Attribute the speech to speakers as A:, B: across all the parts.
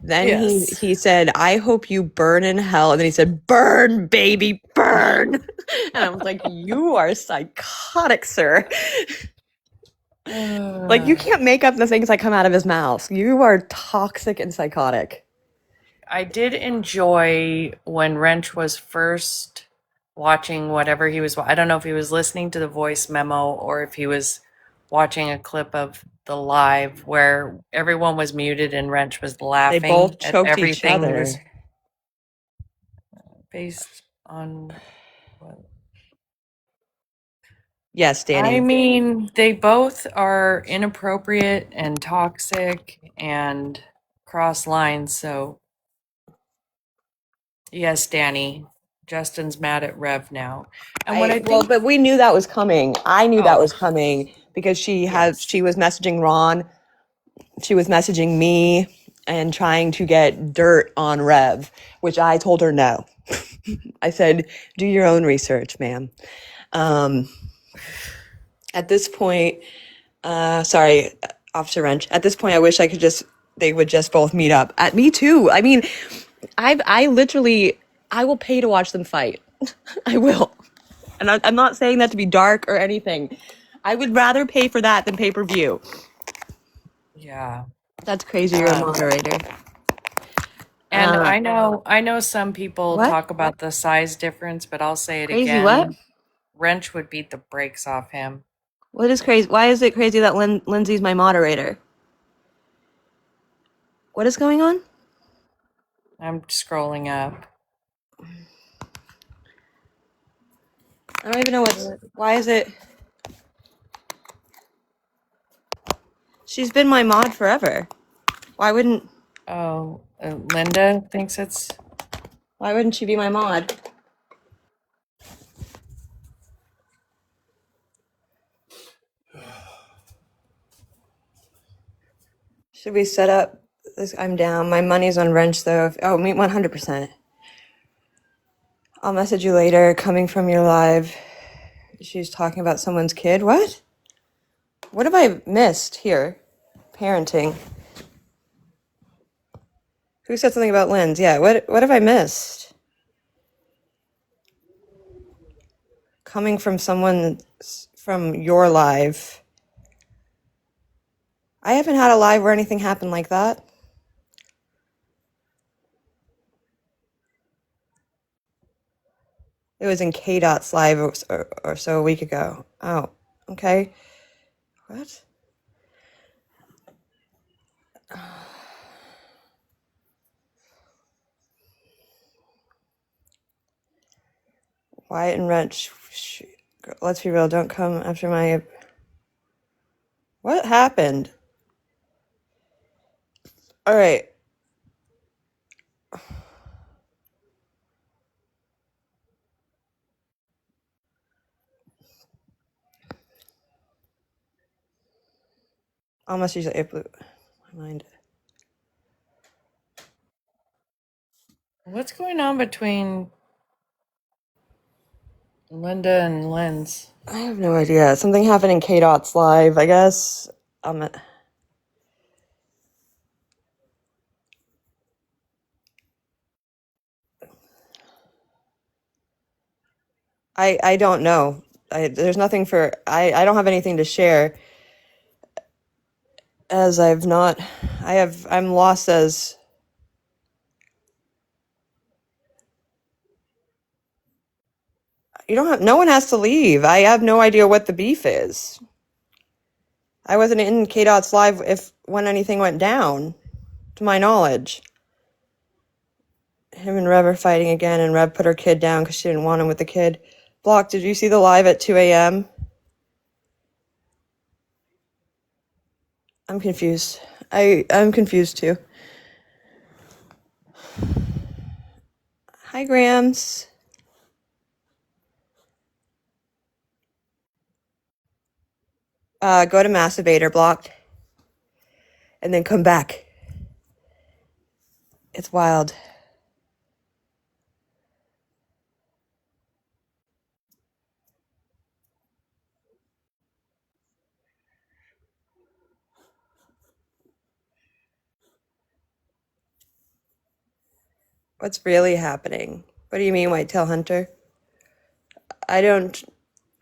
A: Then
B: Yes.
A: he said, "I hope you burn in hell." And then he said, "Burn, baby, burn." And I was like, "You are psychotic, sir." Like you
B: Uh,
A: can't make up the things that come out of his mouth. You are toxic and psychotic.
B: I did enjoy when Wrench was first watching whatever he was. I don't know if he was listening to the voice memo or if he was watching a clip of the live where everyone was muted and Wrench was
A: They
B: laughing
A: both
B: at
A: choked each
B: everything he
A: other.
B: was based on.
A: Yes,
B: I
A: Danny.
B: mean, they both are inappropriate and toxic and cross lines. So, yes, Danny, Justin's mad at Rev now. And what I think,
A: But we knew that was coming. I knew that
B: oh,
A: was coming because
B: yes.
A: she was messaging Ron, she was messaging me and trying to get dirt on Rev, which I told her no. I said, "Do your own research, ma'am." Um, at this point, sorry, Officer Wrench. At this point, I wish I could just they would just both meet up. At me too. I mean, I literally I will pay to watch them fight. I will. And I'm not saying that to be dark or anything. I would rather pay for that than pay-per-view.
B: Yeah.
A: That's crazy. You're a
B: Uh,
A: moderator.
B: and
A: Uh,
B: I know some people
A: what?
B: talk about the size difference, but I'll say it
A: Crazy what?
B: again. Wrench would beat the brakes off him.
A: What is crazy? Why is it crazy that Lindsay's my moderator? What is going on?
B: I'm scrolling up.
A: I don't even know what's. Why is it? She's been my mod forever. Why wouldn't?
B: Oh, Linda thinks it's.
A: Why wouldn't she be my mod? Should we set up this? I'm down. My money's on wrench though. Oh, me 100%. I'll message you later. Coming from your live. She's talking about someone's kid. What? What have I missed here? Parenting. Who said something about Lynn's? Yeah. What have I missed? Coming from someone from your live. I haven't had a live where anything happened like that. It was in K Dot's live or so a week ago. Oh, okay. What? Wyatt and Wrench. Let's be real. Don't come after my. What happened? All right. Almost usually it blew my mind.
B: What's going on between Linda and Lynn's?
A: I have no idea. Something happened in K Dot's live, I guess. Um, I don't know. There's nothing for I don't have anything to share as I've not I'm lost as you don't have no one has to leave. I have no idea what the beef is. I wasn't in K Dot's live if when anything went down, to my knowledge. Him and Rev are fighting again, and Rev put her kid down because she didn't want him with the kid. Block, did you see the live at 2 a.m.? I'm confused. I'm confused too. Hi, Grams. Go to Masturbator blocked, and then come back. It's wild. What's really happening? What do you mean, Whitetail Hunter? I don't.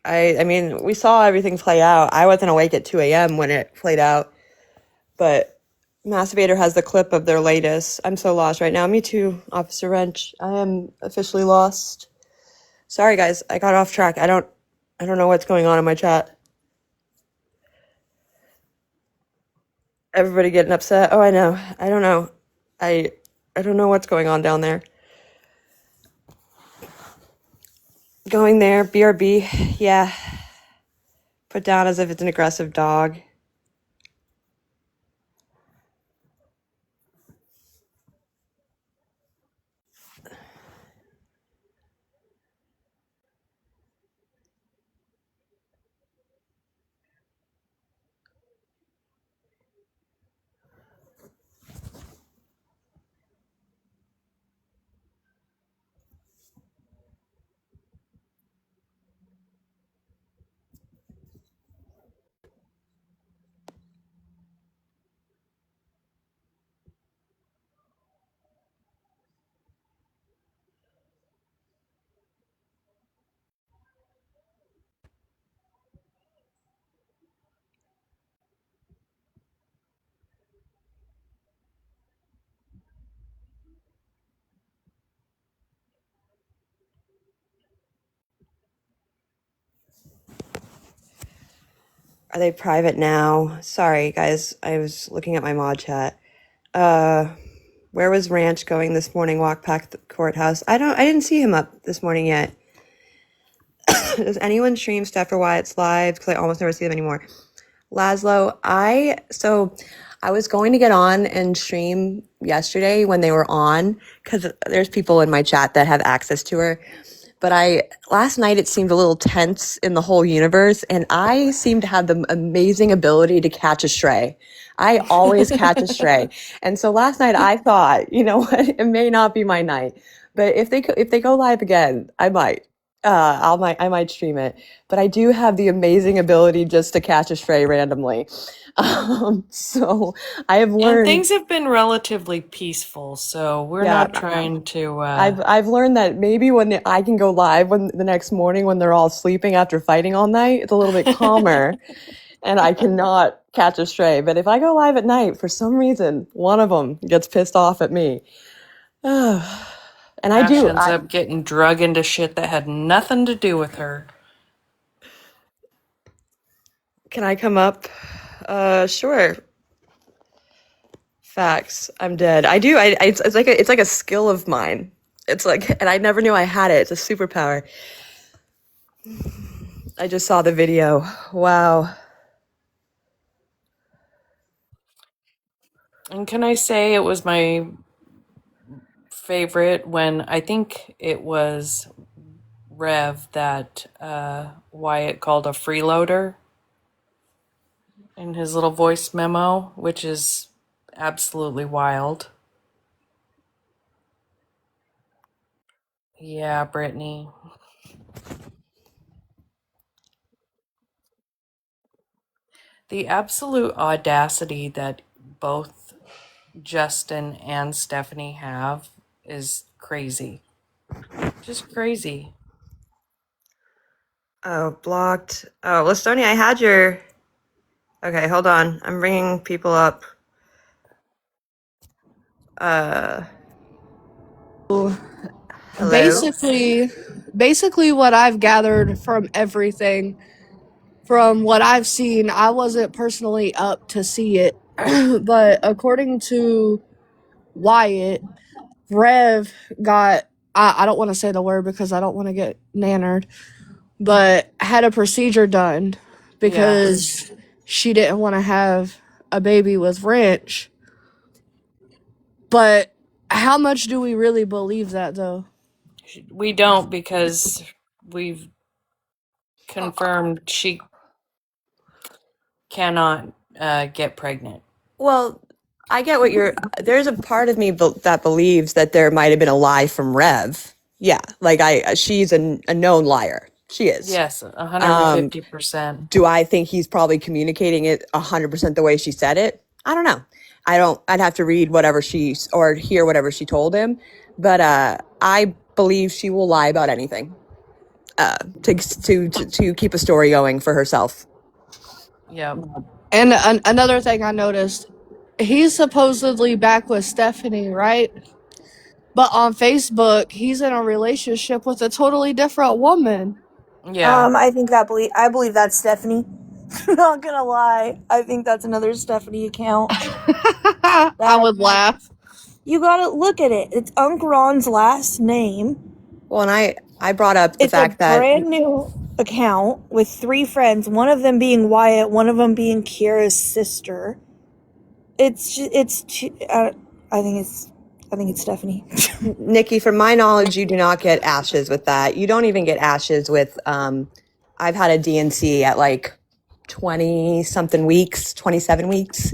A: I mean, we saw everything play out. I wasn't awake at 2 a.m. when it played out, but Masturbator has the clip of their latest. I'm so lost right now. Me too, Officer Wrench. I am officially lost. Sorry, guys. I got off track. I don't know what's going on in my chat. Everybody getting upset. Oh, I know. I don't know. I don't know what's going on down there. Going there, BRB. Yeah. Put down as if it's an aggressive dog. Are they private now? Sorry, guys. I was looking at my mod chat. Where was Ranch going this morning? Walk past the courthouse. I didn't see him up this morning yet. Does anyone stream Steph or Wyatt's live? Because I almost never see them anymore. Laszlo, I was going to get on and stream yesterday when they were on, because there's people in my chat that have access to her. But last night it seemed a little tense in the whole universe, and I seem to have the amazing ability to catch a stray. I always catch a stray. And so last night I thought, you know what, it may not be my night, but if they go live again, I might. I might stream it. But I do have the amazing ability just to catch a stray randomly. So I have
B: And
A: learned.
B: things have been relatively peaceful, so we're
A: Yeah,
B: not trying to.
A: I've learned that maybe when I can go live when the next morning when they're all sleeping after fighting all night, it's a little bit calmer, and I cannot catch a stray. But if I go live at night, for some reason, one of them gets pissed off at me. And
B: Ash ends up getting drug into shit that had nothing to do with her.
A: Can I come up? Sure. Facts. I'm dead. I do. It's like a skill of mine. It's like, and I never knew I had it. It's a superpower. I just saw the video. Wow.
B: And can I say it was my favorite when I think it was Rev that Wyatt called a freeloader in his little voice memo, which is absolutely wild. Yeah, Brittany. The absolute audacity that both Justin and Stephanie have is crazy. Just crazy.
A: Oh, blocked. Oh, Listonia, I had your. Okay, hold on. I'm bringing people up. Hello.
C: Basically what I've gathered from everything, from what I've seen, I wasn't personally up to see it, but according to Wyatt, Rev got, I don't want to say the word because I don't want to get nannered, but had a procedure done because she didn't want to have a baby with Wrench. But how much do we really believe that, though?
B: We don't, because we've confirmed she cannot get pregnant.
A: Well, I get what you're. There's a part of me that believes that there might have been a lie from Rev. Yeah, like she's a known liar. She is.
B: Yes, 150%.
A: Do I think he's probably communicating it 100% the way she said it? I don't know. I'd have to read whatever or hear whatever she told him. But I believe she will lie about anything to keep a story going for herself.
B: Yep.
C: And another thing I noticed, he's supposedly back with Stephanie, right? But on Facebook, he's in a relationship with a totally different woman.
B: Yeah.
D: I think I believe that's Stephanie. Not gonna lie, I think that's another Stephanie account.
C: I would laugh.
D: You gotta look at it. It's Uncle Ron's last name.
A: Well, and I brought up the fact that
D: It's a brand new account with 3 friends. One of them being Wyatt, one of them being Kiera's sister. I think it's Stephanie.
A: Nikki, from my knowledge, you do not get ashes with that. You don't even get ashes with. I've had a DNC at like 20-something weeks, 27 weeks,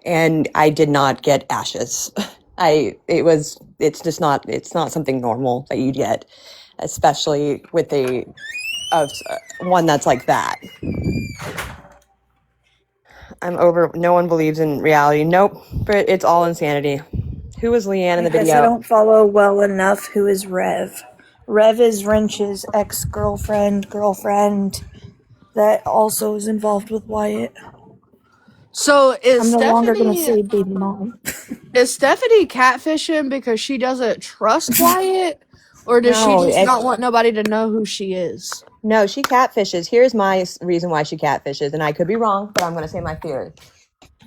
A: and I did not get ashes. It's not something normal that you get, especially with one that's like that. I'm over. No one believes in reality. Nope, but it's all insanity. Who was Leanne in the
D: I guess
A: video?
D: I don't follow well enough who is Rev. Rev is Wrench's ex-girlfriend, girlfriend that also is involved with Wyatt.
C: So
D: I'm no longer gonna say baby mom.
C: Is Stephanie catfishing because she doesn't trust Wyatt? Or does she
A: No,
C: just not want nobody to know who she is?
A: No, she catfishes. Here's my reason why she catfishes, and I could be wrong, but I'm going to say my theory.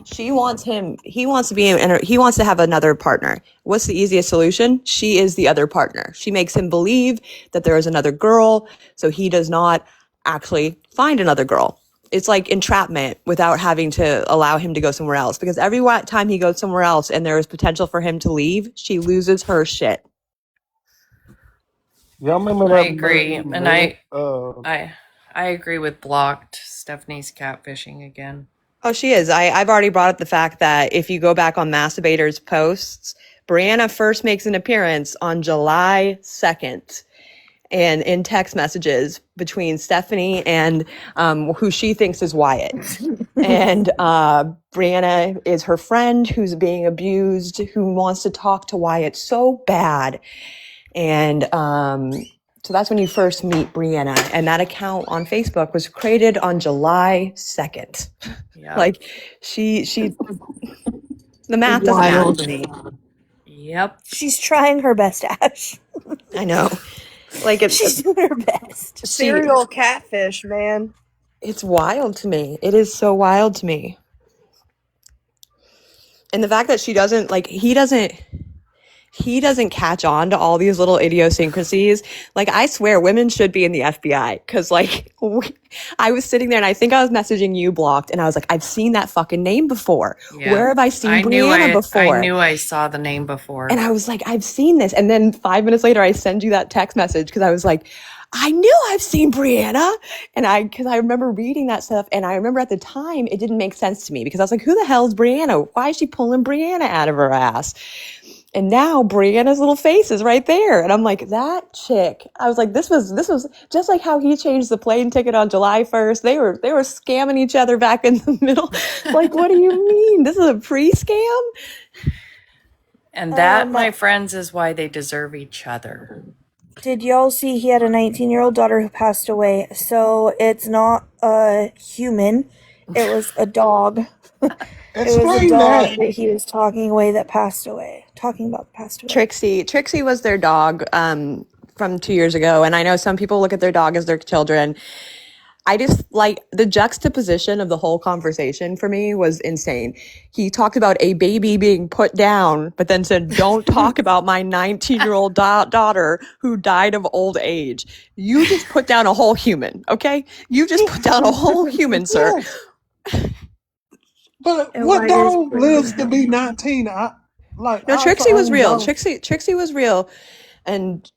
A: She wants him. He wants to have another partner. What's the easiest solution? She is the other partner. She makes him believe that there is another girl, so he does not actually find another girl. It's like entrapment without having to allow him to go somewhere else. Because every time he goes somewhere else and there is potential for him to leave, she loses her shit.
E: Y'all remember
B: I
E: that?
B: agree, and I agree with Blocked. Stephanie's catfishing again.
A: Oh, she is. I've already brought up the fact that if you go back on Masturbator's posts, Brianna first makes an appearance on July 2nd. And in text messages between Stephanie and who she thinks is Wyatt. And Brianna is her friend who's being abused, who wants to talk to Wyatt so bad. And so that's when you first meet Brianna. And that account on Facebook was created on July 2nd.
B: Yeah.
A: Like she the math doesn't math to me.
B: Yep.
D: She's trying her best, Ash.
A: I know. Like
D: She's doing her best.
C: Serial catfish, man.
A: It's wild to me. It is so wild to me. And the fact that he doesn't catch on to all these little idiosyncrasies. Like, I swear women should be in the FBI. Cause like, I was sitting there and I think I was messaging you, Blocked, and I was like, I've seen that fucking name before.
B: Yeah.
A: Where have I seen Brianna before?
B: I knew I saw the name before.
A: And I was like, I've seen this. And then 5 minutes later, I send you that text message because I was like, I knew I've seen Brianna. And because I remember reading that stuff. And I remember at the time, it didn't make sense to me because I was like, who the hell is Brianna? Why is she pulling Brianna out of her ass? And now Brianna's little face is right there. And I'm like, that chick. I was like, this was just like how he changed the plane ticket on July 1st. They were scamming each other back in the middle. Like, what do you mean? This is a pre-scam?
B: And that, my friends, is why they deserve each other.
D: Did y'all see he had a 19-year-old daughter who passed away? So it's not a human. It was a dog. It was a dog that he was talking about that passed away.
A: Trixie was their dog from 2 years ago. And I know some people look at their dog as their children. I just like the juxtaposition of the whole conversation for me was insane. He talked about a baby being put down, but then said, don't talk about my 19-year-old daughter who died of old age. You just put down a whole human, okay? You just put down a whole human, sir.
E: But what dog lives to be 19?
A: No, Trixie was real. Trixie was real. And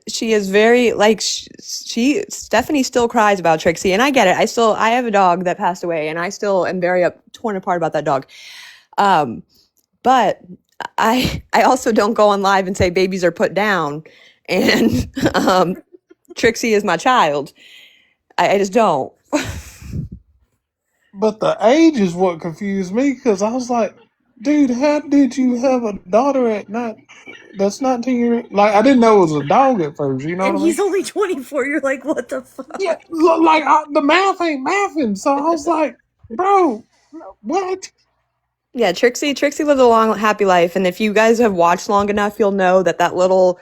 A: she is very like Stephanie still cries about Trixie, and I get it. I have a dog that passed away, and I still am very torn apart about that dog. But I also don't go on live and say babies are put down, and Trixie is my child. I just don't.
E: But the age is what confused me because I was like, dude, how did you have a daughter that's 19 years? Like, I didn't know it was a dog at first. You know
D: And
E: what I mean?
D: he's only 24. You're like, what the fuck?
E: Yeah, the math ain't mathing. So I was like, bro, what?
A: Yeah, Trixie lived a long, happy life, and if you guys have watched long enough, you'll know that little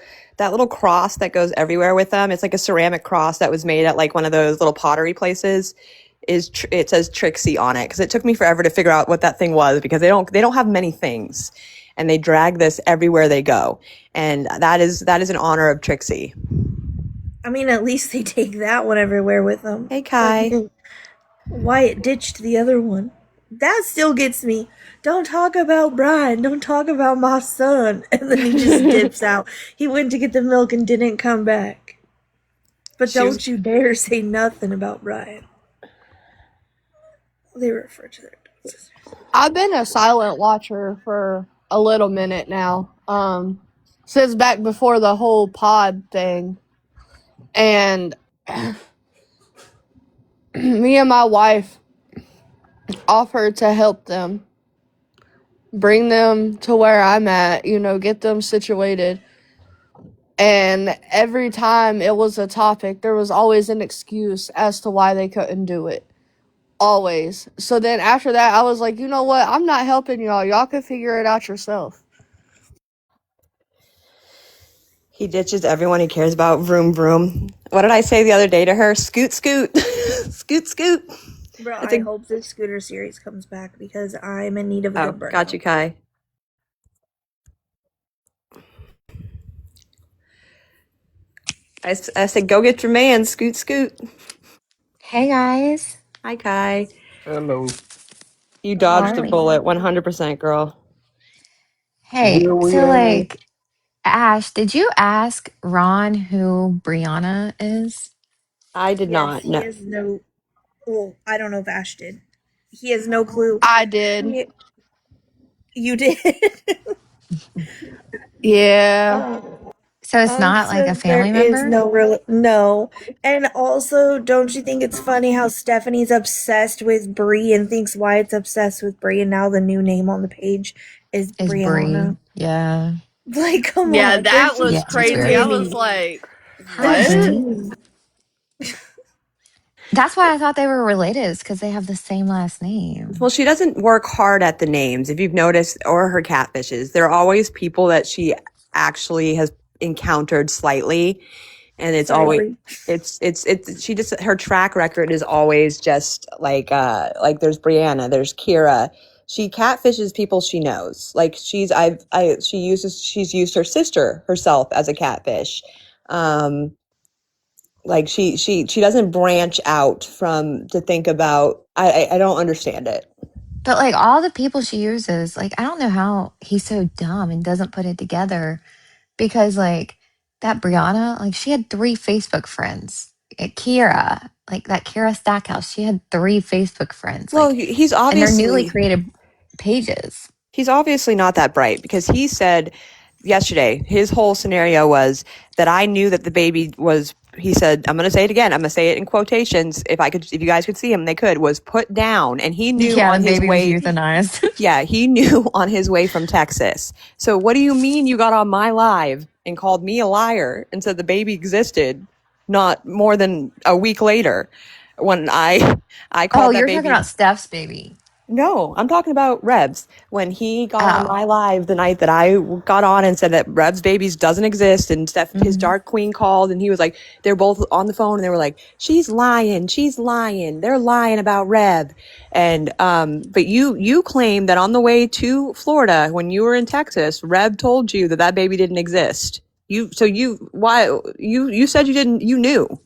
A: cross that goes everywhere with them. It's like a ceramic cross that was made at like one of those little pottery places. It says Trixie on it because it took me forever to figure out what that thing was because they don't have many things, and they drag this everywhere they go, and that is in honor of Trixie.
D: I mean, at least they take that one everywhere with them.
A: Hey Kai.
D: Wyatt ditched the other one. That still gets me. Don't talk about Brian. Don't talk about my son. And then he just dips out. He went to get the milk and didn't come back. But don't you dare say nothing about Brian. They refer to their dogs.
C: I've been a silent watcher for a little minute now. Since back before the whole pod thing. And me and my wife offered to help them. Bring them to where I'm at, get them situated. And every time it was a topic, there was always an excuse as to why they couldn't do it. Always. So then after that, I was like, you know what? I'm not helping y'all. Y'all can figure it out yourself.
A: He ditches everyone he cares about. Vroom, vroom. What did I say the other day to her? Scoot, scoot. Scoot, scoot.
D: Bro, I hope this scooter series comes back because I'm in need of a good burnout.
A: Got you, Kai. I said, go get your man. Scoot, scoot.
F: Hey guys.
A: Hi, Kai.
E: Hello.
A: You dodged the bullet 100%, girl.
F: Hey,
E: Here we
F: so
E: are.
F: Ash, did you ask Ron who Brianna is?
A: I did not.
D: He
A: No.
D: has no. Well, I don't know if Ash did. He has no clue.
C: I did.
D: You did?
C: Yeah.
F: So it's not like a family
D: there
F: member?
D: is no. And also, don't you think it's funny how Stephanie's obsessed with Bree and thinks Wyatt's obsessed with Bree, and now the new name on the page is Brianna?
F: Bree. Yeah.
D: Like, come on.
C: Yeah, that was
F: Yeah, it's
C: crazy.
F: weird.
C: I was like,
F: Hi,
C: what?
F: Bree. That's why I thought they were related, is because they have the same last name.
A: Well, she doesn't work hard at the names, if you've noticed, or her catfishes. They're always people that she actually has encountered slightly. And it's always, she just, her track record is always just like there's Brianna, there's Kira. She catfishes people she knows. Like she's used her sister herself as a catfish. Like she doesn't branch out to think about, I don't understand it.
F: But like all the people she uses, like I don't know how he's so dumb and doesn't put it together. Because like that Brianna, like she had 3 Facebook friends. Kira, like that Kira Stackhouse, she had 3 Facebook friends.
A: Well,
F: like,
A: he's
F: and
A: obviously
F: they're newly created pages.
A: He's obviously not that bright because he said yesterday, his whole scenario was that I knew that the baby was, he said, I'm going to say it again. I'm going to say it in quotations. If you guys could see him, they could, was put down. And he knew on his way.
F: Was euthanized.
A: Yeah, he knew on his way from Texas. So what do you mean you got on my live and called me a liar and said the baby existed not more than a week later when I called that
F: you're
A: baby.
F: talking about Steph's baby.
A: No, I'm talking about Rebs. When he got on my live the night that I got on and said that Rebs babies doesn't exist, and his Dark Queen called, and he was like, they're both on the phone, and they were like, she's lying, they're lying about Reb. And but you claim that on the way to Florida when you were in Texas, Reb told you that baby didn't exist. You said you knew.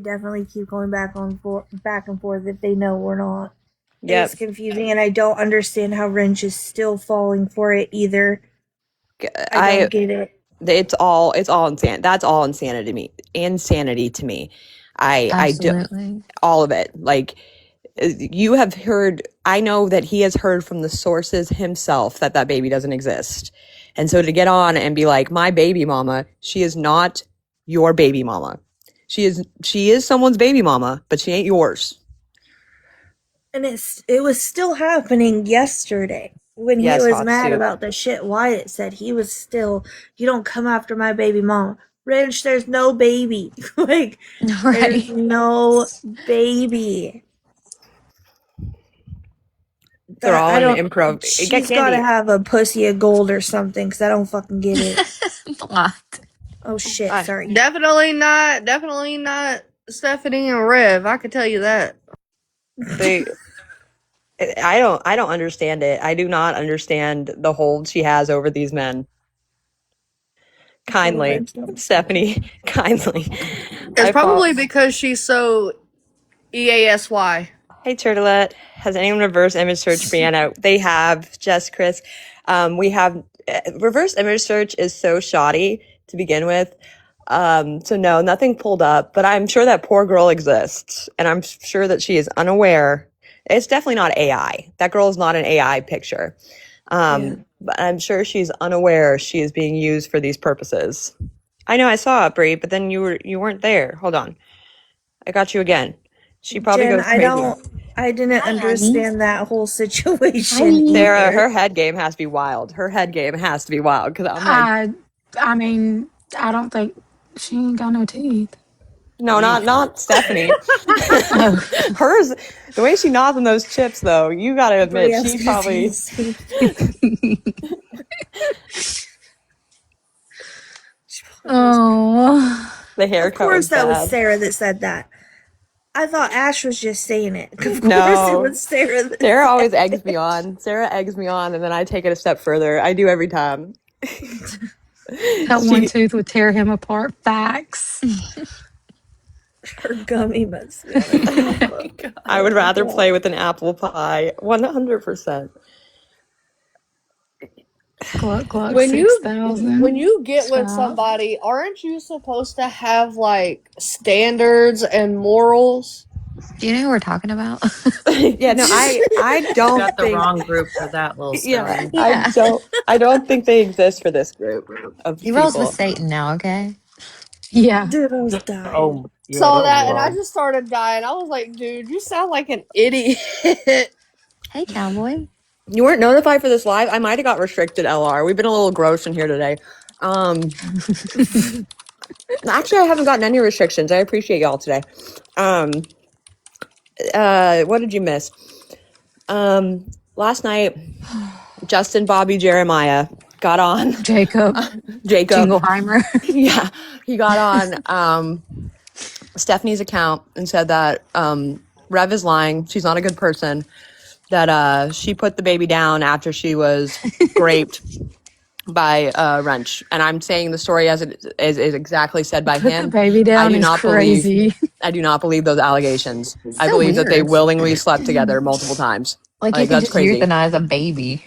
D: Definitely keep going back and forth if they know or not.
A: Yep.
D: It's confusing, and I don't understand how Wrench is still falling for it either. I don't get it.
A: It's all insanity. That's all insanity to me. I do all of it. Like you have heard, I know that he has heard from the sources himself that baby doesn't exist. And so to get on and be like, my baby mama, she is not your baby mama. She is someone's baby mama, but she ain't yours.
D: And it was still happening yesterday when
A: Yeah,
D: he
A: I
D: was
A: saw it
D: mad
A: too.
D: about the shit Wyatt said. He was still, you don't come after my baby mama. Wrench, there's no baby. Like, there's
F: Right.
D: no baby.
A: They're
D: That
A: all
D: I
A: in
D: don't.
A: improv. Get
D: She's got to
A: candy.
D: have a pussy of gold or something because I don't fucking get it.
F: What?
D: Oh shit!
A: I,
D: Sorry.
C: Definitely not Stephanie and Rev. I can tell you that.
A: they I don't understand it. I do not understand the hold she has over these men.
D: Tell
A: Kindly,
D: Wrench don't start.
A: Stephanie, kindly.
C: It's
A: I follow.
C: probably because she's so EASY.
A: Hey, Turtlet. Has anyone reverse image search Brianna? They have, Jess, Chris. We have reverse image search is so shoddy to begin with. So no, nothing pulled up, but I'm sure that poor girl exists, and I'm sure that she is unaware. It's definitely not AI. That girl is not an AI picture.
D: Yeah.
A: But I'm sure she's unaware she is being used for these purposes. I know I saw it, Brie, but then you weren't there. Hold on. I got you again. She probably
D: Jen,
A: goes crazy.
D: I didn't
F: Hi, honey.
D: understand that whole situation
F: Hi.
A: Sarah, her
D: either.
A: head game has to be wild. Her head game has to be wild because I'm like,
G: I mean, I don't think she ain't got no teeth.
A: no, not Stephanie.
G: Oh,
A: Hers, the way she nods on those chips, though, you got to admit,
D: Brie, I was
A: she
D: gonna say the
A: probably
D: same. She probably was-
G: oh,
A: the
D: Of
A: haircut was
D: course, that was
A: bad.
D: Sarah that said that. I thought Ash was just saying it. Of course, it
A: No,
D: was Sarah that
A: Sarah always
D: said
A: eggs me on. Sarah eggs me on, and then I take it a step further. I do every time.
G: that one
A: She,
G: tooth would tear him apart. Facts.
D: her gummy must smell like papa.
A: I
D: Oh
A: would
D: my
A: rather
D: god.
A: play with an apple pie. 100%.
G: Gluck gluck
C: When
G: $6,000.
C: you get with
G: Child.
C: somebody, aren't you supposed to have like standards and morals?
F: Do you know who we're talking about?
A: Yeah, no, I don't
B: Got the
A: think.
B: wrong group for that little
A: Yeah,
B: story.
F: Yeah.
A: I don't think they exist for this group of
F: He rolls with
A: people.
F: Satan now, okay?
G: Yeah.
D: Dude, I was dying.
E: Oh, yeah,
C: Saw
E: that was
C: that and I
E: wild.
C: just started dying. I was like, dude, you sound like an idiot.
F: Hey, cowboy.
A: You weren't notified for this live? I might have got restricted, LR. We've been a little gross in here today. Actually, I haven't gotten any restrictions. I appreciate y'all today. What did you miss? Last night, Justin, Bobby, Jeremiah got on.
G: Jacob
A: Jacob,
G: Jingleheimer.
A: yeah, he got on Stephanie's account and said that Rev is lying. She's not a good person. That she put the baby down after she was raped by Wrench. And I'm saying the story as it is exactly said by
G: Put the
A: him.
G: baby
A: I
G: down
A: do
G: is
A: not believe
G: crazy.
A: I do not believe those allegations. I
F: So
A: believe that they
F: weird.
A: willingly slept together multiple times.
F: Like, you
A: Like,
F: can
A: that's
F: just
A: crazy.
F: euthanize a baby.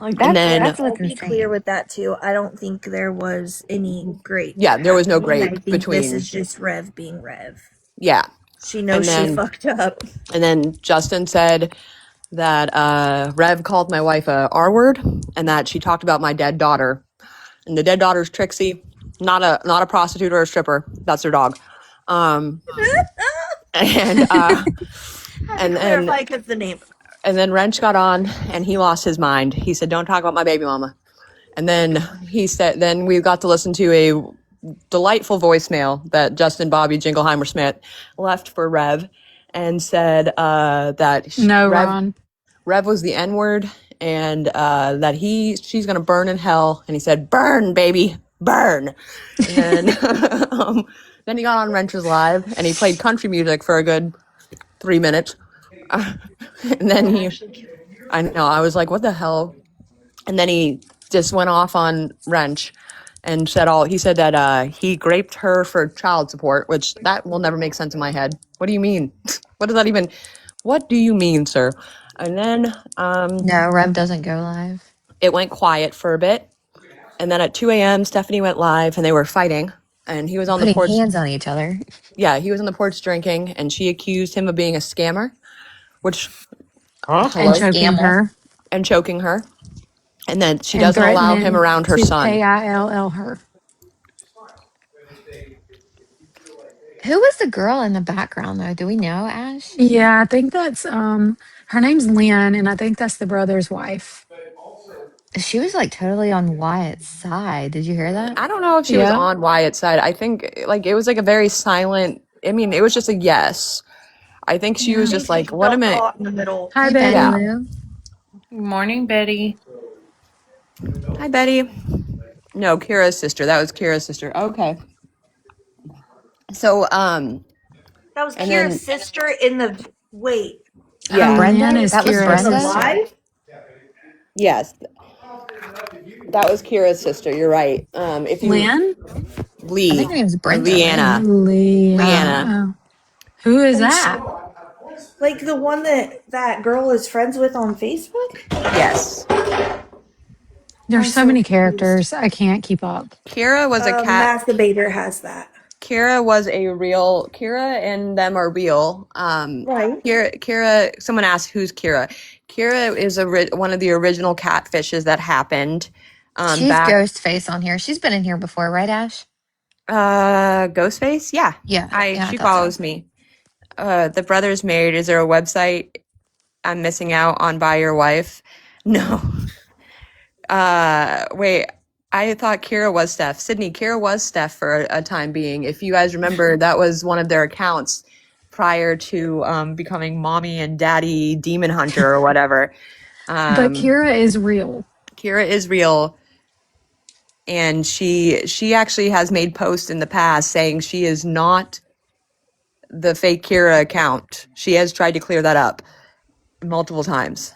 F: Like,
A: And
F: that's
A: then,
F: what's
D: I'll be clear
F: insane.
D: with that too. I don't think there was any grape
A: yeah, there was no
D: happening. I
A: grape
D: think this is
A: between.
D: just Rev being Rev.
A: Yeah.
D: She knows she fucked up.
A: And then Justin said that Rev called my wife a R word and that she talked about my dead daughter. And the dead daughter's Trixie, not a prostitute or a stripper. That's her dog. Um, and and then
D: Clarify because the name.
A: and then Wrench got on and he lost his mind. He said, "Don't talk about my baby mama." And then he said, then we got to listen to a delightful voicemail that Justin Bobby Jingleheimer Smith left for Rev and said that
G: No, Ron.
A: Rev was the N word and that she's gonna burn in hell. And he said, "Burn, baby, burn." And then then he got on Wrench's Live and he played country music for a good 3 minutes. And then I know, I was like, "What the hell?" And then he just went off on Wrench and he said that he raped her for child support, which that will never make sense in my head. What do you mean? What do you mean, sir? And then
F: No, Rev doesn't go live.
A: it went quiet for a bit. And then at 2 a.m., Stephanie went live and they were fighting. And he was on the
F: Putting
A: porch.
F: hands on each other.
A: Yeah, he was on the porch drinking and she accused him of being a scammer, which,
E: Huh?
G: And
A: hello,
G: choking
F: Scammer.
G: her.
A: and choking her. And then she
G: And
A: doesn't allow him
G: threatening
A: around her
G: to
A: son.
G: KILL her.
F: Who was the girl in the background though? Do we know, Ash?
G: Yeah, I think that's her name's Lynn, and I think that's the brother's wife.
F: She was like totally on Wyatt's side. Did you hear that?
A: I don't know if she was
G: Yeah.
A: on Wyatt's side. I think like it was like a very silent. I mean, it was just a yes. I think she
D: I
A: was
F: Yeah.
D: think
A: just
D: she
A: like,
D: just
A: "What a
D: felt
A: minute."
D: caught in the middle.
G: Hi,
F: Hey, Betty
A: Yeah.
G: Betty.
F: Lou.
B: Good morning, Betty.
A: Hi, Betty. No, Kira's sister. That was Kira's sister. Okay. So,
D: That was
A: and
D: Kira's
A: then
D: sister in the wait.
A: yeah,
G: Lynn
F: Brenda?
G: is
F: That was
D: In
G: Kira's
D: the
F: Brenda?
G: sister.
D: live?
A: yes, that was Kira's sister. You're right. If you
G: Lynn?
F: I think
A: Lee
F: her name's
A: or
F: Brenda,
A: Leanna,
F: maybe.
A: Leanna.
G: Leah. Who is
D: Like,
G: that?
D: like the one that girl is friends with on Facebook?
A: Yes,
G: There's
D: I'm
G: so
D: so
G: many
D: confused.
G: characters. I can't keep up.
A: Kira was a cat.
D: Masturbator has that.
A: Kira was a real. Kira and them are real.
D: Right.
A: Kira. Someone asked who's Kira. Kira is one of the original catfishes that happened.
F: She's
A: Back.
F: Ghostface on here. She's been in here before, right, Ash?
A: Ghostface. Yeah,
F: Yeah, yeah, I
A: she
F: thought so.
A: follows me. The Brothers Married. Is there a website I'm missing out on by your wife? No. Wait. I thought Kira was Steph. Sydney, Kira was Steph for a time being. If you guys remember, that was one of their accounts prior to becoming mommy and daddy demon hunter or whatever.
G: But Kira is real.
A: Kira is real. And she actually has made posts in the past saying she is not the fake Kira account. She has tried to clear that up multiple times.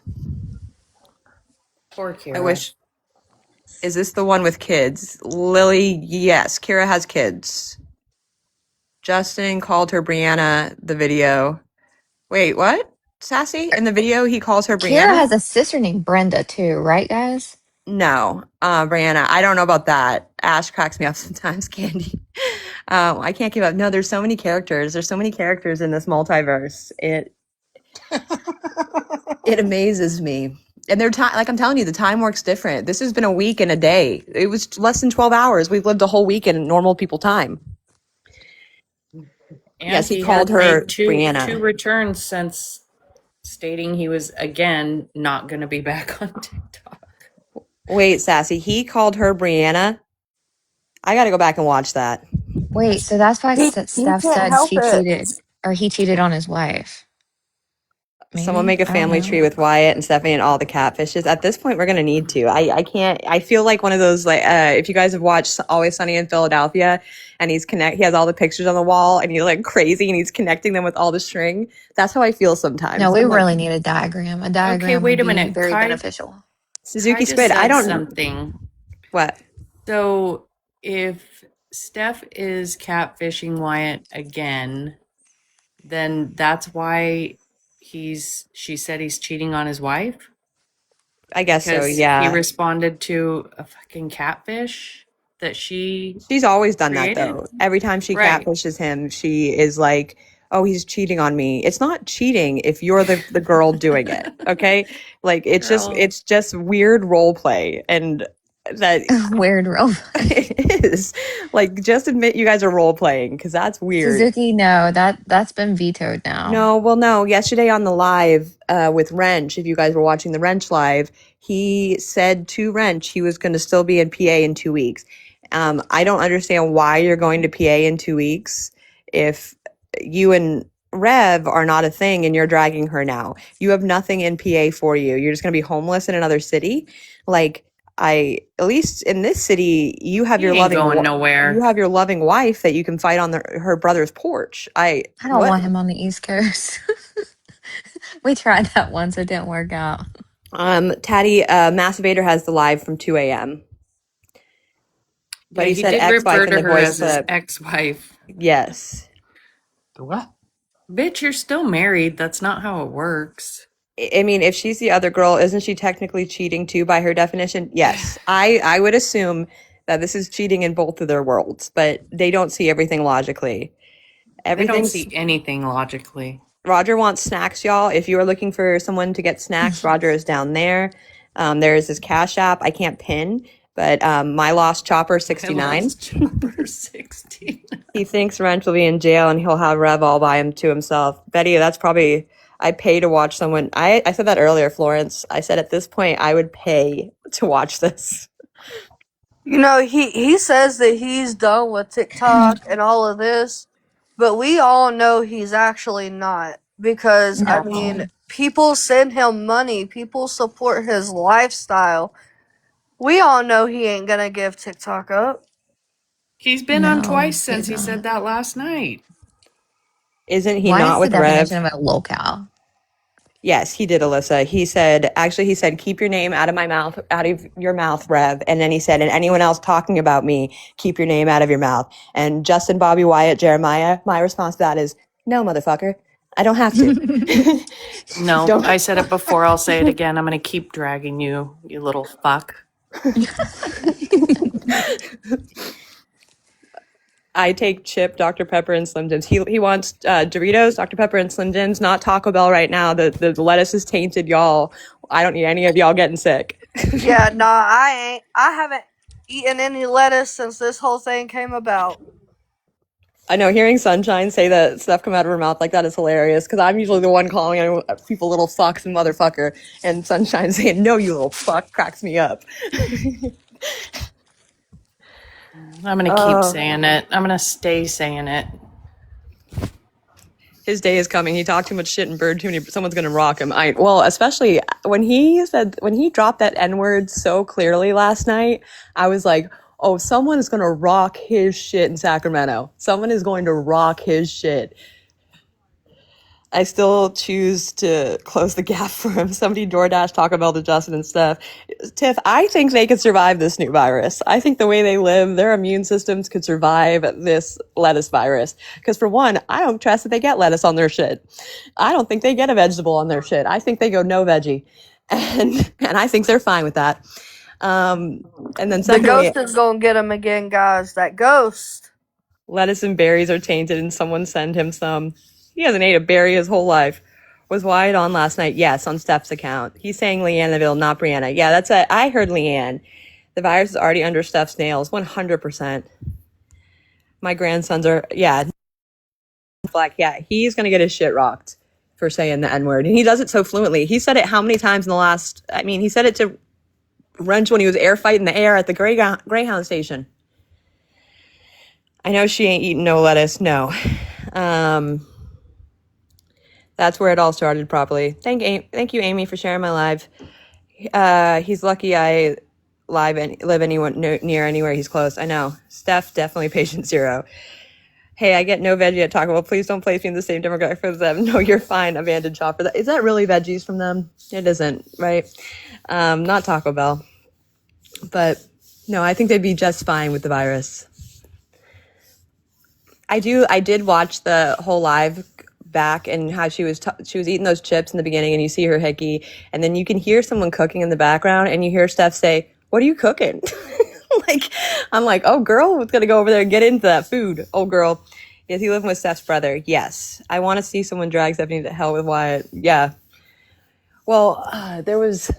B: Poor Kira.
A: I wish. Is this the one with kids? Lily, yes. Kira has kids. Justin called her Brianna the video. Wait, what? Sassy? In the video, he calls her
F: Kira
A: Brianna?
F: has a sister named Brenda too, right, guys?
A: No, Brianna. I don't know about that. Ash cracks me up sometimes, Candy. I can't keep up. No, there's so many characters. There's so many characters in this multiverse. It amazes me. And they're like I'm telling you, the time works different. This has been a week and a day. It was less than 12 hours. We've lived a whole week in normal people time.
B: And
A: Yes, he
B: he
A: called
B: had
A: her
B: made two
A: Brianna.
B: returns since stating he was again not going to be back on TikTok.
A: Wait, Sassy, he called her Brianna. I got to go back and watch that.
F: Wait, so that's why
D: He
F: Steph
D: can't
F: said
D: help
F: she
D: it.
F: cheated, or he cheated on his wife.
A: Someone
F: Maybe?
A: make a
F: I don't
A: family
F: know.
A: tree with Wyatt and Stephanie and all the catfishes. At this point, we're gonna need to. I can't. I feel like one of those like if you guys have watched Always Sunny in Philadelphia, and he has all the pictures on the wall, and he's like crazy, and he's connecting them with all the string. That's how I feel sometimes.
F: No, we
A: I'm like,
F: really need a diagram. A diagram
B: wait
F: would
B: a
F: be
B: minute.
F: very
B: Kai
F: beneficial.
A: Suzuki
B: just
A: Squid. I
B: said
A: don't
B: something.
A: what.
B: So if Steph is catfishing Wyatt again, then that's why she said he's cheating on his wife?
A: I guess so.
B: Because
A: Yeah.
B: he responded to a fucking catfish that she
A: She's always done that
B: created?
A: though. Every time she
B: Right.
A: catfishes him, she is like, "Oh, he's cheating on me." It's not cheating if you're the girl doing it. Okay, like
B: Girl.
A: it's just weird role play, and that
F: Weird role.
A: it is like just admit you guys are role playing because that's weird.
F: Suzuki, no, that's been vetoed now.
A: No, well, no. Yesterday on the live with Wrench, if you guys were watching the Wrench live, he said to Wrench he was going to still be in PA in 2 weeks. I don't understand why you're going to PA in 2 weeks if you and Rev are not a thing and you're dragging her now. You have nothing in PA for you. You're just going to be homeless in another city. Like at least in this city, you have
B: He
A: your
B: ain't
A: loving
B: going nowhere.
A: you have your loving wife that you can fight on her brother's porch.
F: I don't
A: what?
F: want him on the East Coast. We tried that once, it didn't work out.
A: Taddy, Masturbator has the live from 2 a.m. But
B: Yeah,
A: he said
B: did
A: ex-wife
B: refer
A: in
B: to
A: the
B: her
A: voice
B: as his
A: clip.
B: ex-wife.
A: Yes.
E: The what?
B: Bitch, you're still married. That's not how it works.
A: I mean, if she's the other girl, isn't she technically cheating too by her definition? Yes. I would assume that this is cheating in both of their worlds, but they don't see everything logically.
B: They don't see anything logically.
A: Roger wants snacks, y'all. If you are looking for someone to get snacks, Roger is down there. There is his Cash App. I can't pin, But my lost chopper
B: I
A: 69.
B: lost Chopper 16.
A: He thinks Wrench will be in jail and he'll have Rev all by him to himself. Betty, that's probably I pay to watch someone. I said that earlier, Florence. I said at this point I would pay to watch this.
C: You know, he says that he's done with TikTok and all of this, but we all know he's actually not. Because, I
F: No.
C: mean, people send him money, people support his lifestyle. We all know he ain't gonna give TikTok up.
B: He's been on
F: No,
B: twice since
F: he's
B: he said
F: not.
B: that last night.
A: Isn't he
F: What
A: not
F: is the
A: with Rev?
F: definition of a lolcow?
A: Yes, he did, Alyssa. He said, keep your name out of my mouth, out of your mouth, Rev. And then he said, and anyone else talking about me, keep your name out of your mouth. And Justin, Bobby, Wyatt, Jeremiah, my response to that is, no, motherfucker. I don't have to.
B: No,
A: Don't.
B: I said it before. I'll say it again. I'm going to keep dragging you, you little fuck.
A: I take chip, Dr. Pepper, and Slim Jims. He wants Doritos, Dr. Pepper, and Slim Jims, not Taco Bell right now. The lettuce is tainted, y'all. I don't need any of y'all getting sick.
C: Yeah, nah, I ain't. I haven't eaten any lettuce since this whole thing came about.
A: I know hearing Sunshine say that stuff come out of her mouth like that is hilarious because I'm usually the one calling people little fucks and motherfucker, and Sunshine saying no, you little fuck cracks me up.
B: I'm going to keep saying it. I'm going to stay saying it.
A: His day is coming. He talked too much shit and bird too many. Someone's gonna rock him. Especially when he dropped that N-word so clearly last night. I was like, oh, someone is gonna rock his shit in Sacramento. Someone is going to rock his shit. I still choose to close the gap for him. Somebody DoorDash Taco Bell to Justin and stuff. Tiff, I think they could survive this new virus. I think the way they live, their immune systems could survive this lettuce virus. Because for one, I don't trust that they get lettuce on their shit. I don't think they get a vegetable on their shit. I think they go no veggie. And I think they're fine with that. And then
C: The
A: secondly,
C: ghost is gonna get him again, guys. That ghost.
A: lettuce and berries are tainted and someone send him some. He hasn't ate a berry his whole life. Was Wyatt on last night? Yes, on Steph's account. He's saying Leannaville, not Brianna. Yeah, that's it. I heard Leanne. The virus is already under Steph's nails, 100%. My grandsons are, yeah. Black, yeah, he's going to get his shit rocked for saying the N-word. And he does it so fluently. He said it how many times in the last, he said it to Wrench when he was air fighting the air at the Greyhound station. I know she ain't eating no lettuce, no. That's where it all started properly. Thank you, Amy, for sharing my live. He's lucky I live near anywhere he's close. I know. Steph, definitely patient zero. Hey, I get no veggie at Taco Bell. Please don't place me in the same demographic for them. No, you're fine. Abandoned shopper. Is that really veggies from them? It isn't, right? Not Taco Bell. But no, I think they'd be just fine with the virus. I did watch the whole live back and how she was eating those chips in the beginning and you see her hickey and then you can hear someone cooking in the background and you hear Steph say, "What are you cooking?" I'm like, oh girl, it's gonna go over there and get into that food. Oh girl. Is he living with Steph's brother? Yes. I want to see someone drag Stephanie to hell with Wyatt. Yeah. Well, there was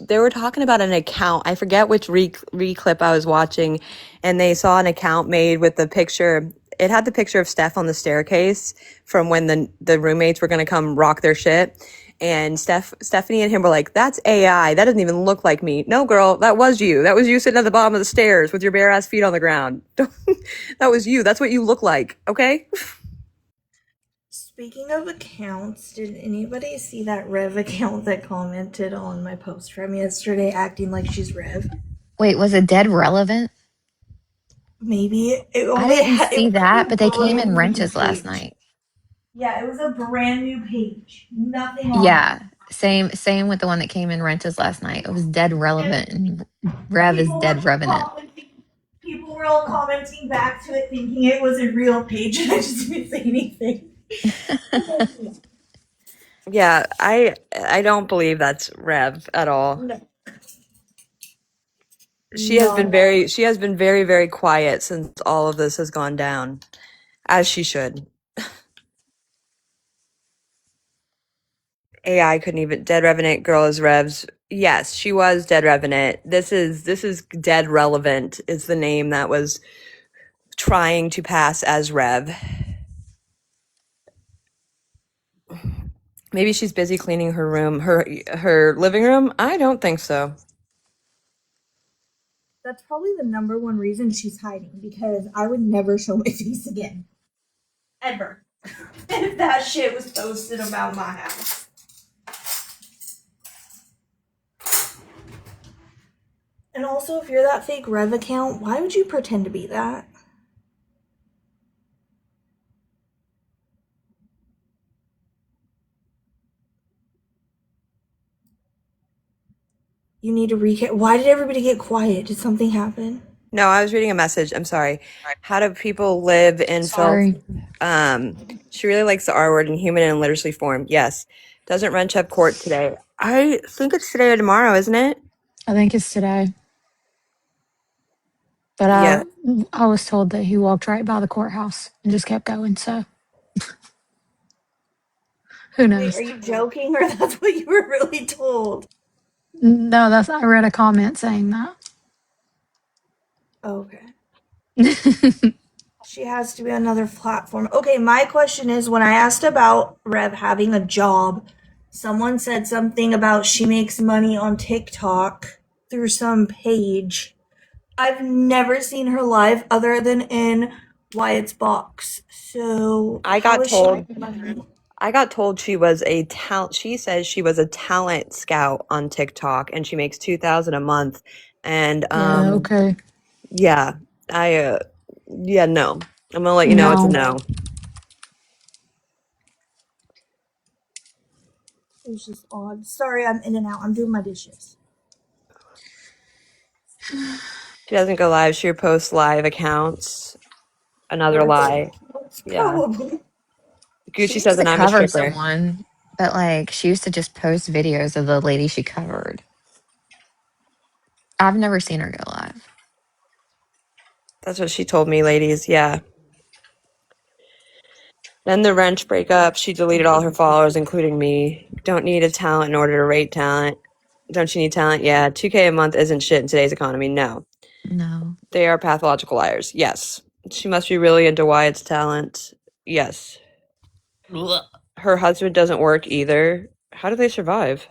A: they were talking about an account. I forget which re-clip I was watching, and they saw an account made with the picture. It had the picture of Steph on the staircase from when the roommates were going to come rock their shit. And Stephanie and him were like, "That's AI. That doesn't even look like me." No, girl, that was you. That was you sitting at the bottom of the stairs with your bare ass feet on the ground. That was you. That's what you look like. Okay.
D: Speaking of accounts, did anybody see that Rev account that commented on my post from yesterday acting like she's Rev?
F: Wait, was it dead relevant?
D: Maybe.
F: I didn't see that, but they came in wrenches last night.
D: Yeah, it was a brand new page. Nothing on
F: Yeah, same with the one that came in wrenches last night. It was dead relevant, and Rev is dead revenant.
D: People were all commenting back to it thinking it was a real page and I just didn't say anything.
A: Yeah, I don't believe that's Rev at all.
D: No.
A: She has been very, very quiet since all of this has gone down, as she should. AI couldn't even. Dead Revenant girl is Rev's Yes, she was Dead Revenant. This is Dead Relevant is the name that was trying to pass as Rev. Maybe she's busy cleaning her room, her living room. I don't think so.
D: That's probably the number one reason she's hiding, because I would never show my face again. Ever. If that shit was posted about my house. And also, if you're that fake Rev account, why would you pretend to be that? You need to recap. Why did everybody get quiet? Did something happen?
A: No, I was reading a message. I'm sorry. How do people live in filth?
G: Sorry.
A: She really likes the R word in human and literacy form. Yes. Doesn't Wrench have court today? I think it's today or tomorrow, isn't it?
G: I think it's today. But
A: Yeah.
G: I was told that he walked right by the courthouse and just kept going. So who
D: Wait,
G: knows?
D: are you joking, or that's what you were really told?
G: No, I read a comment saying that.
D: Okay. She has to be on another platform. Okay, my question is, when I asked about Rev having a job, someone said something about she makes money on TikTok through some page. I've never seen her live other than in Wyatt's box. So
A: I
D: how
A: got
D: is she
A: told
D: making money?
A: I got told she was a talent. She says she was a talent scout on TikTok and she makes 2,000 a month. And
G: Yeah, okay.
A: yeah, I yeah, no. I'm gonna let you know it's a
G: No.
A: no.
D: It was just odd. Sorry, I'm in and out. I'm doing my dishes.
A: She doesn't go live. She posts live accounts. Another lie. Yeah.
D: Probably.
A: Gucci
F: She
A: says,
F: used to
A: and I'm a
F: cover
A: stripper.
F: someone, but like she used to just post videos of the lady she covered. I've never seen her go live.
A: That's what she told me, ladies. Yeah. Then the Wrench breakup. She deleted all her followers, including me. Don't need a talent in order to rate talent. Don't you need talent? Yeah. 2K a month isn't shit in today's economy. No.
F: No.
A: They are pathological liars. Yes. She must be really into Wyatt's talent. Yes. Her husband doesn't work either. How do they survive?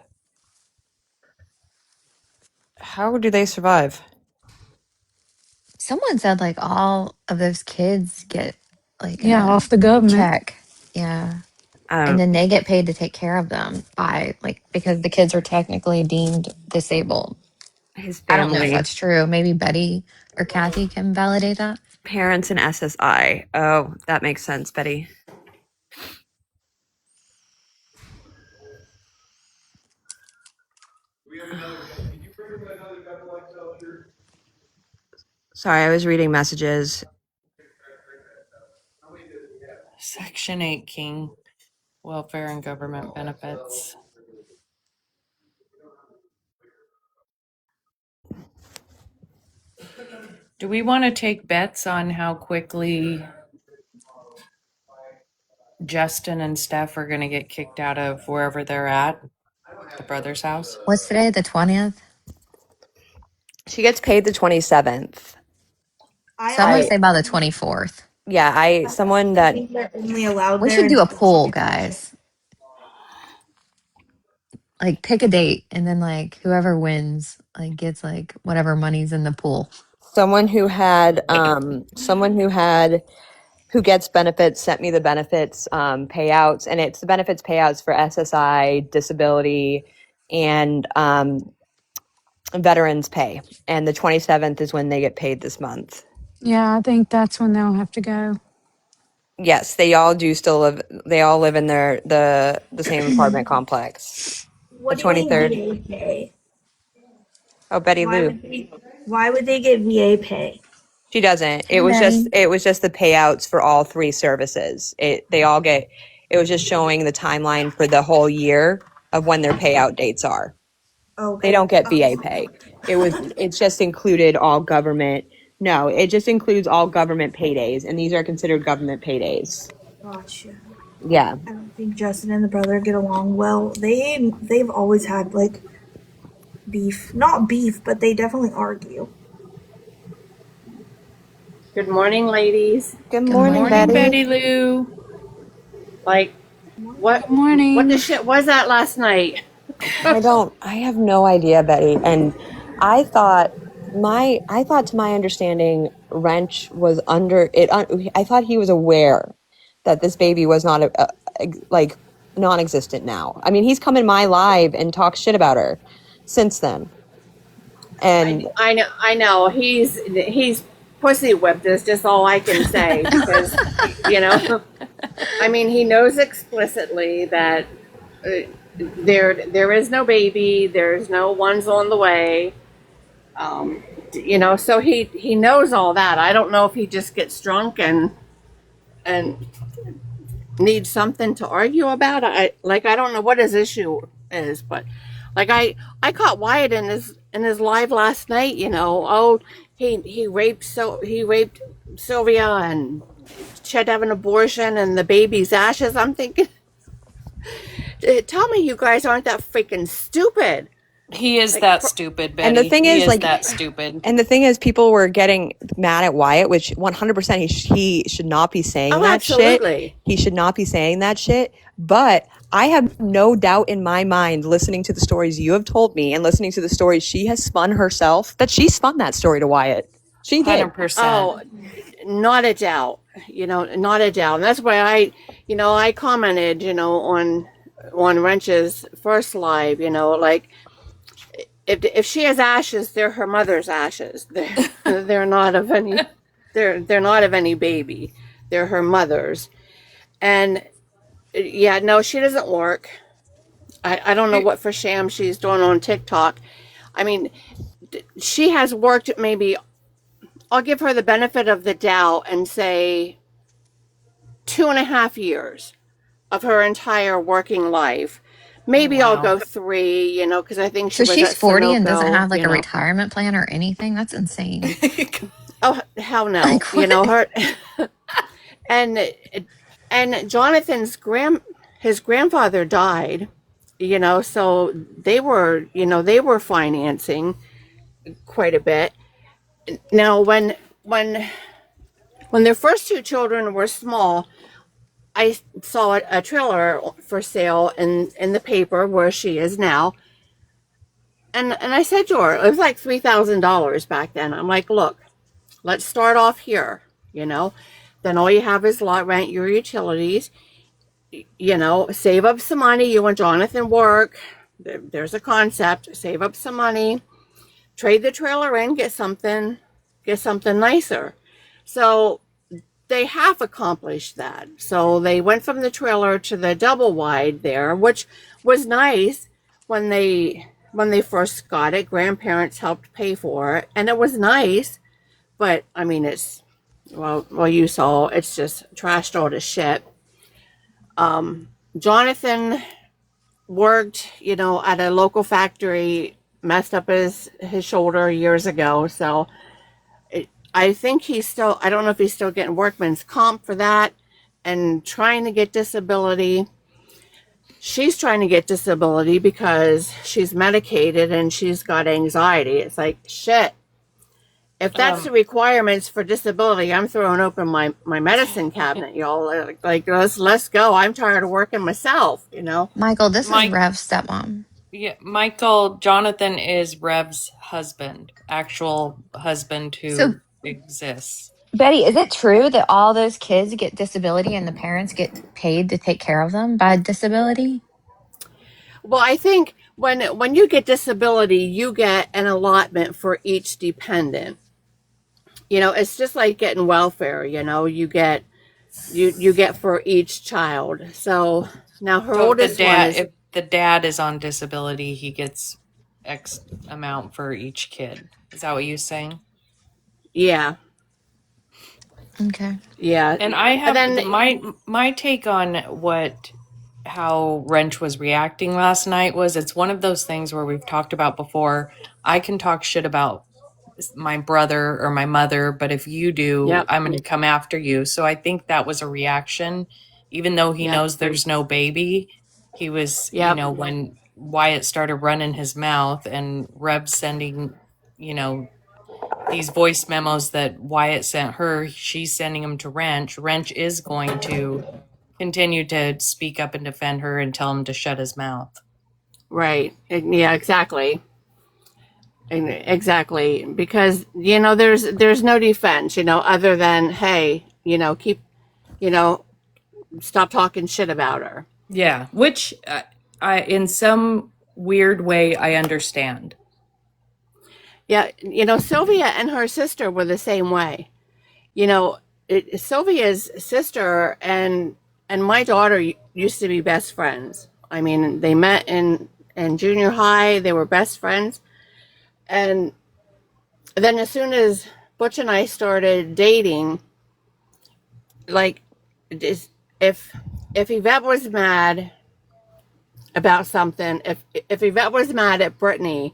A: How do they survive?
F: Someone said like all of those kids get like
G: Yeah,
F: a
G: off the government.
F: check. Yeah.
A: I
F: And
A: don't.
F: then they get paid to take care of them by like because the kids are technically deemed disabled.
A: His
F: I don't know if
A: family.
F: that's true. Maybe Betty or Kathy can validate that.
A: Parents and SSI. Oh, that makes sense, Betty. Sorry, I was reading messages.
B: Section 8 King, welfare and government benefits. Do we want to take bets on how quickly Justin and Steph are going to get kicked out of wherever they're at, the brother's house?
F: What's today? The 20th?
A: She gets paid the 27th.
F: Some would
A: I
F: say by the 24th.
A: someone
D: I
A: that
D: think they're only allowed
F: We
D: there
F: should do a
D: until
F: poll, guys. Like pick a date and then like whoever wins like gets like whatever money's in the pool.
A: someone who had who gets benefits sent me the benefits payouts, and it's the benefits payouts for SSI, disability, and veterans pay. And the 27th is when they get paid this month.
G: Yeah, I think that's when they'll have to go.
A: Yes, they all do still live. They all live in the same apartment complex. The
D: what do you mean
A: 23rd.
D: VA pay?
A: Oh, Betty
D: Why
A: Lou.
D: would they get VA pay?
A: She doesn't. It
D: And
A: was just
D: then
A: the payouts for all three services. They all get. It was just showing the timeline for the whole year of when their payout dates are. They
D: okay.
A: don't get VA pay. It's just included all government. No, it just includes all government paydays, and these are considered government paydays.
D: Gotcha.
A: Yeah.
D: I don't think Justin and the brother get along well. They've always had like beef. Not beef, but they definitely argue.
H: Good morning, ladies.
A: Good
F: Good
A: morning,
B: Morning,
F: morning.
A: Betty.
B: Betty Lou.
H: Like, what
G: Good
H: what the
G: morning.
H: shit was that last night?
A: I have no idea, Betty. And I thought I thought to my understanding, Wrench was under it. I thought he was aware that this baby was not like non-existent now. I mean, he's come in my live and talked shit about her since then. And
H: I know. He's pussy whipped is just all I can say because I mean, he knows explicitly that there is no baby, there's no ones on the way. So he knows all that. I don't know if he just gets drunk and needs something to argue about. I don't know what his issue is, but like I caught Wyatt in his live last night. Oh, he raped Sylvia and she had to have an abortion and the baby's ashes. I'm thinking, tell me you guys aren't that freaking stupid.
B: He is
H: Like,
B: that stupid, Betty.
A: and the thing
B: He
A: is, like,
B: that stupid.
A: and the thing is, people were getting mad at Wyatt, which 100% he should not be saying
H: oh,
A: that shit.
H: absolutely.
A: He should not be saying that shit. But I have no doubt in my mind, listening to the stories you have told me and listening to the stories she has spun herself, that she spun that story to Wyatt. She did.
B: 100%.
H: Oh, not a doubt. Not a doubt. And that's why I commented, on Wrench's first live, like if she has ashes, they're her mother's ashes. They're not of any they're not of any baby. They're her mother's. And yeah, no, she doesn't work. I don't know what for sham she's doing on TikTok. I mean, she has worked maybe, I'll give her the benefit of the doubt and say 2.5 years of her entire working life. Maybe I'll go 3, because I think she
F: So
H: was
F: she's
H: at
F: 40 and doesn't
H: Sunoco,
F: have like a retirement plan or anything? That's insane.
H: Oh, hell no.
F: Like, what?
H: Her and Jonathan's his grandfather died, so they were financing quite a bit. Now when their first 2 children were small, I saw a trailer for sale in the paper where she is now. And I said to her, it was like $3,000 back then. I'm like, look, let's start off here, Then all you have is lot rent, your utilities, save up some money. You and Jonathan work. There's a concept. Save up some money, trade the trailer in, get something nicer. So they have accomplished that. So they went from the trailer to the double wide there, which was nice when they first got it. Grandparents helped pay for it, and it was nice. But I mean, it's you saw it's just trashed all to shit. Jonathan worked, at a local factory, messed up his shoulder years ago. So I think I don't know if he's still getting workman's comp for that and trying to get disability. She's trying to get disability because she's medicated and she's got anxiety. It's like, shit. If that's the requirements for disability, I'm throwing open my medicine cabinet, y'all. Like let's go. I'm tired of working myself,
F: Michael, this is
B: Mike-
F: Rev's stepmom.
B: Yeah, Jonathan is Rev's husband, actual husband who exists.
F: Betty, is it true that all those kids get disability and the parents get paid to take care of them by disability?
H: Well, I think when you get disability, you get an allotment for each dependent. It's just like getting welfare. You get for each child. So now her oldest one is.
B: If the dad is on disability, he gets X amount for each kid. Is that what you're saying?
H: Yeah.
F: Okay.
H: Yeah.
B: And I have my take on how Wrench was reacting last night was it's one of those things where we've talked about before. I can talk shit about my brother or my mother, but if you do,
H: Yep.
B: I'm going to come after you. So I think that was a reaction, even though he knows there's no baby. He was,
H: Yep.
B: Wyatt started running his mouth, and Reb sending, these voice memos that Wyatt sent her, she's sending them to Wrench. Wrench is going to continue to speak up and defend her and tell him to shut his mouth.
H: Right. Yeah, exactly. Exactly. Because, there's no defense, other than, hey, stop talking shit about her.
B: Yeah, which I, in some weird way, I understand.
H: Yeah. Sylvia and her sister were the same way. Sylvia's sister and my daughter used to be best friends. I mean, they met in junior high. They were best friends. And then as soon as Butch and I started dating, like, if Yvette was mad about something, if Yvette was mad at Brittany,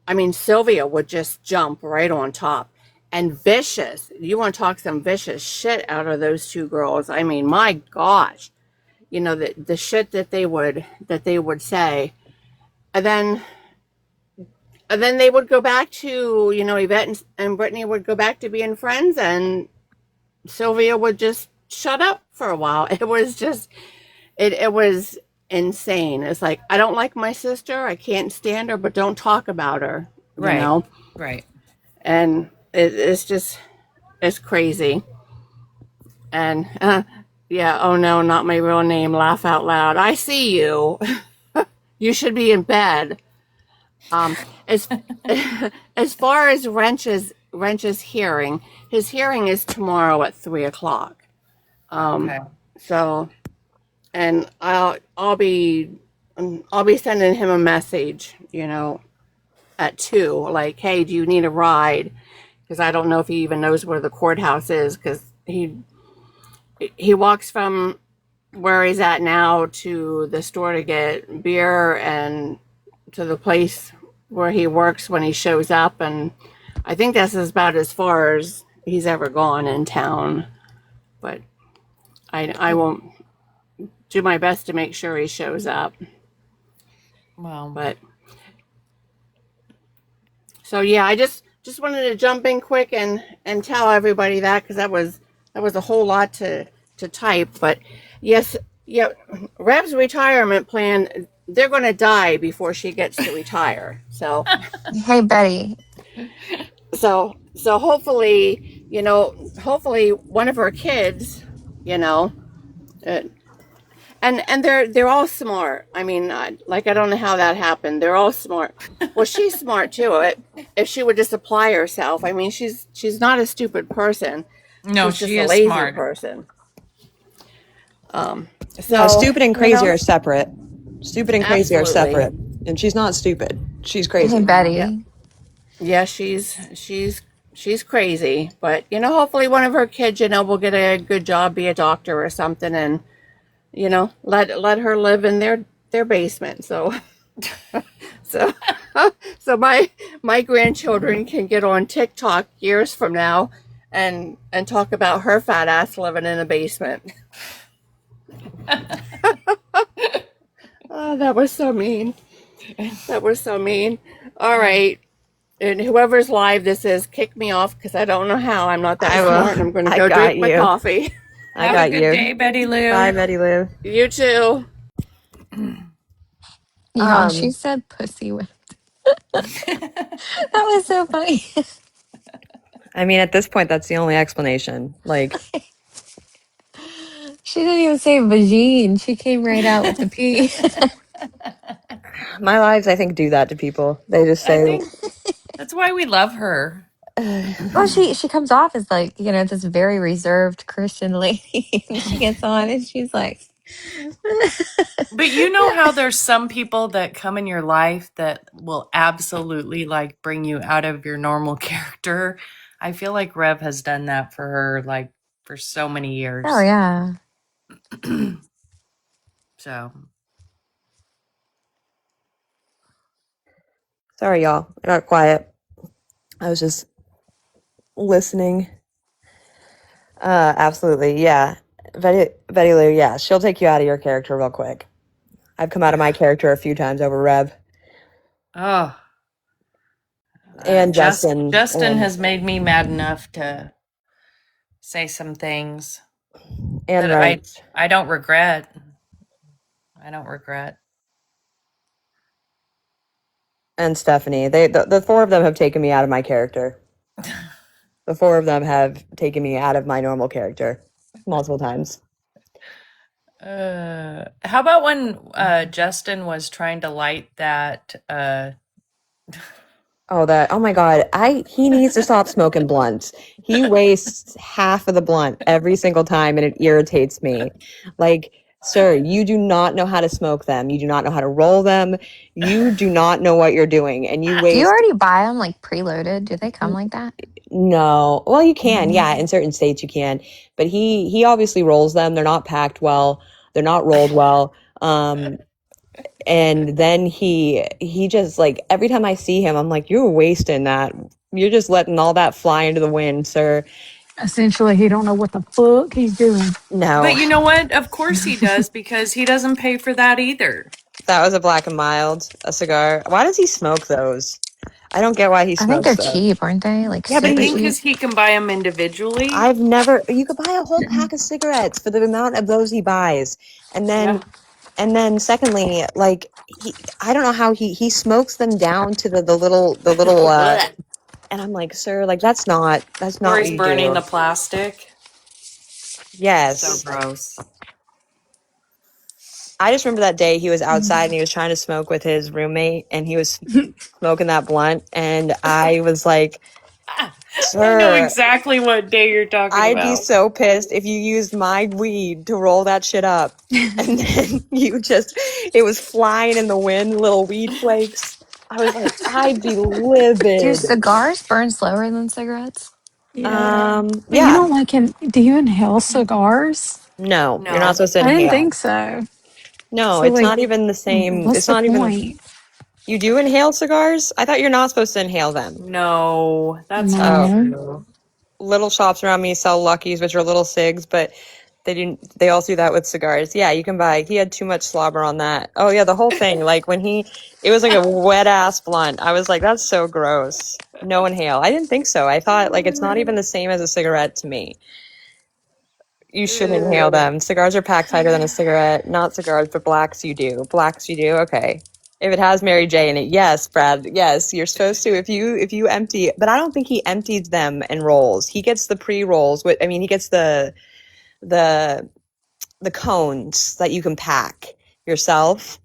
H: I mean, Sylvia would just jump right on top. And vicious, you want to talk some vicious shit out of those two girls. I mean, my gosh, the shit that they would say. And then they would go back to, Yvette and Brittany would go back to being friends, and Sylvia would just shut up for a while. It was just, it was insane. It's like, I don't like my sister. I can't stand her, but don't talk about her.
B: Right. Right.
H: And it's crazy. And yeah, oh no, not my real name. Laugh out loud. I see you. You should be in bed. As as far as Wrench's hearing, his hearing is tomorrow at 3:00.
B: Okay.
H: So, and I'll be sending him a message, at 2, like, hey, do you need a ride? Because I don't know if he even knows where the courthouse is, because he walks from where he's at now to the store to get beer and to the place where he works when he shows up, and I think that's about as far as he's ever gone in town. But I won't do my best to make sure he shows up.
B: Well,
H: But so yeah, I just wanted to jump in quick and tell everybody that, because that was a whole lot to type. But yes, yeah, Rev's retirement plan, they're going to die before she gets to retire. So
F: Hey, Betty.
H: hopefully, hopefully one of her kids, uh, and they're all smart. I mean, I don't know how that happened. They're all smart. Well, she's smart too. If she would just apply herself, I mean, she's not a stupid person.
B: no,
H: She's just
B: she
H: a
B: is
H: lazy
B: smart.
H: person.
A: No,
H: So
A: stupid and crazy are separate. Stupid and crazy are
H: absolutely.
A: separate. And she's not stupid. She's
F: Hey,
A: crazy.
F: Betty.
H: Yeah. Yeah, she's crazy, but hopefully one of her kids, will get a good job, be a doctor or something, and let her live in their basement. So so so my grandchildren can get on TikTok years from now and talk about her fat ass living in a basement. Oh, that was so mean. That was so mean. All right. And whoever's live this is, kick me off, because I don't know how. I'm not that
A: I will.
H: smart, and I'm going to
A: I
H: go
A: got
H: drink my
A: you.
H: coffee.
A: I
B: Have
A: got
B: a good
A: you.
B: day, Betty Lou.
A: Bye, Betty Lou.
H: You too.
F: Yeah, she
A: Um,
F: said pussy whipped. That was so funny.
A: I mean, at this point, that's the only explanation. Like,
F: She didn't even say vagine. She came right out with the P.
A: my lives, I think, do that to people. They just
B: I
A: say,
B: think that's why we love her.
F: Well, she comes off as like, this very reserved Christian lady. And she gets on and she's like,
B: But you know how there's some people that come in your life that will absolutely like bring you out of your normal character. I feel like Rev has done that for her like for so many years.
F: oh yeah.
B: So
A: sorry, y'all. I got quiet. I was just listening. Absolutely. Yeah. Betty Lou, yeah. She'll take you out of your character real quick. I've come out of my character a few times over Rev
B: Oh,
A: and Justin
B: Justin has made me mad enough to say some things
A: and
B: that
A: Wrench
B: I don't regret. I don't regret.
A: and Stephanie. The four of them have taken me out of my character. The four of them have taken me out of my normal character multiple times.
B: How about when Justin was trying to light that
A: Oh my God. He needs to stop smoking blunts. He wastes half of the blunt every single time and it irritates me. Like, sir, you do not know how to smoke them. You do not know how to roll them. You do not know what you're doing. And you
F: Do you
A: waste
F: already buy them like preloaded? Do they come like that?
A: no. Well, you can. Yeah, in certain states you can. But he obviously rolls them. They're not packed well. They're not rolled well. And then he just like every time I see him, I'm like, you're wasting that. You're just letting all that fly into the wind, sir.
G: Essentially, he don't know what the fuck he's doing.
A: No,
B: But you know what? Of course he does because he doesn't pay for that either.
A: that was a Black and Mild, a cigar. Why does he smoke those? I don't get why he
F: I think they're
A: smokes those.
F: cheap, aren't they? Like
A: Yeah, but
B: I
F: super
A: he,
B: think
F: cheap.
B: because he can buy them individually.
A: I've never. You could buy a whole pack of cigarettes for the amount of those he buys, and then.
B: Yeah.
A: And then secondly, like I don't know how he smokes them down to the little and I'm like, sir, like that's not
B: Or
A: what
B: he's
A: you
B: burning
A: do.
B: the plastic.
A: Yes.
B: So gross.
A: I just remember that day he was outside and he was trying to smoke with his roommate and he was smoking that blunt and I was like,
B: I know
A: sir,
B: exactly what day you're talking
A: I'd
B: about.
A: be so pissed if you used my weed to roll that shit up and then it was flying in the wind, little weed flakes. I was like, I'd be livid.
F: Do cigars burn slower than cigarettes?
G: Yeah. But you
A: Yeah.
G: don't like do you inhale cigars?
A: No, you're not
B: No.
A: supposed to
G: I didn't
A: inhale.
G: think so.
A: No,
G: So
A: it's
G: like,
A: not even the same.
G: what's
A: It's
G: the
A: not even.
G: point?
A: You do inhale cigars? I thought you're not supposed to inhale them.
B: No, that's
A: Oh.
B: not
G: No.
B: true.
A: Little shops around me sell Luckies, which are little cigs, but they also do that with cigars. Yeah, you can buy. He had too much slobber on that. Oh yeah, the whole thing. Like it was like a wet ass blunt. I was like, that's so gross. No inhale. I didn't think so. I thought like it's not even the same as a cigarette to me. You should inhale them. Cigars are packed tighter than a cigarette. Not cigars, but blacks you do. Blacks you do. Okay. If it has Mary J in it, yes, Brad. Yes, you're supposed to. If you empty, but I don't think he empties them and rolls. He gets the pre-rolls. He gets the cones that you can pack yourself,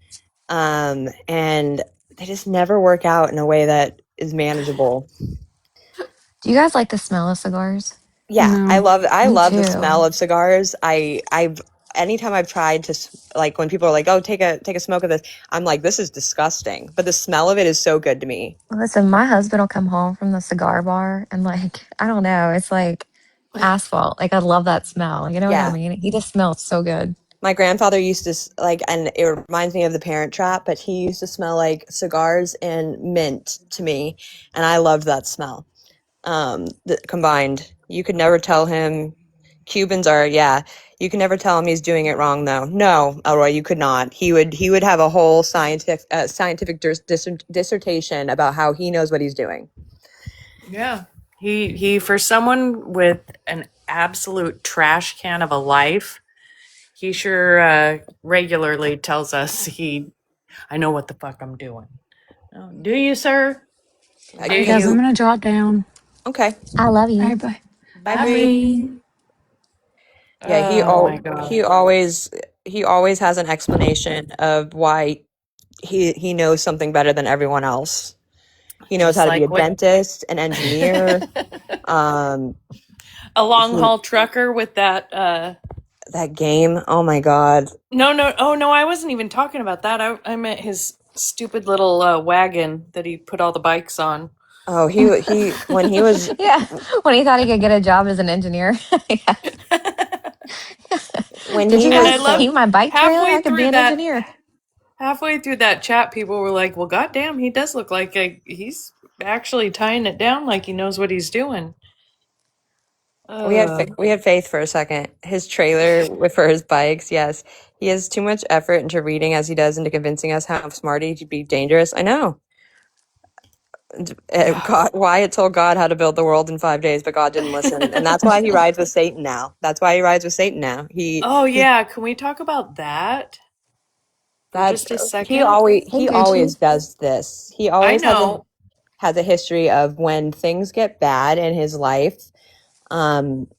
A: and they just never work out in a way that is manageable.
F: Do you guys like the smell of cigars?
A: Yeah,
G: No.
A: I love the
F: too.
A: smell of cigars. Anytime I've tried to like when people are like, "Oh, take a smoke of this," I'm like, "This is disgusting," but the smell of it is so good to me.
F: Listen, my husband will come home from the cigar bar and like, I don't know, it's like asphalt. Like I love that smell. You know what
A: Yeah.
F: I mean? He just smells so good.
A: My grandfather used to like, and it reminds me of The Parent Trap, but he used to smell like cigars and mint to me, and I loved that smell. Combined, you could never tell him. Cubans are, yeah. You can never tell him he's doing it wrong, though. No, Elroy, you could not. He would have a whole scientific dissertation about how he knows what he's doing.
B: Yeah. He for someone with an absolute trash can of a life, he sure regularly tells us I know what the fuck I'm doing. Oh, do you, sir?
A: I
B: Do
A: guess
G: Guys, I'm
B: you?
G: gonna drop down.
A: Okay.
F: I love you.
G: All right, bye.
A: Bye, Bree. Yeah,
B: Oh my god.
A: he always has an explanation of why he knows something better than everyone else. He knows
B: Just
A: how to be
B: like
A: a
B: what-
A: dentist, an engineer,
B: A long haul trucker with that
A: that game. Oh my god.
B: No, I wasn't even talking about that. I meant his stupid little wagon that he put all the bikes on.
A: Oh, he when he was
F: Yeah. When he thought he could get a job as an engineer. Yeah.
A: when
F: Did
A: he
F: you
B: And I
F: guys
B: love
F: see my bike trailer?
B: halfway
F: I could be
B: through
F: an
B: that
F: engineer.
B: halfway through that chat, people were like, "Well, goddamn, he does look like he's actually tying it down like he knows what he's doing."
A: We had faith for a second. His trailer for his bikes, yes. He has too much effort into reading as he does into convincing us how smart he'd be dangerous. I know.
B: Yeah.
A: God, Wyatt told God how to build the world in 5 days, but God didn't listen, and that's why he rides with Satan now. That's why he rides with Satan now.
B: Oh yeah, can we talk about that for
A: That
B: just a second?
A: he
C: Okay,
A: always
C: too.
A: does this. He
B: I
A: always
B: know.
A: has a history of when things get bad in his life.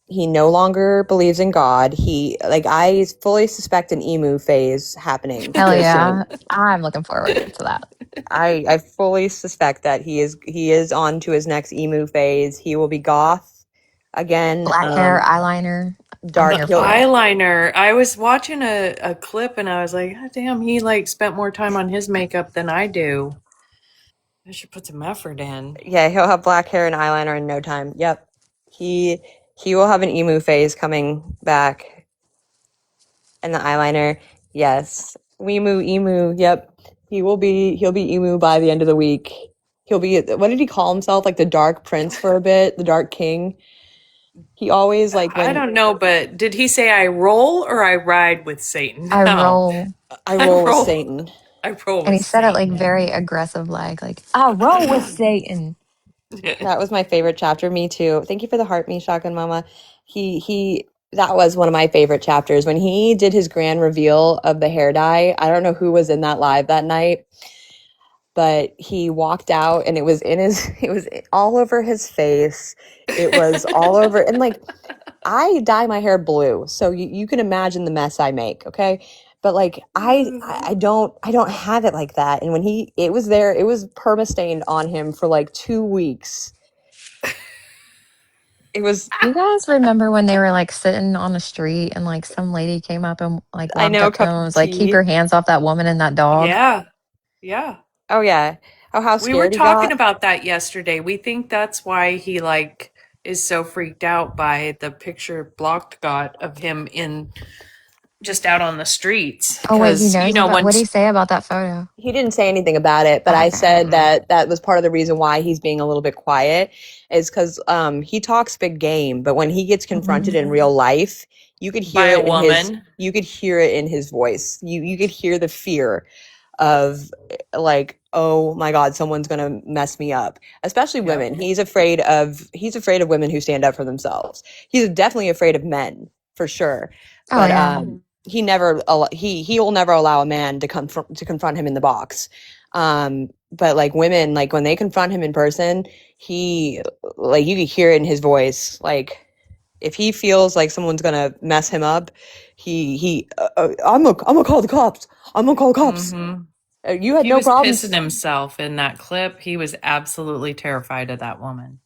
A: He no longer believes in God. I fully suspect an emu phase happening
F: Hell
A: here
F: yeah.
A: soon.
F: I'm looking forward to that.
A: I fully suspect that he is on to his next emu phase. He will be goth again.
F: Black hair, eyeliner. I'm
A: Dark.
B: The
F: here
A: He'll
F: for it.
B: eyeliner. I was watching a clip and I was like, God damn, he like spent more time on his makeup than I do. I should put some effort in.
A: Yeah, he'll have black hair and eyeliner in no time. Yep. He he will have an emu phase coming back, and the eyeliner. Yes. Wemu emu. Yep. He'll be emu by the end of the week. He'll be, what did he call himself? Like the Dark Prince for a bit, the Dark King. He always like
B: I
A: when
B: don't know, but did he say I roll or I ride with Satan?
F: I
B: No.
F: roll.
A: I
B: I
A: roll with
B: roll.
A: Satan.
B: I roll
F: And
B: with
F: he said it like
B: Satan.
F: very aggressive, like I roll with Satan.
A: That was my favorite chapter. Me too. Thank you for the heart, me shotgun mama. That was one of my favorite chapters when he did his grand reveal of the hair dye. I don't know who was in that live that night, but he walked out and it was in his, it was all over his face. It was all over, and like I dye my hair blue, so you can imagine the mess I make, okay? But like I don't have it like that. And when it was there, it was perma stained on him for like 2 weeks. It was,
F: You guys remember when they were like sitting on the street and like some lady came up and like
A: I
F: walked
A: know, a
F: up to him
A: cup
F: and
A: of
F: was like, keep your
A: tea.
F: hands off that woman and that dog?
B: Yeah. Yeah.
A: Oh yeah. Oh, how
B: We were
A: scared he
B: talking
A: got.
B: about that yesterday. We think that's why he like is so freaked out by the picture Blocked got of him in just out on the streets
F: Oh wait, he
B: because
F: knows about what did he say about that photo?
A: He didn't say anything about it, but I
F: Okay.
A: said that that was part of the reason why he's being a little bit quiet is because he talks big game, but when he gets confronted in real life, you could
B: by
A: hear
B: a
A: it in his
B: woman.
A: you could hear it in his voice. You could hear the fear of like, oh my God, someone's gonna mess me up. Especially
B: Yep.
A: women. He's afraid of women who stand up for themselves. He's definitely afraid of men for sure.
F: Oh
A: But
F: yeah.
A: he will never allow a man to to confront him in the box. But like women, like when they confront him in person, he like you could hear it in his voice. Like if he feels like someone's gonna mess him up, I'm gonna call the cops. I'm gonna call the cops.
B: Mm-hmm.
A: You had
B: He
A: no
B: was pissing
A: problems.
B: himself in that clip. He was absolutely terrified of that woman.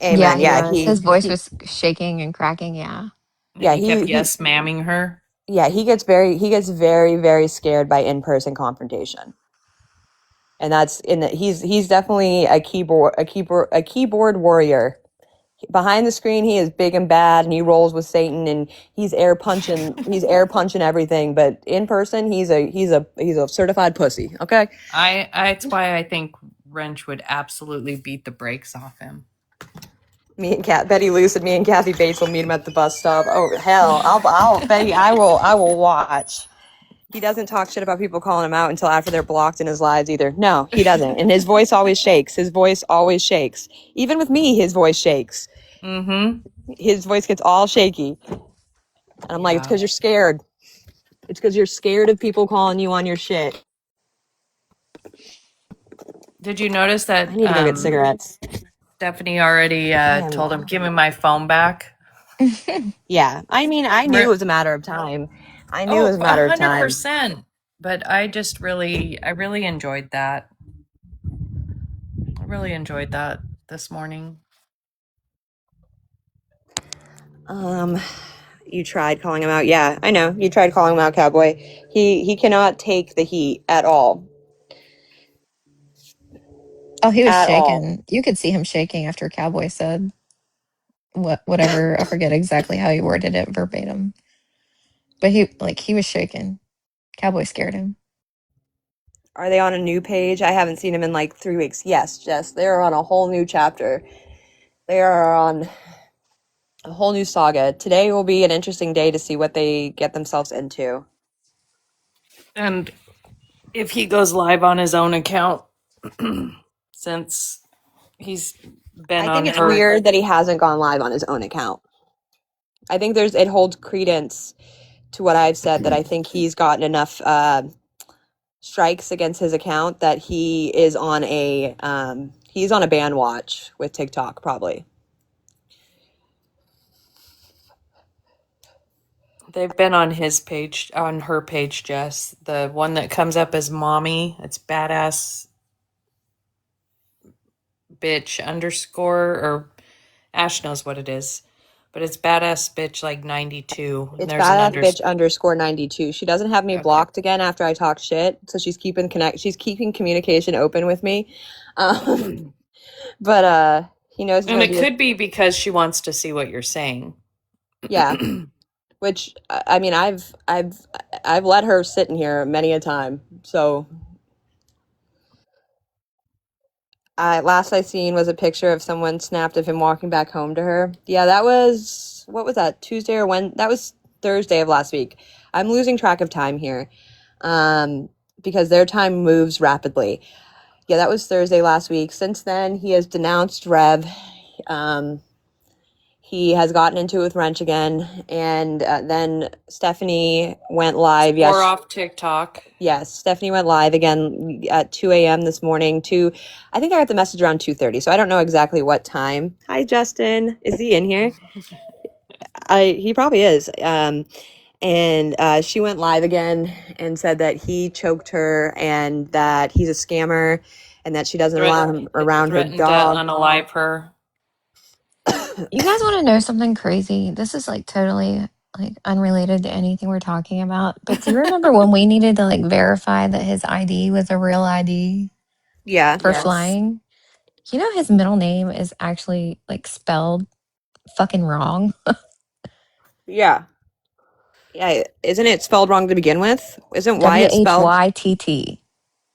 F: Yeah,
A: Amen.
F: he
A: Yeah,
F: was. His voice was shaking and cracking, yeah.
B: And
A: yeah,
B: he kept yes mamming her.
A: yeah, he gets very, very scared by in-person confrontation. And that's in the, he's definitely a keyboard warrior. Behind the screen, he is big and bad, and he rolls with Satan, and he's air punching everything. But in person, he's a certified pussy. Okay.
B: That's why I think Wrench would absolutely beat the brakes off him.
A: Me and Betty Luce and me and Kathy Bates will meet him at the bus stop. Oh hell, I will watch. He doesn't talk shit about people calling him out until after they're blocked in his lives either. No, he doesn't. And his voice always shakes. His voice always shakes. Even with me, his voice shakes.
B: Mm-hmm.
A: His voice gets all shaky. And I'm like, it's
B: Yeah.
A: because you're scared. It's because you're scared of people calling you on your shit.
B: Did you notice that
A: I need to go get cigarettes.
B: Stephanie already
A: Damn.
B: told him, give me my phone back?
A: Yeah. I mean, I knew it was a matter of time. I knew it was a matter of time.
B: 100%. But I really enjoyed that. I really enjoyed that this morning.
A: You tried calling him out. Yeah, I know. You tried calling him out, Cowboy. He cannot take the heat at all.
F: Oh, he was
A: At all.
F: shaking. You could see him shaking after Cowboy said whatever. I forget exactly how he worded it verbatim. But he was shaking. Cowboy scared him.
A: Are they on a new page? I haven't seen them in like 3 weeks. Yes, Jess, they're on a whole new chapter. They are on A whole new saga. Today will be an interesting day to see what they get themselves into.
B: And if he goes live on his own account, since he's been
A: I think
B: on
A: it's
B: her.
A: weird that he hasn't gone live on his own account. I think it holds credence to what I've said, that I think he's gotten enough strikes against his account that he's on a ban watch with TikTok, probably.
B: They've been on his page, on her page, Jess. The one that comes up as mommy, it's badass bitch underscore, or Ash knows what it is, but it's badass bitch like 92. And
A: It's
B: there's an
A: badass bitch
B: underscore.
A: underscore 92. She doesn't have me
B: Okay.
A: blocked again after I talk shit, so she's keeping communication open with me. But he knows it's
B: And
A: gonna
B: it
A: be
B: could be because she wants to see what you're saying.
A: yeah. Which I mean, I've let her sit in here many a time. So last I seen was a picture of someone snapped of him walking back home to her. Yeah, that was, what was that, Tuesday or when? That was Thursday of last week. I'm losing track of time here, because their time moves rapidly. Yeah, that was Thursday last week. Since then, he has denounced Rev. He has gotten into it with Wrench again, and then Stephanie went live.
B: Or off TikTok.
A: Yes, Stephanie went live again at 2 a.m. this morning. I think I got the message around 2:30, so I don't know exactly what time. Hi, Justin. Is he in here? He probably is. And she went live again and said that he choked her and that he's a scammer and that she doesn't allow him around her
B: Threatened to
A: dog.
B: unalive her.
F: You guys want to know something crazy? This is like totally like unrelated to anything we're talking about. But do you remember when we needed to like verify that his ID was a real ID
A: Yeah.
F: for
B: Yes.
F: flying? You know his middle name is actually like spelled fucking wrong.
A: Yeah. Yeah. Isn't it spelled wrong to begin with? Isn't
F: W
A: Wyatt
F: H
A: spelled?
F: Y T T.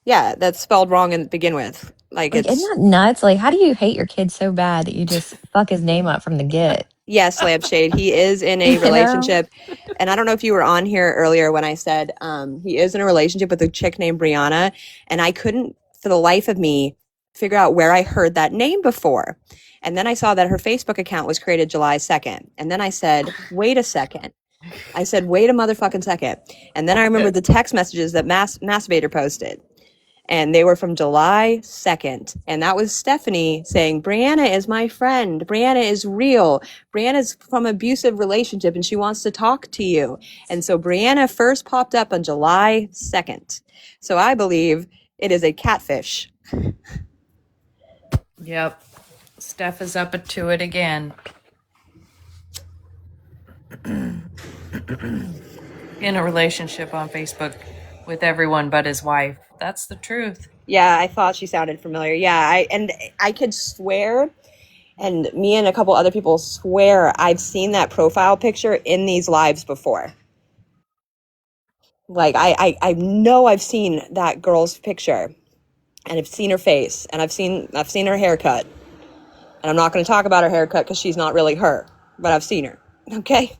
A: Yeah, that's spelled wrong to begin with. Like
F: Like, isn't
A: it's
F: that nuts? Like, how do you hate your kid so bad that you just fuck his name up from the get?
A: yes, Lampshade. He is in a
F: You know?
A: relationship, and I don't know if you were on here earlier when I said he is in a relationship with a chick named Brianna, and I couldn't for the life of me figure out where I heard that name before. And then I saw that her Facebook account was created July 2nd. And then I said, wait a second. I said, wait a motherfucking second. And then I remembered the text messages that Masturbator posted. And they were from July 2nd. And that was Stephanie saying, Brianna is my friend. Brianna is real. Brianna's from an abusive relationship and she wants to talk to you. And so Brianna first popped up on July 2nd. So I believe it is a catfish.
B: Yep. Steph is up to it again. In a relationship on Facebook with everyone but his wife. That's the truth.
A: Yeah, I thought she sounded familiar. Yeah, I could swear, and me and a couple other people swear I've seen that profile picture in these lives before. Like I know I've seen that girl's picture, and I've seen her face, and I've seen her haircut. And I'm not going to talk about her haircut because she's not really her, but I've seen her. Okay.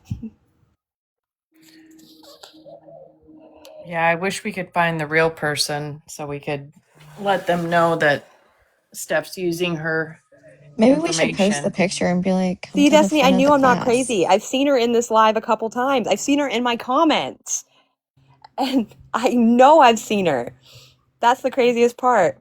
B: Yeah, I wish we could find the real person so we could let them know that Steph's using her
F: Maybe we should post the
B: information.
F: picture and be like, come
A: See,
F: to the
A: Destiny, I
F: front of
A: knew
F: the
A: I'm not
F: class.
A: crazy. I've seen her in this live a couple times. I've seen her in my comments. And I know I've seen her. That's the craziest part.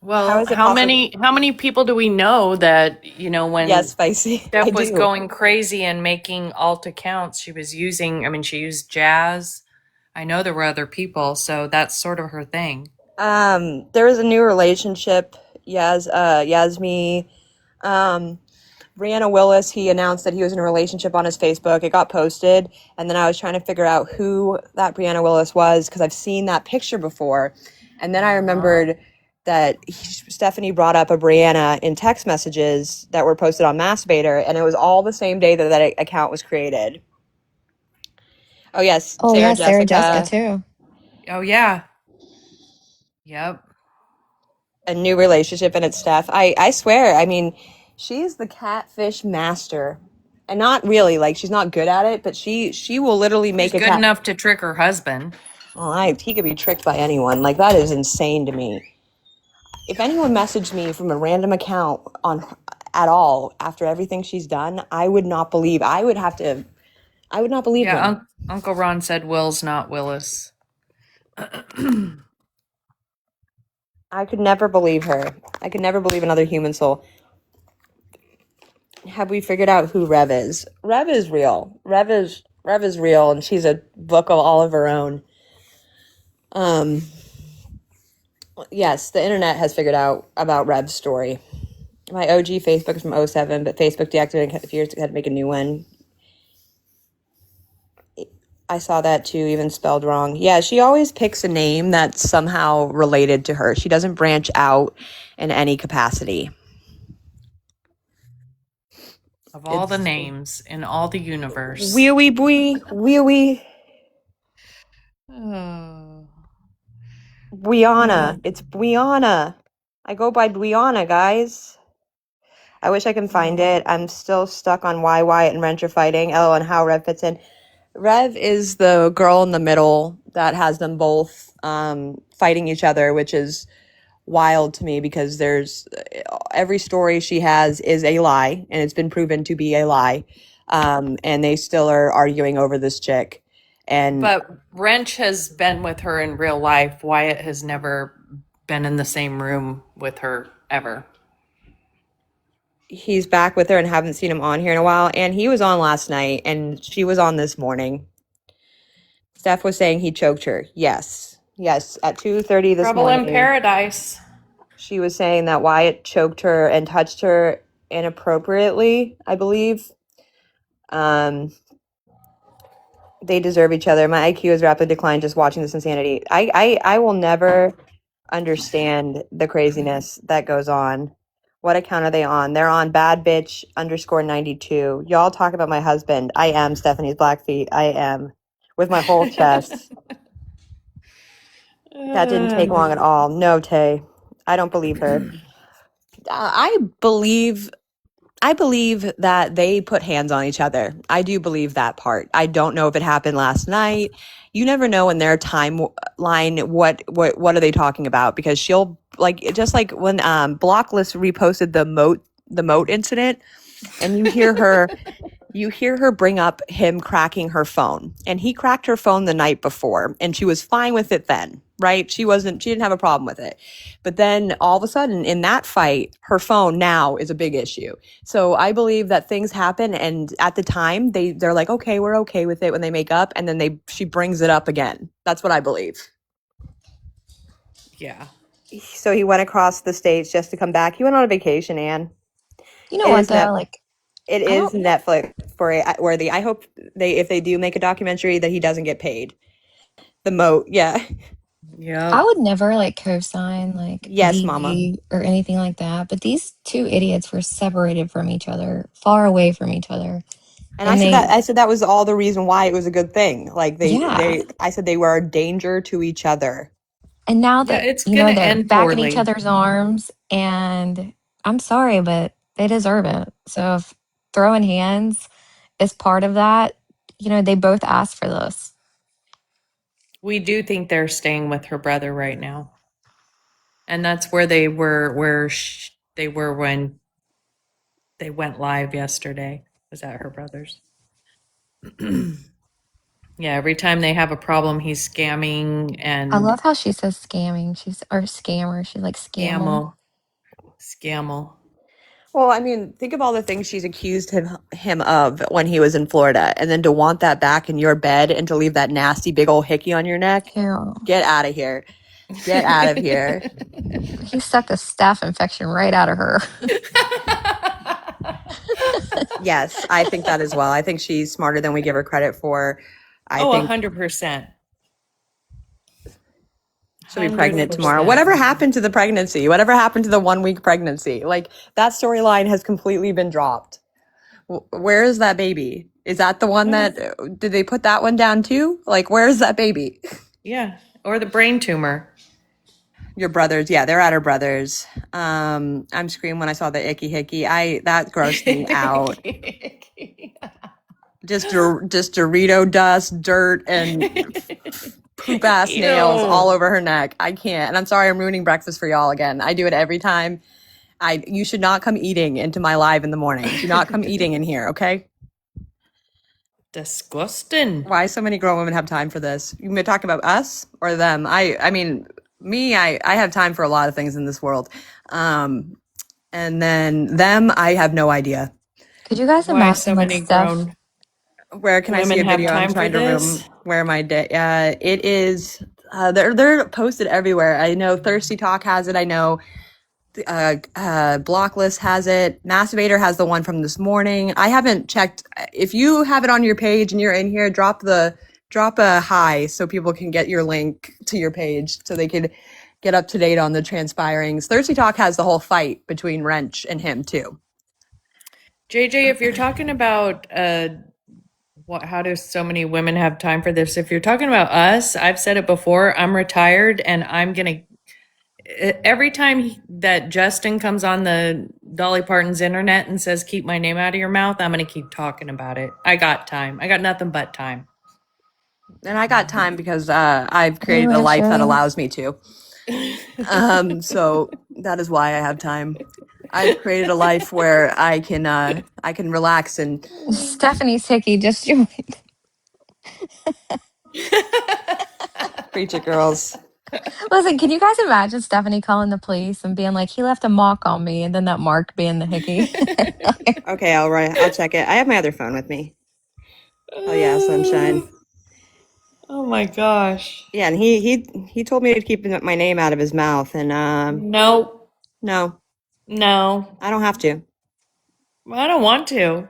B: Well,
A: How is it
B: how
A: possible?
B: many people do we know that, when
A: Yes, Spicy. I
B: Steph was
A: do.
B: going crazy and making alt accounts, she was using, she used Jazz. I know there were other people, so that's sort of her thing.
A: There was a new relationship. Yasmi. Brianna Willis, he announced that he was in a relationship on his Facebook. It got posted, and then I was trying to figure out who that Brianna Willis was because I've seen that picture before. And then I remembered that Stephanie brought up a Brianna in text messages that were posted on Masturbator, and it was all the same day that account was created. Oh, yes.
F: Oh, yeah, Sarah Jessica, too.
B: Oh, yeah. Yep.
A: A new relationship, and it's Steph. I swear, She is the catfish master. And not really, like she's not good at it, but she will literally
B: She's
A: make a
B: good
A: cat.
B: enough to trick her husband.
A: Well, he could be tricked by anyone. Like that is insane to me. If anyone messaged me from a random account on at all after everything she's done, I would not believe. I would not believe
B: Yeah,
A: them.
B: Uncle Ron said Will's not Willis.
A: I could never believe her. I could never believe another human soul. Have we figured out who Rev is? Rev is real. Rev is real, and she's a book of all of her own. Yes, the internet has figured out about Rev's story. My OG Facebook is from 07, but Facebook deactivated a few years ago, had to make a new one. I saw that too, even spelled wrong. Yeah, she always picks a name that's somehow related to her. She doesn't branch out in any capacity.
B: Of all the
A: It's
B: names in all the universe.
A: wee wee bwee, wee wee.
B: Oh.
A: Brianna. It's Brianna. I go by Brianna, guys. I wish I can find it. I'm still stuck on why Wyatt and Wrench are fighting. Oh, and how Rev fits in. Rev is the girl in the middle that has them both fighting each other, which is wild to me because there's every story she has is a lie, and it's been proven to be a lie. And they still are arguing over this chick. And
B: But Wrench has been with her in real life. Wyatt has never been in the same room with her ever.
A: he's back with her and haven't seen him on here in a while. And he was on last night, and she was on this morning. Steph was saying he choked her. Yes, at 2:30 this
B: Trouble
A: morning.
B: in Paradise.
A: She was saying that Wyatt choked her and touched her inappropriately, I believe. They deserve each other. My IQ has rapidly declined just watching this insanity. I will never understand the craziness that goes on. What account are they on? They're on bad bitch _92. Y'all talk about my husband. I am Stephanie's Blackfeet. I am. With my whole chest. That didn't take long at all. No, Tay. I don't believe her. I believe that they put hands on each other. I do believe that part. I don't know if it happened last night. You never know in their timeline what are they talking about, because she'll just like when Blocklist reposted the moat incident, and you hear her bring up him cracking her phone, and he cracked her phone the night before and she was fine with it then, right? She didn't have a problem with it. But then all of a sudden in that fight, her phone now is a big issue. So I believe that things happen, and at the time they're like, okay, we're okay with it when they make up, and then she brings it up again. That's what I believe.
B: Yeah.
A: So he went across the states just to come back. He went on a vacation, Anne.
F: You know what though?
A: It
F: I
A: is
F: don't-
A: Netflix worthy. I hope if they do make a documentary, that he doesn't get paid. The moat, yeah.
B: Yeah.
F: I would never co-sign
A: Yes,
F: DV
A: mama.
F: or anything like that. But these two idiots were separated from each other, far away from each other.
A: And I said that was all the reason why it was a good thing. I said they were a danger to each other.
F: And now that
B: it's
F: they're
B: gonna
F: back
B: end
F: in
B: poorly.
F: each other's arms, and I'm sorry, but they deserve it. So if throwing hands is part of that, they both asked for this.
B: We do think they're staying with her brother right now. And that's where they were, they were when they went live yesterday. Was at her brother's. Yeah, every time they have a problem, he's scamming and
F: I love how she says scamming. Or scammer. She's like scammel.
B: Scammel.
A: Well, I mean, think of all the things she's accused him of when he was in Florida, and then to want that back in your bed and to leave that nasty big old hickey on your neck.
F: Ew.
A: Get out of here. Get out of here.
F: He sucked a staph infection right out of her.
A: Yes, I think that as well. I think she's smarter than we give her credit for. I think
B: 100%.
A: she'll be pregnant tomorrow. Whatever happened to the pregnancy? Whatever happened to the 1 week pregnancy? That storyline has completely been dropped. Where is that baby? Is that the one did they put that one down too? Where is that baby?
B: Yeah. Or the brain tumor.
A: Your brothers, yeah, they're at her brother's. I'm screaming when I saw the icky hickey. That grossed me out. Just Dorito dust, dirt, and poop ass nails all over her neck. I can't. And I'm sorry I'm ruining breakfast for y'all again. I do it every time. You should not come eating into my live in the morning. Do not come eating in here, okay?
B: Disgusting.
A: Why so many grown women have time for this? You may talk about us or them. I mean, me, I have time for a lot of things in this world. And then them, I have no idea.
F: Could you guys
B: Why
F: imagine
B: so
F: like
B: many
F: Steph?
B: grown
A: Where can I see a
B: women have
A: video? I'm
B: time for
A: trying to
B: this?
A: where my day. It is. They're posted everywhere. I know Thirsty Talk has it. I know Blocklist has it. Masturbator has the one from this morning. I haven't checked. If you have it on your page and you're in here, drop a hi so people can get your link to your page so they could get up to date on the transpirings. Thirsty Talk has the whole fight between Wrench and him too.
B: JJ, if you're talking about how do so many women have time for this? If you're talking about us, I've said it before, I'm retired and I'm going to every time that Justin comes on the Dolly Parton's internet and says, keep my name out of your mouth, I'm going to keep talking about it. I got time. I got nothing but time.
A: And I got time because I've created a life that allows me to. So that is why I have time. I've created a life where I can relax and
F: Stephanie's hickey just joined.
A: preach it, girls.
F: Listen, can you guys imagine Stephanie calling the police and being like, he left a mark on me, and then that mark being the hickey?
A: Okay, I'll check it. I have my other phone with me. Oh yeah, sunshine.
B: Oh my gosh.
A: Yeah, and he told me to keep my name out of his mouth, and
B: No,
A: no,
B: I
A: don't have to.
B: don't want to.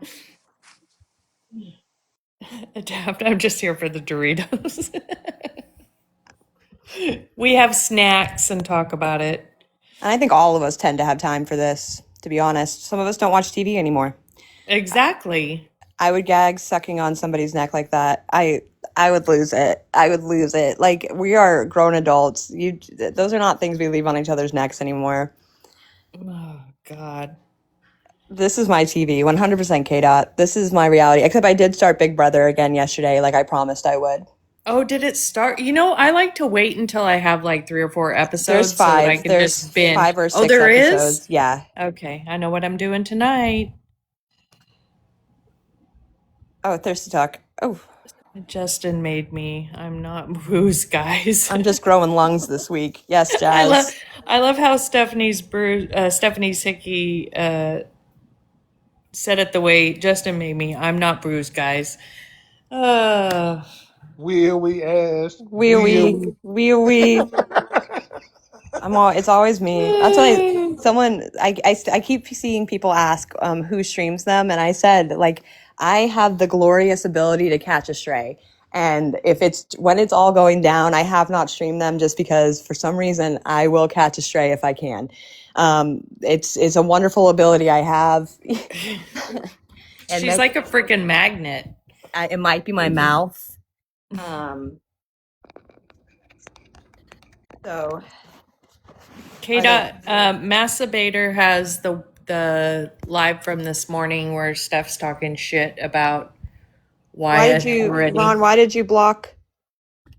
B: Adapt. I'm just here for the Doritos. We have snacks and talk about it.
A: And I think all of us tend to have time for this, to be honest. Some of us don't watch TV anymore.
B: Exactly.
A: I would gag sucking on somebody's neck like that. I would lose it. I would lose it. Like, we are grown adults. Those are not things we leave on each other's necks anymore.
B: Oh God.
A: This is my TV, 100% K-Dot. This is my reality. Except I did start Big Brother again yesterday, like I promised I would.
B: Oh, did it start? You know, I like to wait until I have like 3 or 4 episodes.
A: There's
B: so that I
A: 5.
B: can
A: There's
B: just binge.
A: 5 or 6
B: Oh, there
A: episodes.
B: is?
A: Yeah.
B: Okay, I know what I'm doing tonight.
A: Oh, Thirsty Talk. Oh,
B: Justin made me. I'm not Bruce, guys.
A: I'm just growing lungs this week. Yes, Jazz.
B: I love how Stephanie's Hickey said it the way Justin made me. I'm not Bruce, guys.
E: Will we ask?
A: We. It's always me. I'll tell you, I keep seeing people ask who streams them, and I said, like, I have the glorious ability to catch a stray. And when it's all going down, I have not streamed them just because for some reason I will catch a stray if I can. It's a wonderful ability I have.
B: She's like a freaking magnet.
A: It might be my mouth. So
B: K-Dot, Masturbator has the live from this morning where Steph's talking shit about Wyatt already.
A: Ron, why did you block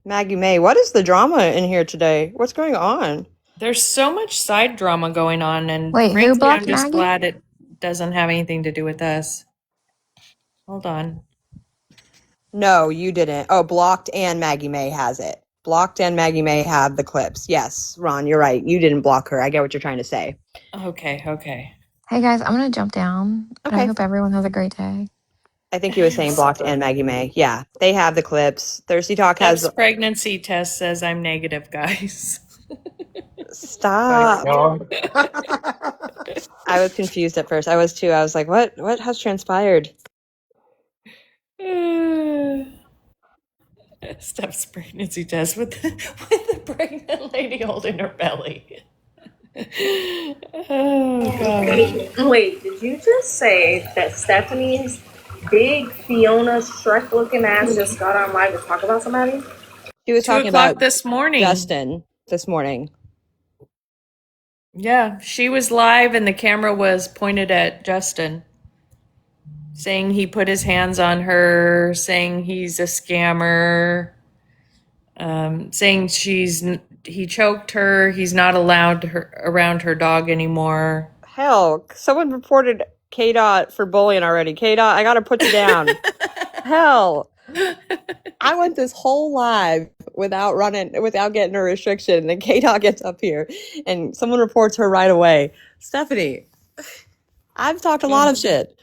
A: Maggie May? What is the drama in here today? What's going on?
B: There's so much side drama going on, and
F: Wait,
B: frankly,
F: who blocked
B: I'm just
F: Maggie?
B: glad it doesn't have anything to do with us. Hold on.
A: No, you didn't. Oh, Blocked and Maggie May has it. Blocked and Maggie May have the clips. Yes, Ron, you're right. You didn't block her. I get what you're trying to say.
B: Okay.
F: Hey guys, I'm gonna jump down. But
A: Okay.
F: I hope everyone has a great day.
A: I think he was saying Blocked and Maggie May. Yeah, they have the clips. Thirsty Talk has.
B: Steph's pregnancy test says I'm negative, guys.
A: Stop.
E: God.
A: I was confused at first. I was too. I was like, what has transpired?
B: Steph's pregnancy test with the pregnant lady holding her belly. Oh god.
I: Wait, did you just say that Stephanie's big Fiona Shrek looking ass just got on live to talk about somebody?
A: She was
B: 2
A: talking
B: o'clock
A: about
B: this morning.
A: Justin this morning.
B: Yeah, she was live and the camera was pointed at Justin, saying he put his hands on her, saying he's a scammer, saying he choked her, he's not allowed her around her dog anymore.
A: Hell, someone reported KDOT for bullying already. KDOT, I gotta put you down. Hell, I went this whole live without getting a restriction, and then KDOT gets up here, and someone reports her right away. Stephanie, I've talked a lot of shit.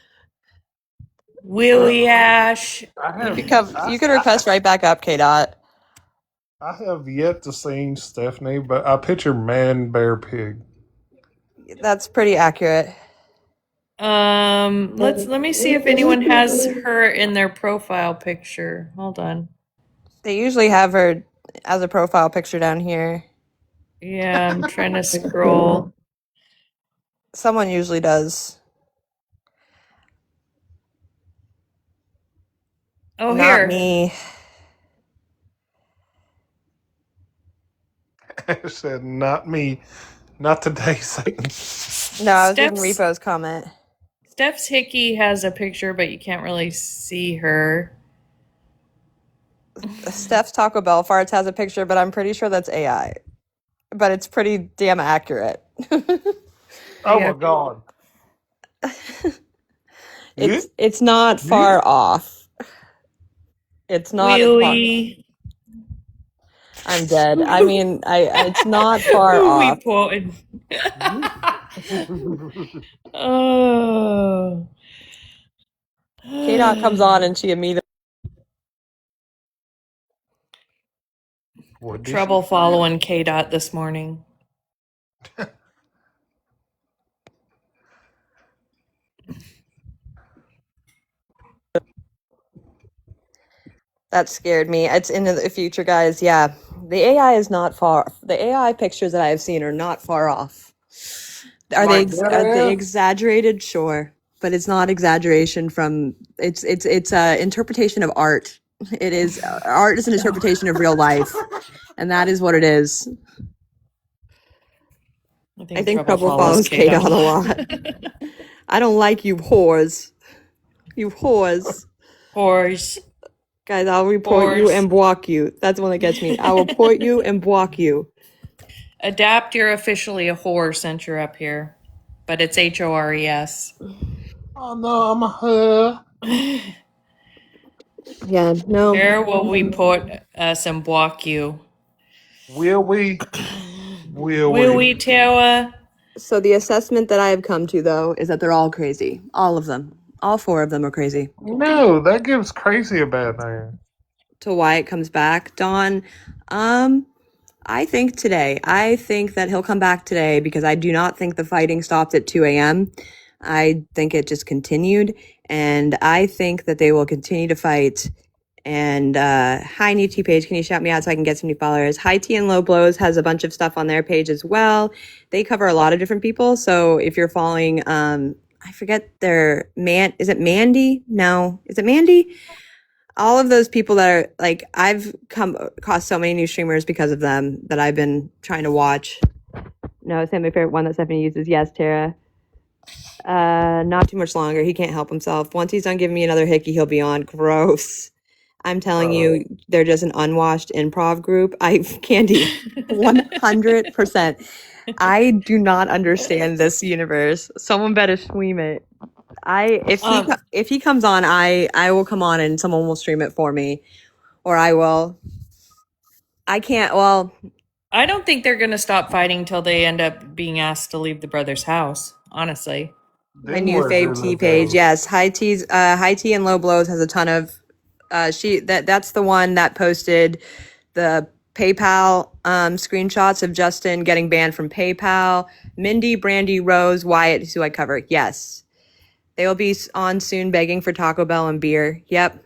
B: Willie Ash.
A: You can request right back up, KDOT.
E: I have yet to see Stephanie, but I picture man, bear, pig.
A: That's pretty accurate.
B: Let me see if anyone has her in their profile picture. Hold on.
A: They usually have her as a profile picture down here.
B: Yeah, I'm trying to scroll.
A: Someone usually does.
B: Oh,
A: Not
B: here.
A: me.
E: I said, not me. Not today, Satan.
A: No, I was reading Repo's comment.
B: Steph's Hickey has a picture, but you can't really see her.
A: Steph's Taco Bell farts has a picture, but I'm pretty sure that's AI. But it's pretty damn accurate.
E: Oh my God.
A: It's not far off. It's not.
B: Really?
A: I'm dead. I mean, it's not far off.
B: Oh.
A: KDOT comes on and she immediately.
B: Trouble following KDOT this morning.
A: That scared me. It's in the future, guys. Yeah. The AI is not far. The AI pictures that I have seen are not far off. Are they exaggerated? Sure. But it's not exaggeration from it's interpretation of art. It is art is an interpretation of real life. And that is what it is. I think Trouble follows KDOT a lot. I don't like you whores. You whores.
B: Whores.
A: Guys, I'll report you and block you. That's the one that gets me. I will report you and block you.
B: Adapt, you're officially a whore since you're up here. But it's HORES.
E: Oh no, I'm a her.
A: Yeah, no.
B: Where will we put us and block you?
E: Will we?
B: Will we, Tara?
A: So the assessment that I have come to, though, is that they're all crazy. All of them. All 4 of them are crazy.
E: No, that gives crazy a bad name.
A: To why it comes back, Dawn. I think today. I think that he'll come back today because I do not think the fighting stopped at 2 a.m. I think it just continued. And I think that they will continue to fight. And hi, new T page. Can you shout me out so I can get some new followers? High Tea and Low Blows has a bunch of stuff on their page as well. They cover a lot of different people. So if you're following, I forget their is it Mandy? No, is it Mandy? All of those people that are like, I've come across so many new streamers because of them that I've been trying to watch. No, it's my favorite one that Stephanie uses. Yes, Tara. Not too much longer. He can't help himself. Once he's done giving me another hickey, he'll be on. Gross. I'm telling you, they're just an unwashed improv group. Candy, 100%. I do not understand this universe. Someone better stream it. If he comes on, I will come on and someone will stream it for me, or I will. I can't. Well,
B: I don't think they're going to stop fighting till they end up being asked to leave the brother's house. Honestly,
A: my new fave T page. Yes, High Tea and Low Blows has a ton of. That's the one that posted the PayPal screenshots of Justin getting banned from PayPal. Mindy, Brandy, Rose, Wyatt is who I cover. Yes. They will be on soon begging for Taco Bell and beer. Yep.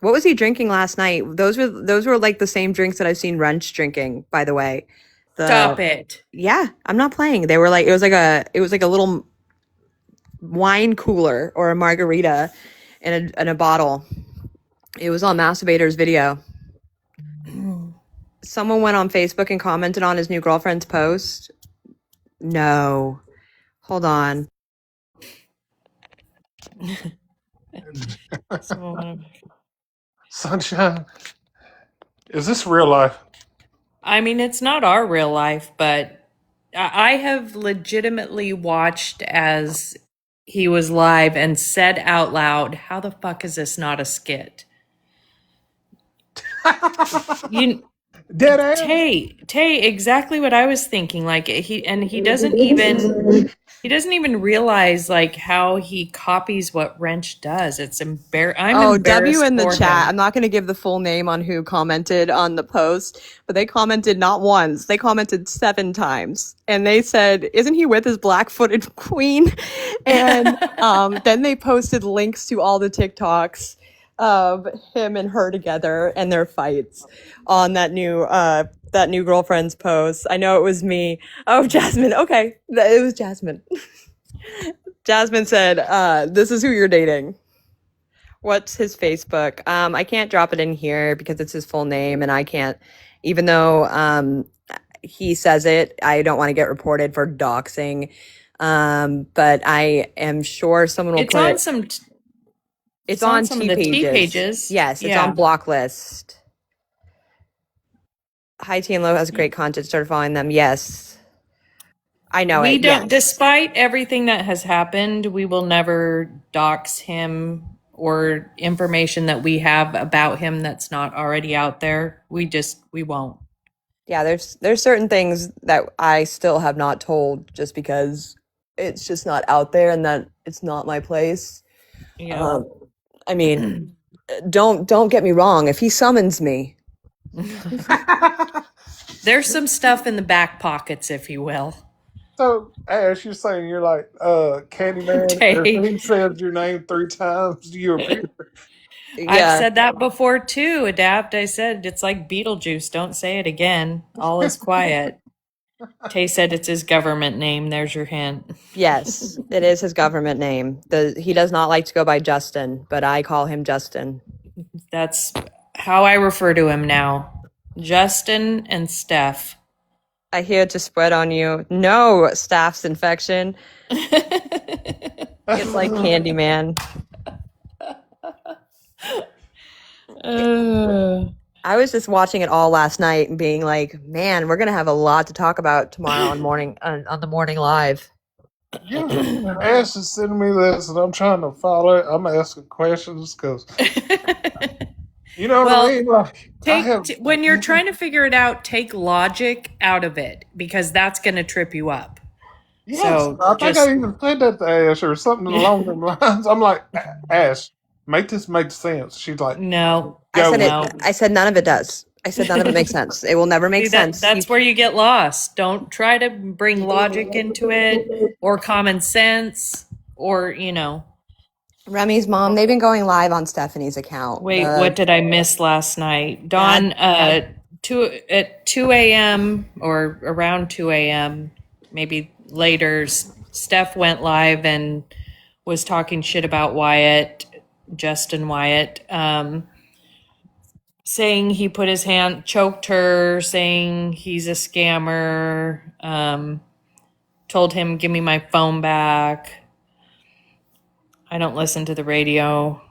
A: What was he drinking last night? Those were like the same drinks that I've seen Wrench drinking, by the way.
B: Stop it.
A: Yeah, I'm not playing. They were like it was like a little wine cooler or a margarita in a bottle. It was on Masturbator's video. Someone went on Facebook and commented on his new girlfriend's post. No. Hold on.
E: Sunshine, is this real life?
B: I mean, it's not our real life, but I have legitimately watched as he was live and said out loud, "How the fuck is this not a skit?" You,
E: Dead ass.
B: Tay, exactly what I was thinking. Like he doesn't even realize like how he copies what Wrench does. I'm
A: Oh, W
B: embarrassed
A: in the
B: for
A: chat.
B: him.
A: I'm not going to give the full name on who commented on the post, but they commented not once. They commented 7 times. And they said, "Isn't he with his black-footed queen?" And then they posted links to all the TikToks of him and her together and their fights on that new girlfriend's post. I know it was me. Oh, Jasmine. Okay. It was Jasmine. Jasmine said, "This is who you're dating." What's his Facebook? I can't drop it in here because it's his full name, and I can't, even though he says it, I don't want to get reported for doxing. But I am sure someone will
B: It's
A: put
B: on
A: it.
B: some.
A: It's
B: It's
A: on
B: on some
A: T
B: of the T
A: pages.
B: pages.
A: Yes, it's
B: Yeah.
A: on block list. High Teen Low has great content. Started following them. Yes, I know
B: We
A: it.
B: don't,
A: Yes.
B: despite everything that has happened, we will never dox him or information that we have about him that's not already out there. We won't.
A: Yeah, there's certain things that I still have not told just because it's just not out there and that it's not my place.
B: Yeah.
A: I mean, don't get me wrong. If he summons me,
B: There's some stuff in the back pockets, if you will.
E: So, Ash, you're saying you're like Candyman, or if
B: Tay.
E: he says your name 3 times, you appear.
B: I've
A: yeah,
B: said that before too, Adapt. I said it's like Beetlejuice. Don't say it again. All is quiet. Tay said it's his government name. There's your hint.
A: yes, it is his government name. He does not like to go by Justin, but I call him Justin.
B: That's how I refer to him now. Justin and Steph.
A: I hear to spread on you. No, Staph's infection. It's like Candyman. I was just watching it all last night and being like, man, we're gonna have a lot to talk about tomorrow on the morning live.
E: Yeah, Ash is sending me this, and I'm trying to follow it. I'm asking questions because you know what I mean. Like,
B: when you're trying to figure it out, take logic out of it because that's going to trip you up.
E: Yes,
B: So
E: I think I even said that to Ash or something along them lines. I'm like, Ash, make this make sense. She's like,
B: no.
E: go with
B: No.
E: it.
A: I said none of it does. I said none of it makes sense. It will never make
B: See,
A: sense.
B: that's where you get lost. Don't try to bring logic into it or common sense or,
A: Remy's mom, they've been going live on Stephanie's account.
B: Wait, what did I miss last night? Dawn, at 2 a.m. or around 2 a.m., maybe later, Steph went live and was talking shit about Wyatt, Justin Wyatt, saying he put his hand, choked her, saying he's a scammer, told him, give me my phone back. I don't listen to the radio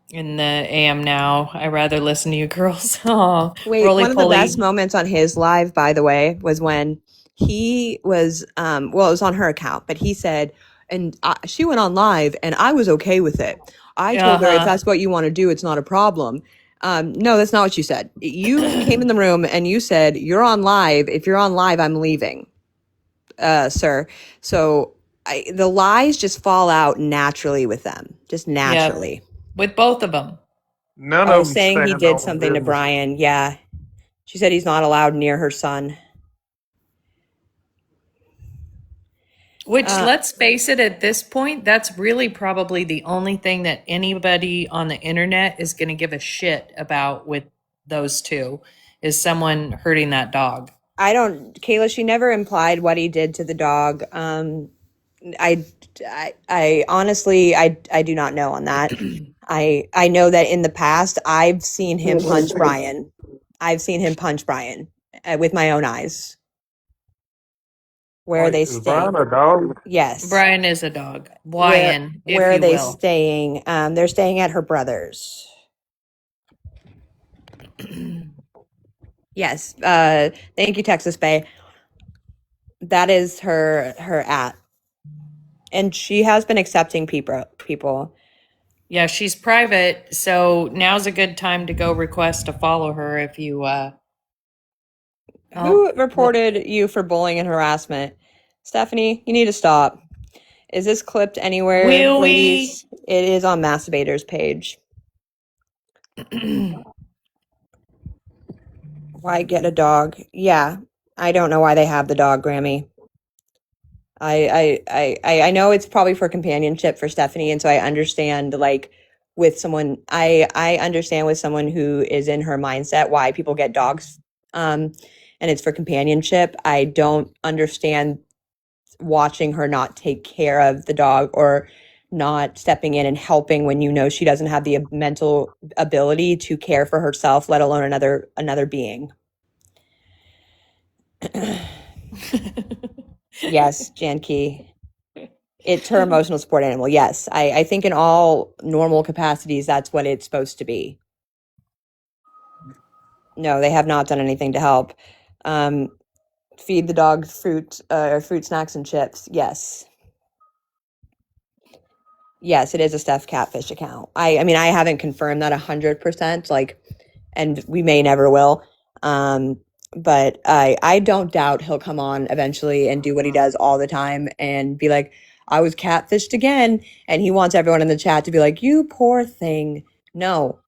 B: in the AM now. I rather listen to you girls. Oh,
A: Wait, one of the best moments on his live, by the way, was when he was, well, it was on her account, but he said, and she went on live and I was okay with it. I told her, if that's what you want to do, it's not a problem. No, that's not what you said. You came in the room and you said, you're on live. If you're on live, I'm leaving, sir. So the lies just fall out naturally with them, just naturally.
B: With both of them.
E: None of them
A: saying he
E: stand
A: did
E: on
A: something to
E: business.
A: Brian. Yeah. She said he's not allowed near her son.
B: Which, let's face it, at this point, that's really probably the only thing that anybody on the internet is going to give a shit about with those two, is someone hurting that dog.
A: Kayla, she never implied what he did to the dog. I honestly, I do not know on that. I know that in the past, I've seen him punch Brian. I've seen him punch Brian with my own eyes. where
E: Like,
A: they
E: is
A: stay.
E: Brian a dog?
A: Yes.
B: Brian is a dog.
A: Where
B: Wyan, if
A: where are
B: you
A: they
B: will.
A: staying? They're staying at her brother's. Yes. Thank you, Texas Bay. That is her at. And she has been accepting people.
B: Yeah, she's private, so now's a good time to go request to follow her if you
A: Who reported you for bullying and harassment? Stephanie, you need to stop. Is this clipped anywhere,
B: Will we?
A: ladies? It is on Masturbator's page. Why get a dog? Yeah, I don't know why they have the dog, Grammy. I know it's probably for companionship for Stephanie, and so I understand like with someone I understand with someone who is in her mindset why people get dogs, and it's for companionship. I don't understand watching her not take care of the dog or not stepping in and helping when you know she doesn't have the mental ability to care for herself, let alone another being. Yes, Jan Key. It's her emotional support animal. Yes, I think in all normal capacities, that's what it's supposed to be. No, they have not done anything to help. Feed the dog fruit, snacks, and chips. Yes. Yes, it is a Steph Catfish account. I mean, I haven't confirmed that 100%, like, and we may never will. But I don't doubt he'll come on eventually and do what he does all the time and be like, I was catfished again. And he wants everyone in the chat to be like, you poor thing. No,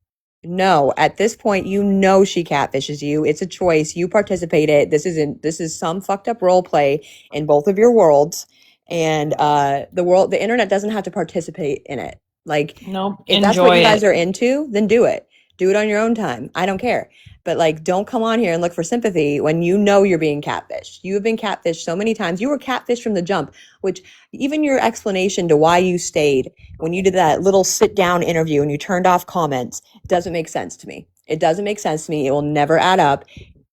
A: at this point, you know she catfishes you. It's a choice. You participated. This is some fucked up role play in both of your worlds. And the internet doesn't have to participate in it. Like,
B: Nope.
A: if that's what
B: Enjoy
A: you guys
B: it.
A: are into, then do it. Do it on your own time. I don't care. But like, don't come on here and look for sympathy when you know you're being catfished. You have been catfished so many times. You were catfished from the jump, which even your explanation to why you stayed when you did that little sit down interview and you turned off comments doesn't make sense to me. It doesn't make sense to me. It will never add up.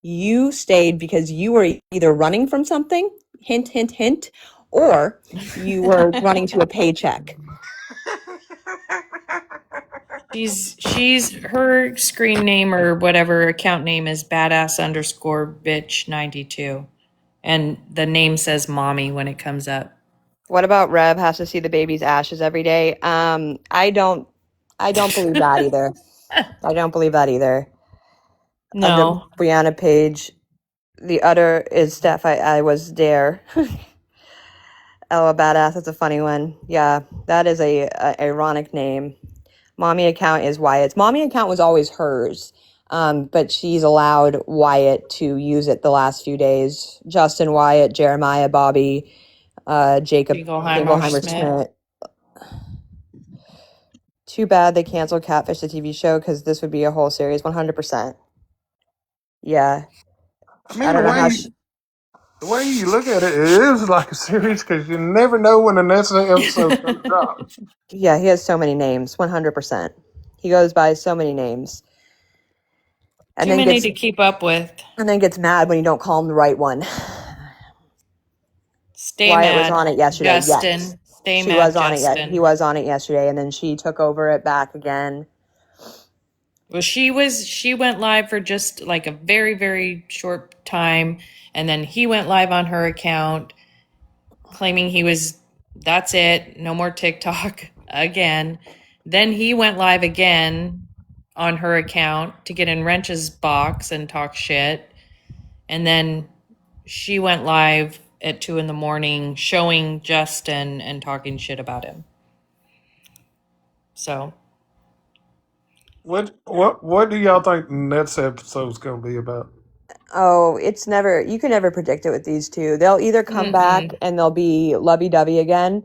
A: You stayed because you were either running from something, hint, hint, hint, or you were running to a paycheck.
B: She's her screen name or whatever account name is badass_bitch92. And the name says mommy when it comes up.
A: What about Reb has to see the baby's ashes every day? I don't believe that either. I don't believe that either.
B: No.
A: Under Brianna Page, the other is Steph. I was there. Oh, a badass. That's a funny one. Yeah, that is a ironic name. Mommy account is Wyatt's. Mommy account was always hers, but she's allowed Wyatt to use it the last few days. Justin, Wyatt, Jeremiah, Bobby, Jacob
B: Jingleheimer
A: Schmidt. Too bad they canceled Catfish, the TV show, because this would be a whole series. 100%. Yeah.
E: I mean, the way you look at it, it is like a series because you never know when the next episode's going to drop.
A: Yeah, he has so many names. 100%. He goes by so many names.
B: And too many to keep up with.
A: And then gets mad when you don't call him the right one.
B: Wyatt
A: was on it yesterday.
B: Justin.
A: Yes.
B: Stay
A: she
B: mad,
A: was on
B: Justin.
A: it. He was on it yesterday, and then she took over it back again.
B: Well, she went live for just like a very, very short time, and then he went live on her account, claiming that's it, no more TikTok again. Then he went live again on her account to get in Wrench's box and talk shit. And then she went live at 2 a.m. showing Justin and talking shit about him. So
E: what do y'all think the next episode's gonna be about?
A: Oh, you can never predict it with these two. They'll either come back and they'll be lovey-dovey again.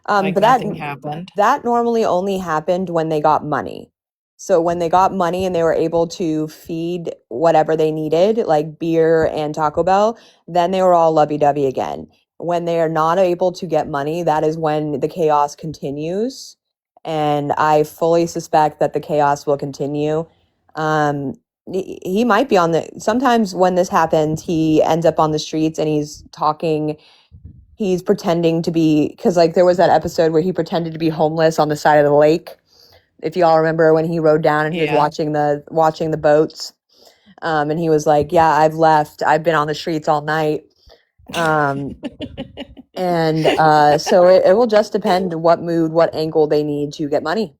B: But nothing happened.
A: That normally only happened when they got money. So when they got money and they were able to feed whatever they needed, like beer and Taco Bell, then they were all lovey-dovey again. When they are not able to get money, that is when the chaos continues. And I fully suspect that the chaos will continue. He might be sometimes when this happens, he ends up on the streets and he's talking he's pretending to be, because like there was that episode where he pretended to be homeless on the side of the lake. If you all remember when he rode down and he was watching the boats, and he was like, "Yeah, I've left. I've been on the streets all night." And so it will just depend what mood, what angle they need to get money.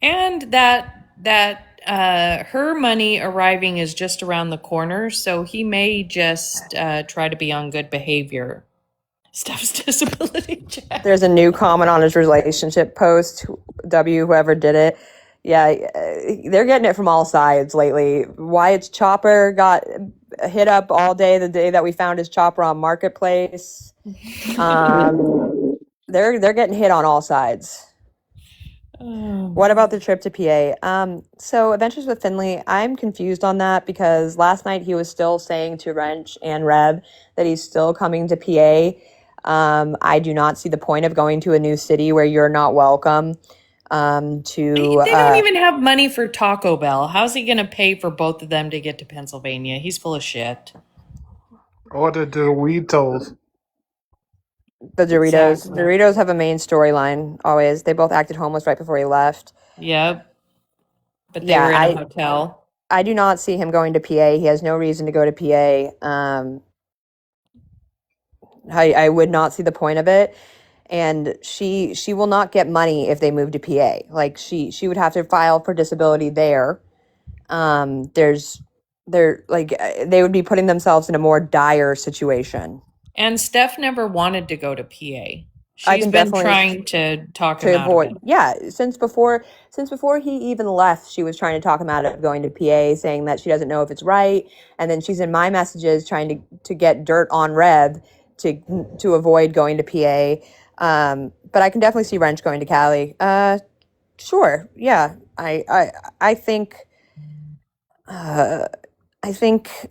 B: And that her money arriving is just around the corner, so he may just try to be on good behavior. Steph's disability check.
A: There's a new comment on his relationship post. Whoever did it. Yeah, they're getting it from all sides lately. Wyatt's chopper got hit up all day the day that we found his chopper on Marketplace. They're getting hit on all sides. What about the trip to PA? So Adventures with Finley, I'm confused on that because last night he was still saying to Wrench and Rev that he's still coming to PA. I do not see the point of going to a new city where you're not welcome.
B: They don't even have money for Taco Bell. How's he going to pay for both of them to get to Pennsylvania? He's full of shit.
E: Or the Doritos.
A: The Doritos.
B: Exactly.
A: Doritos have a main storyline always. They both acted homeless right before he left.
B: Yep. But they were in a hotel.
A: I do not see him going to PA. He has no reason to go to PA. I would not see the point of it. And she will not get money if they move to PA. Like she would have to file for disability there. They would be putting themselves in a more dire situation.
B: And Steph never wanted to go to PA. She's been trying to talk him out of it.
A: Yeah, since before he even left, she was trying to talk him out of going to PA, saying that she doesn't know if it's right. And then she's in my messages trying to get dirt on Rev to avoid going to PA. But I can definitely see Wrench going to Cali. Sure, yeah. I think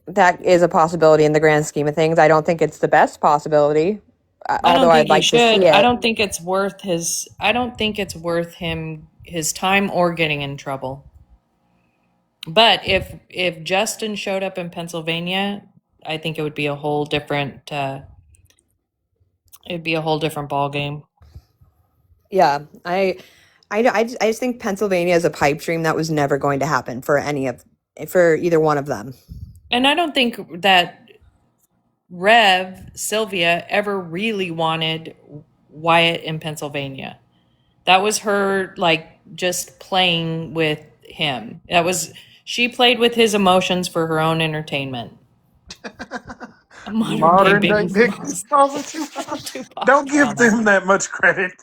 A: that is a possibility in the grand scheme of things. I don't think it's the best possibility, although I'd like to see it.
B: I don't think it's worth him his time or getting in trouble. But if Justin showed up in Pennsylvania, I think it would be a whole different ball game.
A: Yeah, I just think Pennsylvania is a pipe dream that was never going to happen for either one of them.
B: And I don't think that Sylvia ever really wanted Wyatt in Pennsylvania. That was her just playing with him. She played with his emotions for her own entertainment.
E: Modern day Big Positive. Don't give them that much credit.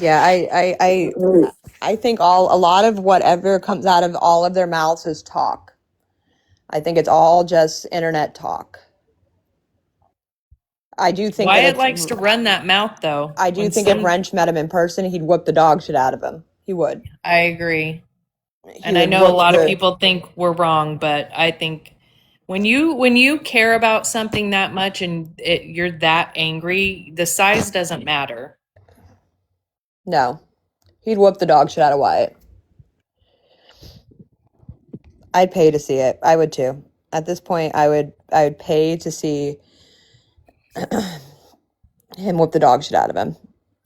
A: Yeah, I think a lot of whatever comes out of all of their mouths is talk. I think it's all just internet talk. I do think
B: Wyatt likes to run that mouth, though.
A: I do think if Wrench met him in person, he'd whoop the dog shit out of him. He would.
B: I agree. And I know a lot of people think we're wrong, but I think when you care about something that much and you're that angry, the size doesn't matter.
A: No. He'd whoop the dog shit out of Wyatt. I'd pay to see it. I would too. At this point, I would pay to see him whoop the dog shit out of him.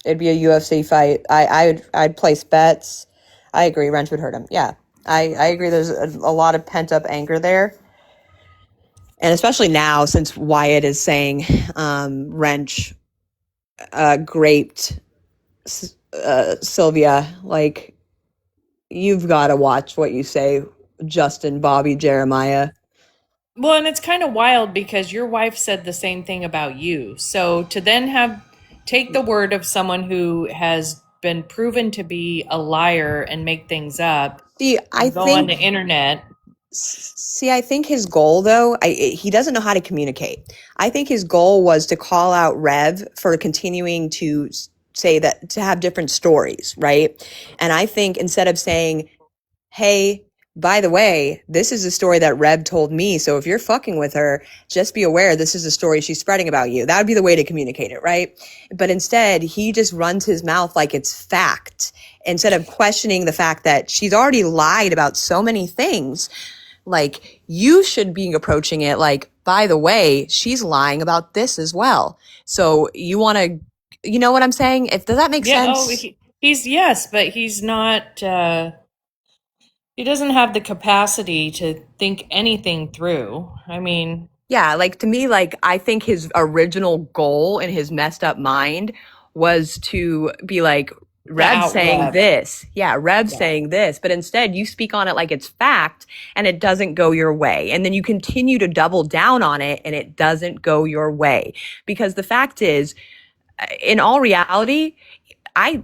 A: It'd be a UFC fight. I'd place bets. I agree. Wrench would hurt him. Yeah, I agree. There's a lot of pent up anger there, and especially now since Wyatt is saying Wrench graped Sylvia. Like, you've got to watch what you say, Justin, Bobby, Jeremiah.
B: Well, and it's kind of wild because your wife said the same thing about you. So to then take the word of someone who has been proven to be a liar and make things up, on the internet.
A: See, I think his goal, though, he doesn't know how to communicate. I think his goal was to call out Rev for continuing to say that, to have different stories, right? And I think instead of saying, hey, by the way, this is a story that Rev told me, so if you're fucking with her, just be aware this is a story she's spreading about you. That would be the way to communicate it, right? But instead, he just runs his mouth like it's fact, instead of questioning the fact that she's already lied about so many things. Like, you should be approaching it like, by the way, she's lying about this as well. So you want to, you know what I'm saying? Does that make
B: Yeah.
A: sense?
B: He's yes, but he's not. He doesn't have the capacity to think anything through. I mean,
A: Yeah, like to me, like I think his original goal in his messed up mind was to be like, Rev
B: out
A: saying
B: Rev.
A: this. Yeah, Rev
B: Yeah.
A: saying this. But instead, you speak on it like it's fact and it doesn't go your way. And then you continue to double down on it and it doesn't go your way. Because the fact is, in all reality, I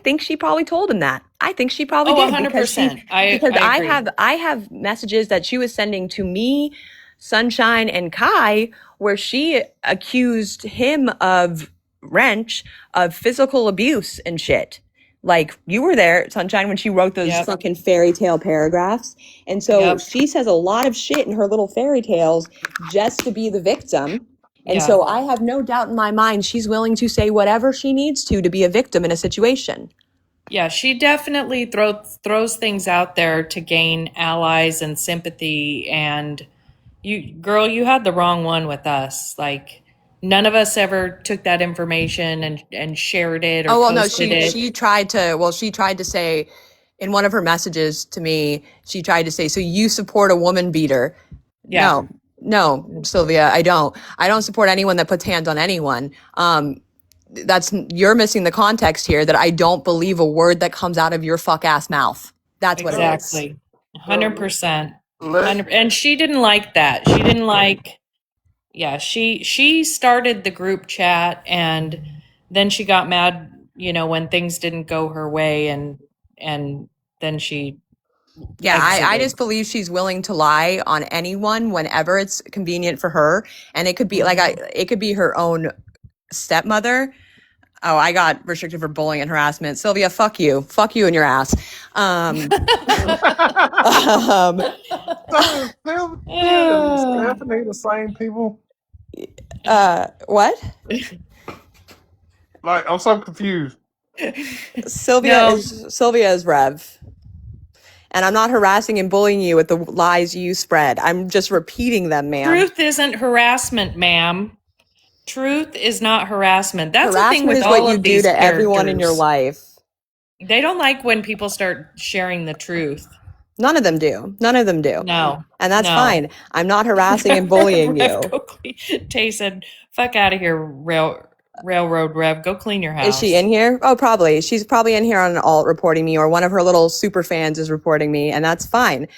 A: think she probably told him that. I think she probably
B: Oh,
A: did because
B: 100%. I agree.
A: I have messages that she was sending to me, Sunshine, and Kai where she accused him of Wrench of physical abuse and shit. Like, you were there, Sunshine, when she wrote those
B: Yep.
A: fucking fairy tale paragraphs. And so
B: Yep.
A: she says a lot of shit in her little fairy tales just to be the victim. And
B: Yeah.
A: so I have no doubt in my mind she's willing to say whatever she needs to be a victim in a situation.
B: Yeah, she definitely throws things out there to gain allies and sympathy. And you had the wrong one with us. Like, none of us ever took that information and shared it or
A: Oh, well, no,
B: posted it.
A: she tried to say in one of her messages to me, she tried to say, so you support a woman beater.
B: Yeah.
A: No, Sylvia, I don't. I don't support anyone that puts hands on anyone. You're missing the context here that I don't believe a word that comes out of your fuck ass mouth. That's what it is.
B: Exactly. 100%. And she didn't like that. She didn't like, yeah, she started the group chat and then she got mad, when things didn't go her way and then she
A: Yeah, I
B: exited.
A: just believe she's willing to lie on anyone whenever it's convenient for her. And it could be it could be her own stepmother. Oh, I got restricted for bullying and harassment. Sylvia, fuck you. Fuck you and your ass.
E: So, Sylvia and Stephanie the same people?
A: What?
E: Like, I'm so confused.
A: Sylvia is Rev. And I'm not harassing and bullying you with the lies you spread. I'm just repeating them, ma'am.
B: Truth isn't harassment, ma'am. Truth is not harassment. That's the thing
A: Harassment
B: with
A: is
B: all
A: what you
B: of
A: do
B: these
A: to everyone in your
B: characters.
A: life.
B: They don't like when people start sharing the truth.
A: None of them do.
B: No.
A: And that's
B: No.
A: fine. I'm not harassing and bullying you.
B: Tay said, fuck out of here, Railroad Rev. Go clean your house.
A: Is she in here? Oh, probably. She's probably in here on an alt reporting me, or one of her little super fans is reporting me, and that's fine.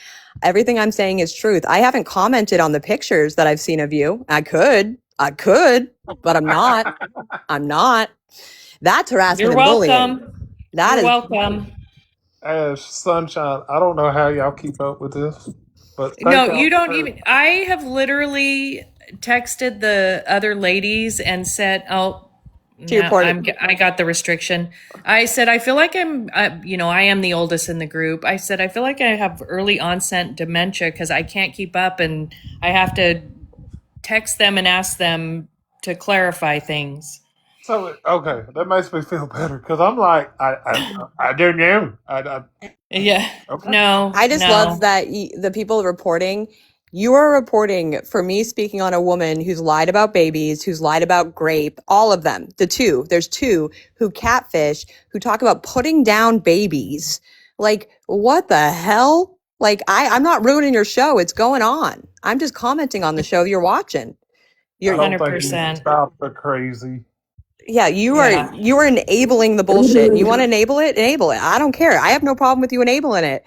A: Everything I'm saying is truth. I haven't commented on the pictures that I've seen of you. I could, but I'm not. I'm not. That's harassment
B: You're
A: and bullying.
B: welcome. You're welcome.
E: Ash, Sunshine, I don't know how y'all keep up with this, but
B: No, you don't even. I have literally texted the other ladies and said, "Oh, no, I got the restriction." I said, "I feel like I am the oldest in the group." I said, "I feel like I have early onset dementia because I can't keep up, and I have to text them and ask them to clarify things."
E: So, okay, that makes me feel better because I'm like, I don't know.
B: Yeah.
E: Okay.
B: No.
A: I just love that the people reporting, you are reporting for me speaking on a woman who's lied about babies, who's lied about grape, all of them. There's two who catfish, who talk about putting down babies. Like, what the hell? Like, I'm not ruining your show. It's going on. I'm just commenting on the show you're watching.
E: You're 100%. Stop the crazy.
A: Yeah, you are enabling the bullshit. You want to enable it? Enable it. I don't care. I have no problem with you enabling it.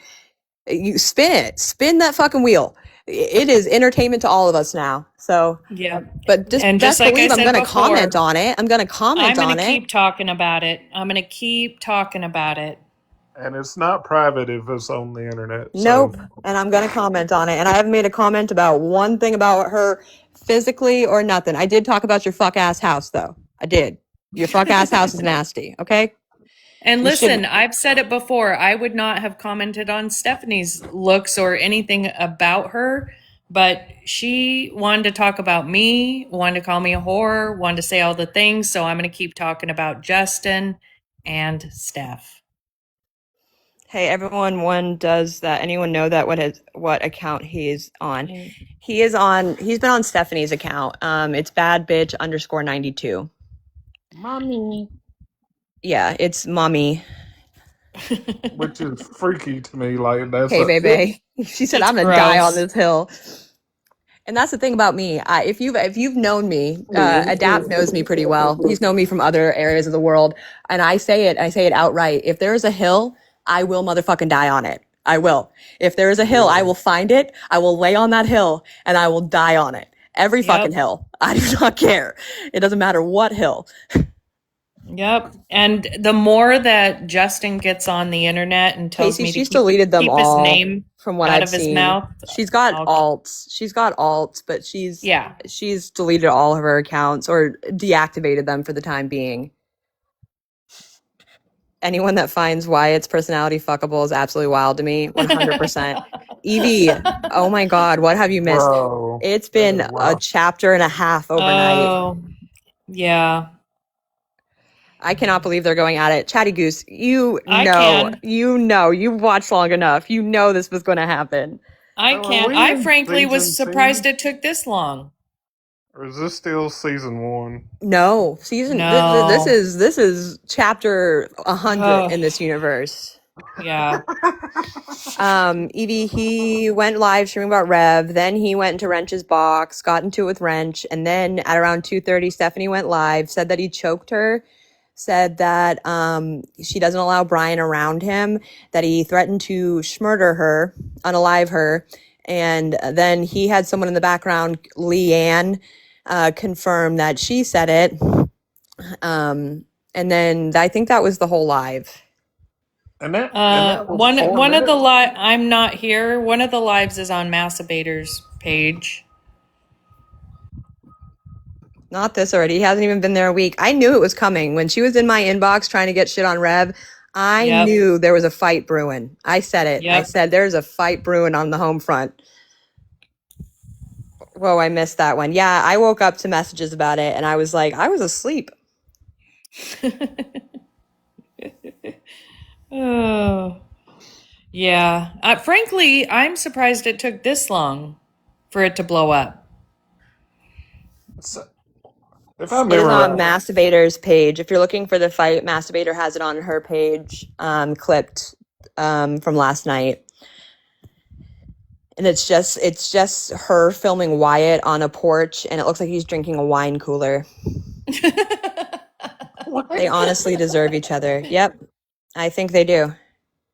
A: You spin that fucking wheel. It is entertainment to all of us now. So
B: yeah,
A: but just like believe I'm going to comment on it. I'm going to comment on it.
B: I'm going to keep talking about it.
E: And it's not private if it's on the internet.
A: Nope. And I'm going to comment on it. And I haven't made a comment about one thing about her physically or nothing. I did talk about your fuck ass house though. I did. Your fuck ass house is nasty. Okay.
B: And listen, I've said it before. I would not have commented on Stephanie's looks or anything about her, but she wanted to talk about me, wanted to call me a whore, wanted to say all the things. So I'm going to keep talking about Justin and Steph.
A: Hey, everyone, does that anyone know that what account he's on? He's been on Stephanie's account. It's bad bitch _92.
E: Mommy.
A: Yeah, it's mommy.
E: Which is freaky to me. Like, that's
A: Hey, baby. She said,
B: It's
A: I'm gonna die on
B: gross.
A: this hill. And that's the thing about me. If you've known me, Adapt knows me pretty well. He's known me from other areas of the world, and I say it outright. If there is a hill, I will motherfucking die on it. I will. If there is a hill, I will find it. I will lay on that hill, and I will die on it. Every fucking
B: Yep.
A: hill. I do not care. It doesn't matter what hill.
B: Yep. And the more that Justin gets on the internet and tells
A: Casey,
B: me to
A: she's deleted them
B: keep his
A: all
B: name
A: from what
B: out
A: I've
B: of his
A: seen.
B: mouth,
A: She's got
B: I'll-
A: alts. She's got alts, but
B: yeah.
A: she's deleted all of her accounts or deactivated them for the time being. Anyone that finds Wyatt's personality fuckable is absolutely wild to me. 100%. Evie, oh my God, what have you missed?
E: Bro,
A: It's been
E: that is wild.
A: a chapter and a half overnight.
B: Oh, yeah.
A: I cannot believe they're going at it. Chatty Goose, you
B: I
A: know,
B: can.
A: you've watched long enough. You know this was going to happen.
B: I
E: So are
B: can't.
E: we
B: I
E: in
B: frankly was
E: season
B: surprised
E: 2?
B: it took this long.
E: Or is this still season 1?
A: No,
B: No.
A: this is chapter 100 in this universe.
B: Yeah.
A: Evie, he went live streaming about Rev, then he went into Wrench's box, got into it with Wrench, and then at around 2:30, Stephanie went live, said that he choked her, said that she doesn't allow Brian around him, that he threatened to schmurder her, unalive her, and then he had someone in the background, Leanne, confirm that she said it. And then I think that was the whole live.
E: And that was 4
B: one of the
E: minutes.
B: I'm not here. One of the lives is on Masturbator's page.
A: Not this already. He hasn't even been there a week. I knew it was coming. When she was in my inbox trying to get shit on Rev, I
B: Yep.
A: knew there was a fight brewing. I said it. I
B: Yep.
A: said there's a fight brewing on the home front. Whoa, I missed that one. Yeah, I woke up to messages about it and I was like, I was asleep.
B: Oh. Yeah. Frankly, I'm surprised it took this long for it to blow up.
E: So, if I
A: It is
E: remember
A: on
E: right,
A: Masturbator's page. If you're looking for the fight, Masturbator has it on her page, clipped from last night. And it's just her filming Wyatt on a porch, and it looks like he's drinking a wine cooler. They honestly deserve each other. Yep, I think they do.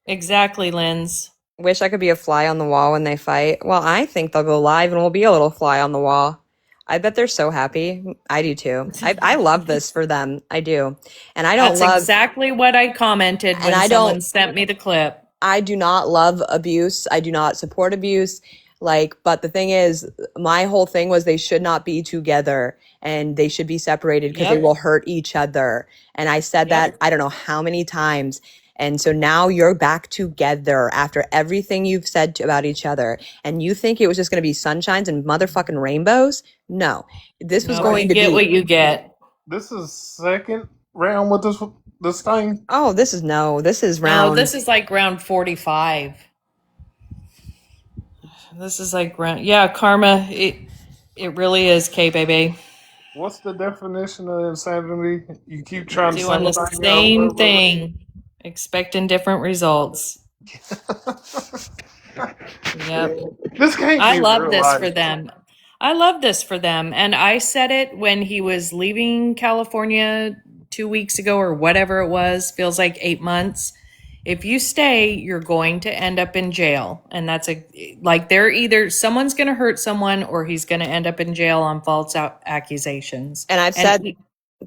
B: Exactly, Linz.
A: Wish I could be a fly on the wall when they fight. Well, I think they'll go live and we'll be a little fly on the wall. I bet they're so happy. I do too. I love this for them. I do. And I don't
B: That's exactly what I commented when someone sent me the clip.
A: I do not love abuse. I do not support abuse. But the thing is, my whole thing was they should not be together and they should be separated because they
B: Yep.
A: will hurt each other. And I said that I don't know how many times. And so now you're back together after everything you've said about each other. And you think it was just going to be sunshines and motherfucking rainbows? No, this was going
B: you
A: to
B: get
A: be
B: what you get.
E: this is second round with this thing.
A: Oh, this is
B: No,
A: round.
B: this is like round 45. This is like round. Yeah, karma. It really is, K baby.
E: What's the definition of insanity? You keep trying to
B: Doing the same thing, expecting different results. Yep.
E: This can't
B: I
E: be
B: love
E: real
B: this
E: life.
B: for them. I love this for them. And I said it when he was leaving California 2 weeks ago or whatever it was, feels like 8 months. If you stay, you're going to end up in jail. And that's they're either someone's going to hurt someone or he's going to end up in jail on false accusations.
A: And I've said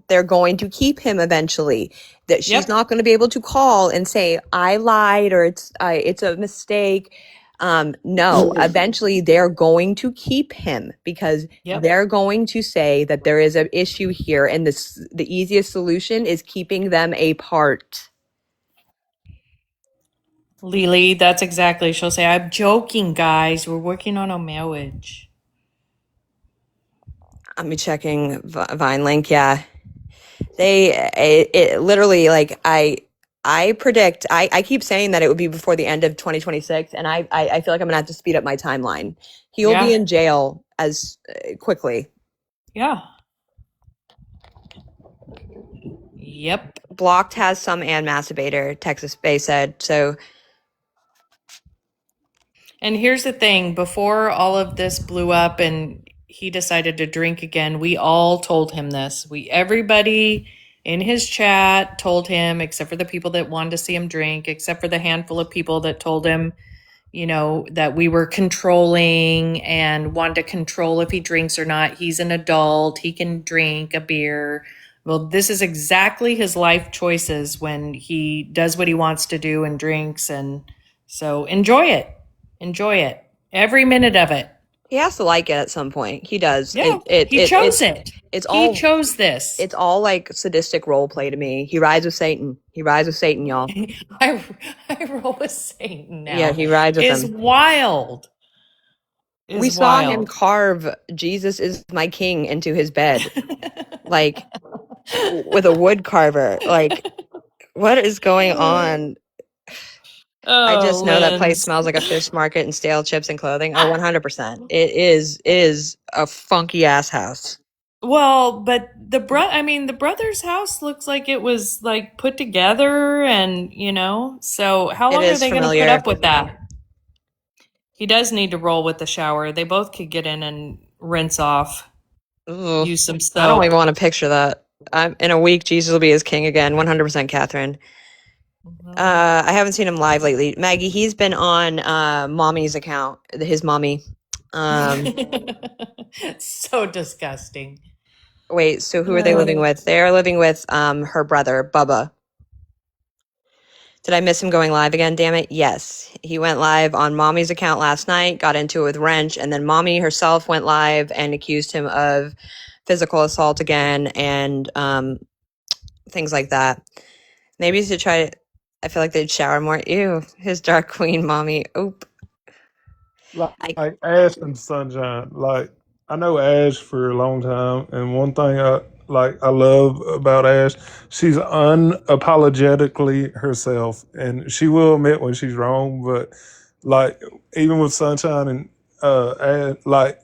A: they're going to keep him eventually. That she's not going to be able to call and say I lied or it's a mistake. No, eventually they're going to keep him because they're going to say that there is an issue here, and the easiest solution is keeping them apart.
B: Lily, that's exactly. She'll say, "I'm joking, guys. We're working on a marriage."
A: I'm checking Vine link. Yeah, it literally I predict, I keep saying that it would be before the end of 2026, and I feel like I'm gonna have to speed up my timeline. He'll be
B: Yeah.
A: in jail as quickly.
B: Yeah. Yep.
A: Blocked has some and masturbator, Texas Bay said. So
B: And here's the thing, before all of this blew up and he decided to drink again, we all told him this. Everybody in his chat told him, except for the people that wanted to see him drink, except for the handful of people that told him, you know, that we were controlling and wanted to control if he drinks or not. He's an adult, he can drink a beer. Well, this is exactly his life choices when he does what he wants to do and drinks. And so enjoy it. Enjoy it. Every minute of it.
A: he has to like it at some point. He does.
B: Yeah, he chose it. He chose this.
A: It's all like sadistic role play to me. He rides with Satan. He rides with Satan, y'all.
B: I roll with Satan now.
A: Yeah, he rides with
B: Is
A: him.
B: wild.
A: We saw him carve "Jesus is my king" into his bed, like with a wood carver. Like, what is going on? I just know that place smells like a fish market and stale chips and clothing. Oh, 100%. It is a funky ass house.
B: Well, but the brother's house looks like it was like put together, and you know. So how long are they going to put up with that? He does need to roll with the shower. They both could get in and rinse off.
A: Ugh.
B: Use some soap.
A: I don't even want to picture that. In a week, Jesus will be his king again. 100%, Catherine. I haven't seen him live lately. Maggie, he's been on mommy's account, his mommy.
B: So disgusting.
A: Wait, so who are they living with? They're living with her brother, Bubba. Did I miss him going live again? Damn it. Yes. He went live on mommy's account last night, got into it with Wrench, and then mommy herself went live and accused him of physical assault again and things like that. Maybe to try to, I feel like they'd shower more. Ew, his dark queen mommy. Oop.
E: Like Ash and Sunshine. Like, I know Ash for a long time, and one thing I love about Ash, she's unapologetically herself, and she will admit when she's wrong. But like, even with Sunshine and Ash, like,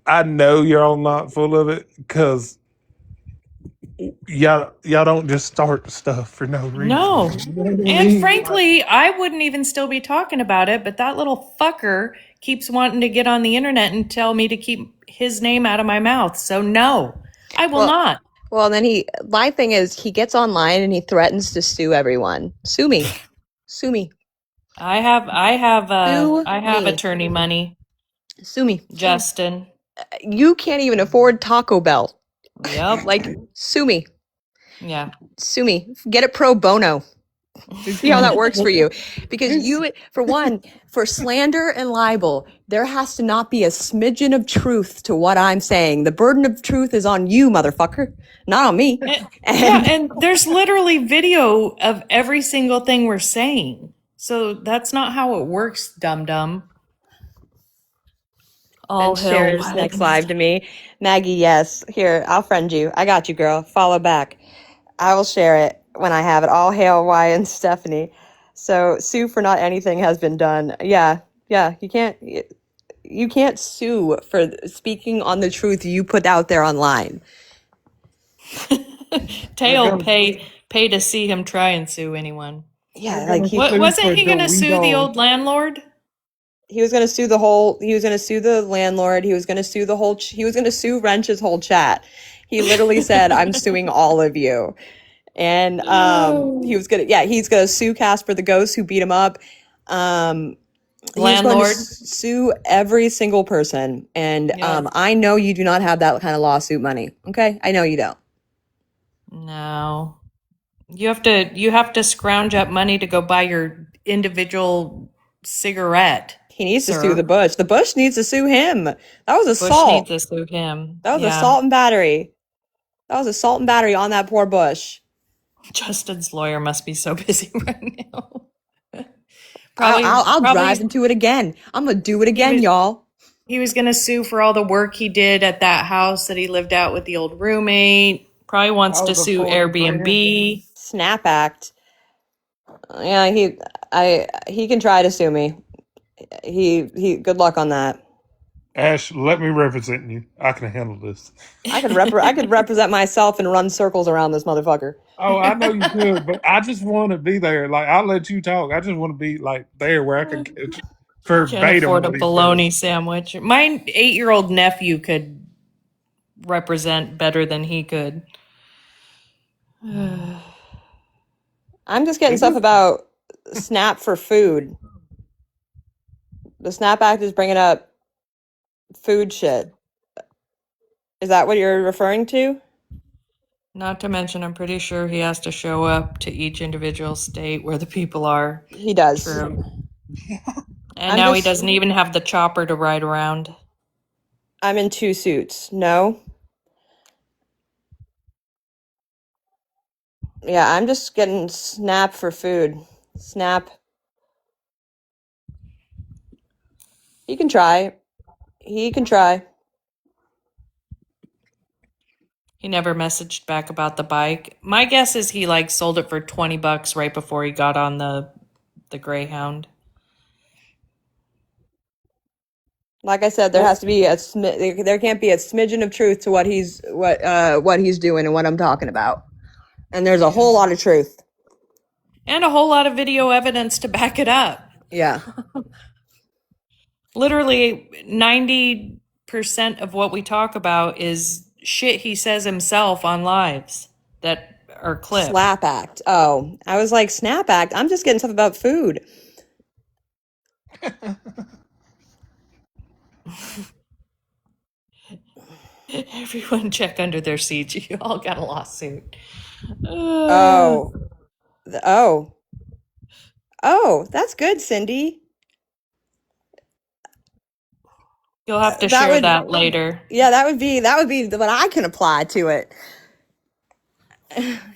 E: I know y'all not full of it because y'all don't just start stuff for no reason.
B: No. And frankly, I wouldn't even still be talking about it, but that little fucker keeps wanting to get on the internet and tell me to keep his name out of my mouth. So no, I will not.
A: Well, then my thing is he gets online and he threatens to sue everyone. Sue me. Sue me.
B: I have attorney money.
A: Sue me.
B: Justin.
A: You can't even afford Taco Bell.
B: Yep.
A: Like, sue me.
B: Yeah.
A: Sue me. Get it pro bono. See how that works for you. Because you, for one, for slander and libel, there has to not be a smidgen of truth to what I'm saying. The burden of truth is on you, motherfucker, not on me.
B: And there's literally video of every single thing we're saying. So that's not how it works, dum-dum.
A: And shares next live to me. Maggie, yes. Here, I'll friend you. I got you, girl. Follow back. I will share it when I have it. All hail Y and Stephanie. So sue for not anything has been done. Yeah. You can't sue for speaking on the truth you put out there online.
B: Tail pay to see him try and sue anyone.
A: Yeah, like
B: wasn't he going to sue the old landlord?
A: He was going to sue the landlord. He was going to sue he was going to sue Wrench's whole chat. He literally said, "I'm suing all of you." And he's going to sue Casper the ghost who beat him up. Landlord. He's going to sue every single person. And I know you do not have that kind of lawsuit money. Okay? I know you don't.
B: No. You have to scrounge up money to go buy your individual cigarette.
A: He needs to sue the Bush. The Bush needs to sue him. That was assault.
B: Bush needs to sue him.
A: That was assault and battery. That was assault and battery on that poor Bush.
B: Justin's lawyer must be so busy right now.
A: I'll drive into it again. I'm going to do it again, y'all.
B: He was going to sue for all the work he did at that house that he lived out with the old roommate. Probably wants to sue Airbnb.
A: Snap Act. Yeah, he can try to sue me. He good luck on that.
E: Ash, let me represent you. I can handle this.
A: I could represent myself and run circles around this motherfucker.
E: Oh, I know you could, but I just want to be there. Like, I'll let you talk. I just want to be like there where I can catch
B: Can't
E: verbatim
B: afford a
E: what he says.
B: bologna sandwich. My 8-year-old nephew could represent better than he could.
A: I'm just getting
E: Is
A: stuff
E: this
A: about SNAP for food. The SNAP Act is bringing up food shit. Is that what you're referring to?
B: Not to mention, I'm pretty sure he has to show up to each individual state where the people are.
A: He does.
B: True. And
A: I'm
B: now he
A: just
B: doesn't even have the chopper to ride around.
A: I'm in 2 suits. No? Yeah, I'm just getting SNAP for food. SNAP. He can try. He can try.
B: He never messaged back about the bike. My guess is he like sold it for $20 right before he got on the Greyhound.
A: Like I said, there has to be there can't be a smidgen of truth to what he's doing and what I'm talking about. And there's a whole lot of truth.
B: And a whole lot of video evidence to back it up.
A: Yeah.
B: Literally 90% of what we talk about is shit he says himself on lives that are clipped.
A: Slap Act. Oh, I was like, Snap Act. I'm just getting stuff about food.
B: Everyone check under their seats. You all got a lawsuit.
A: Oh. Oh, that's good, Cindy.
B: You'll have to
A: That
B: share
A: would
B: that later.
A: Yeah, that would be what I can apply to it.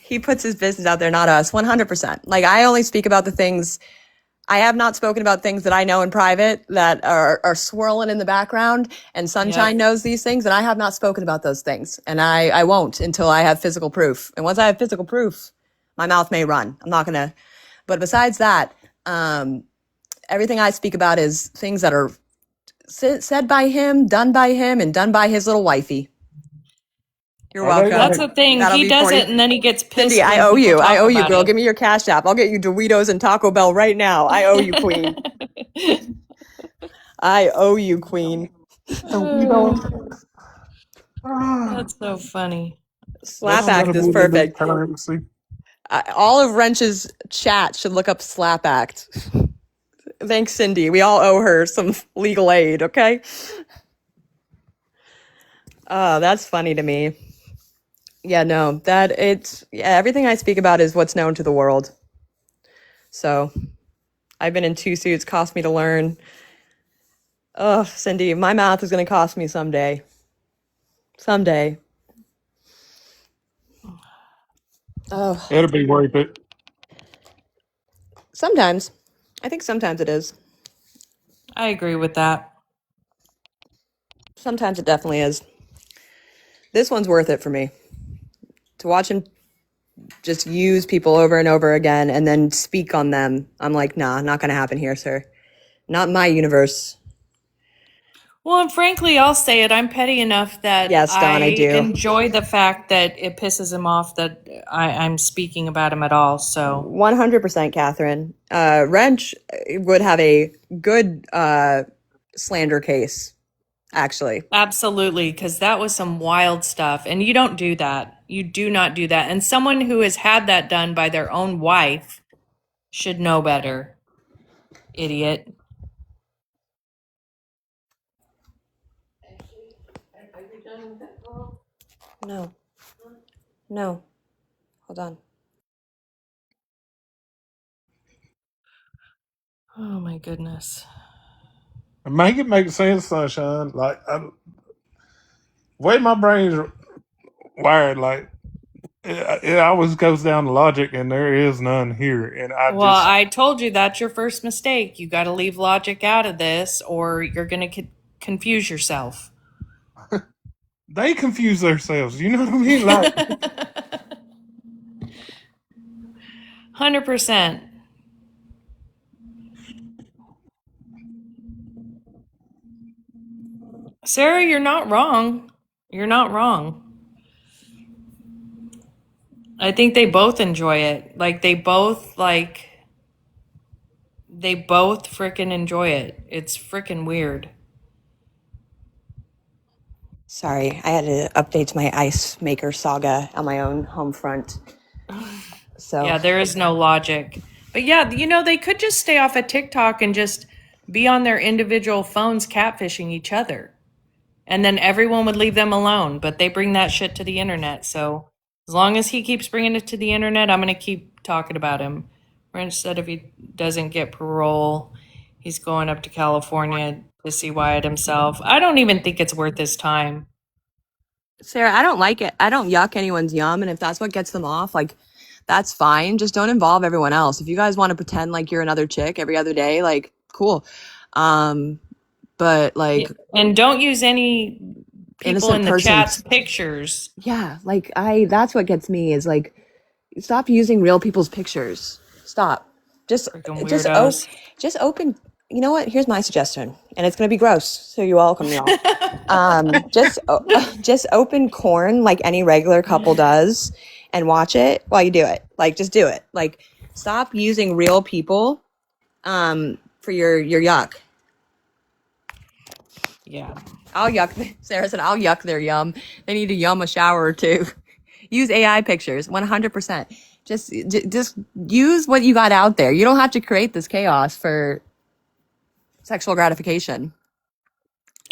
A: He puts his business out there, not us. 100%. Like, I only speak about the things I have not spoken about things that I know in private that are swirling in the background, and Sunshine knows these things, and I have not spoken about those things, and I won't until I have physical proof. And once I have physical proof, my mouth may run. I'm not gonna. But besides that, everything I speak about is things that are said by him, and done by his little wifey. You're welcome.
B: That's the thing.
A: That'll
B: He
A: be
B: does
A: 40
B: it and then he gets pissed.
A: Cindy, I
B: when
A: owe
B: people
A: you.
B: talk
A: I owe you,
B: about
A: girl.
B: it.
A: Give me your Cash App. I'll get you Doritos and Taco Bell right now. I owe you, queen. I owe you, queen.
B: That's so funny.
A: Slap
E: That's
A: Act
E: gonna
A: is
E: be the new
A: perfect.
E: currency.
A: All of Wrench's chat should look up Slap Act. Thanks, Cindy. We all owe her some legal aid, okay? Oh, that's funny to me. Yeah, no, everything I speak about is what's known to the world. So, I've been in 2 suits, cost me to learn. Oh, Cindy, my mouth is going to cost me someday. Someday. Oh,
E: It'll be worth it.
A: sometimes. I think sometimes it is.
B: I agree with that.
A: Sometimes it definitely is. This one's worth it for me. To watch him just use people over and over again and then speak on them. I'm like, nah, not going to happen here, sir. Not in my universe.
B: Well, and frankly, I'll say it. I'm petty enough that
A: Yes, Dawn, I do.
B: enjoy the fact that it pisses him off that I'm speaking about him at all. So
A: 100%, Catherine. Wrench would have a good slander case, actually.
B: absolutely, because that was some wild stuff. And you don't do that. You do not do that. And someone who has had that done by their own wife should know better. Idiot.
A: No. No. Hold on.
B: Oh my goodness.
E: Make it make sense, Sunshine. Like, way my brain's wired, like, it always goes down to logic, and there is none here. And
B: Well, I told you that's your first mistake. You got to leave logic out of this, or you're going to confuse yourself.
E: They confuse themselves. You know what I mean? Like,
B: 100%. Sarah, you're not wrong. You're not wrong. I think they both enjoy it. Like they both freaking enjoy it. It's freaking weird.
A: Sorry, I had to update my ice maker saga on my own home front. So
B: Yeah, there is no logic. But yeah, they could just stay off of TikTok and just be on their individual phones catfishing each other. And then everyone would leave them alone. But they bring that shit to the internet. So as long as he keeps bringing it to the internet, I'm going to keep talking about him. Wrench said if he doesn't get parole, he's going up to California to see Wyatt himself. I don't even think it's worth his time.
A: Sarah, I don't like it. I don't yuck anyone's yum, and if that's what gets them off, like that's fine. Just don't involve everyone else. If you guys want to pretend like you're another chick every other day, like cool. But like
B: And don't use any people
A: innocent
B: in the
A: persons.
B: chat's pictures.
A: Yeah, like that's what gets me is like stop using real people's pictures. Stop.
B: Freaking weirdos.
A: Just open. You know what? Here's my suggestion, and it's gonna be gross, so you all come off. Just open corn like any regular couple does, and watch it while you do it. Like just do it. Like stop using real people, for your yuck.
B: Yeah.
A: I'll yuck. Sarah said I'll yuck their yum. They need to yum a shower or two. Use AI pictures, 100%. Just use what you got out there. You don't have to create this chaos for sexual gratification.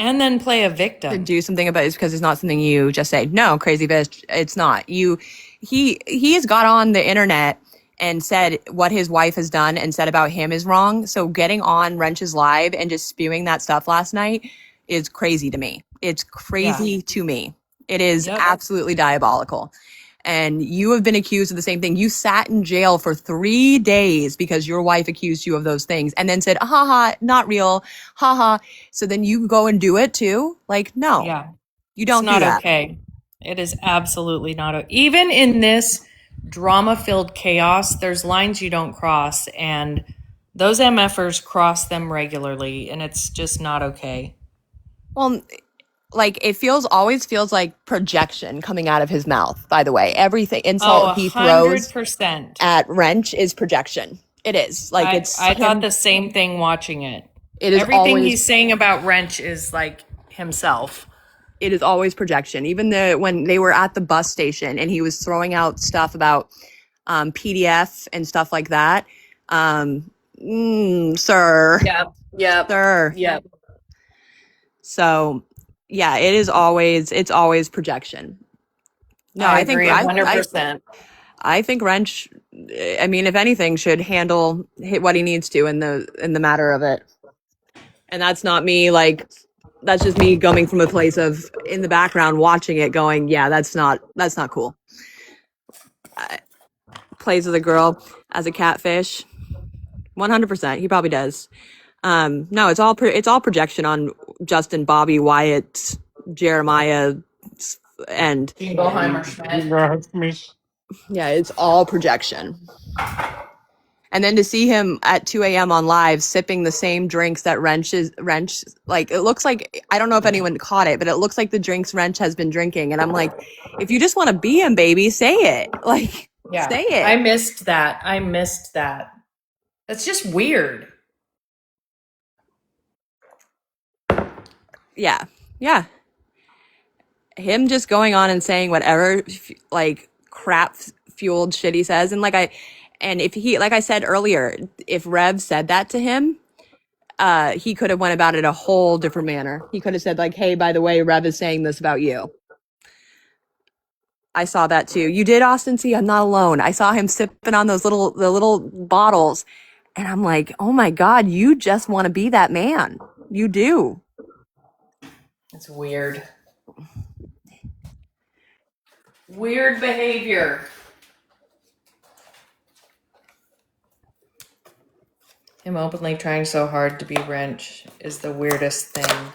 B: And then play a
A: To
B: victim.
A: do something about it because it's not something you just say, no, crazy bitch, it's not. He has got on the internet and said what his wife has done and said about him is wrong. So getting on Wrench's live and just spewing that stuff last night is crazy to me. It's crazy to me. It is absolutely diabolical. And you have been accused of the same thing. You sat in jail for 3 days because your wife accused you of those things and then said, haha, not real, haha. So then you go and do it too? Like, no,
B: Yeah.
A: you don't
B: It's not
A: do that.
B: okay. It is absolutely not. Even in this drama-filled chaos, there's lines you don't cross. And those MFers cross them regularly. And it's just not okay.
A: Well, like it always feels like projection coming out of his mouth, by the way. Everything insult he throws
B: 100%.
A: at Wrench is projection. It is. Like
B: I thought the same thing watching it.
A: It is
B: Everything
A: always,
B: he's saying about Wrench is like himself.
A: it is always projection. Even when they were at the bus station and he was throwing out stuff about PDF and stuff like that. Sir.
B: Yep.
A: Sir.
B: Yep.
A: So yeah, it's always projection. No,
B: I
A: I think
B: agree 100%.
A: I think Wrench, I mean, if anything, should handle what he needs to in the matter of it. And that's not me, like, that's just me coming from a place of in the background watching it going, yeah, that's not cool. Plays with a girl as a catfish. 100%. He probably does. No, it's all projection on Justin, Bobby, Wyatt, Jeremiah, and yeah, it's all projection. And then to see him at 2 a.m. on live sipping the same drinks that Wrench, like, it looks like, I don't know if anyone caught it, but it looks like the drinks Wrench has been drinking. And I'm like, if you just want to be him, baby, say it. Like, say it.
B: I missed that. That's just weird.
A: Yeah. Him just going on and saying whatever, like, crap fueled shit he says. And if he, like I said earlier, if Rev said that to him, he could have went about it a whole different manner. He could have said, like, hey, by the way, Rev is saying this about you. I saw that too. You did, Austin? See, I'm not alone. I saw him sipping on the little bottles. And I'm like, oh my God, you just want to be that man. You do.
B: It's weird. Weird behavior. Him openly trying so hard to be Wrench is the weirdest thing.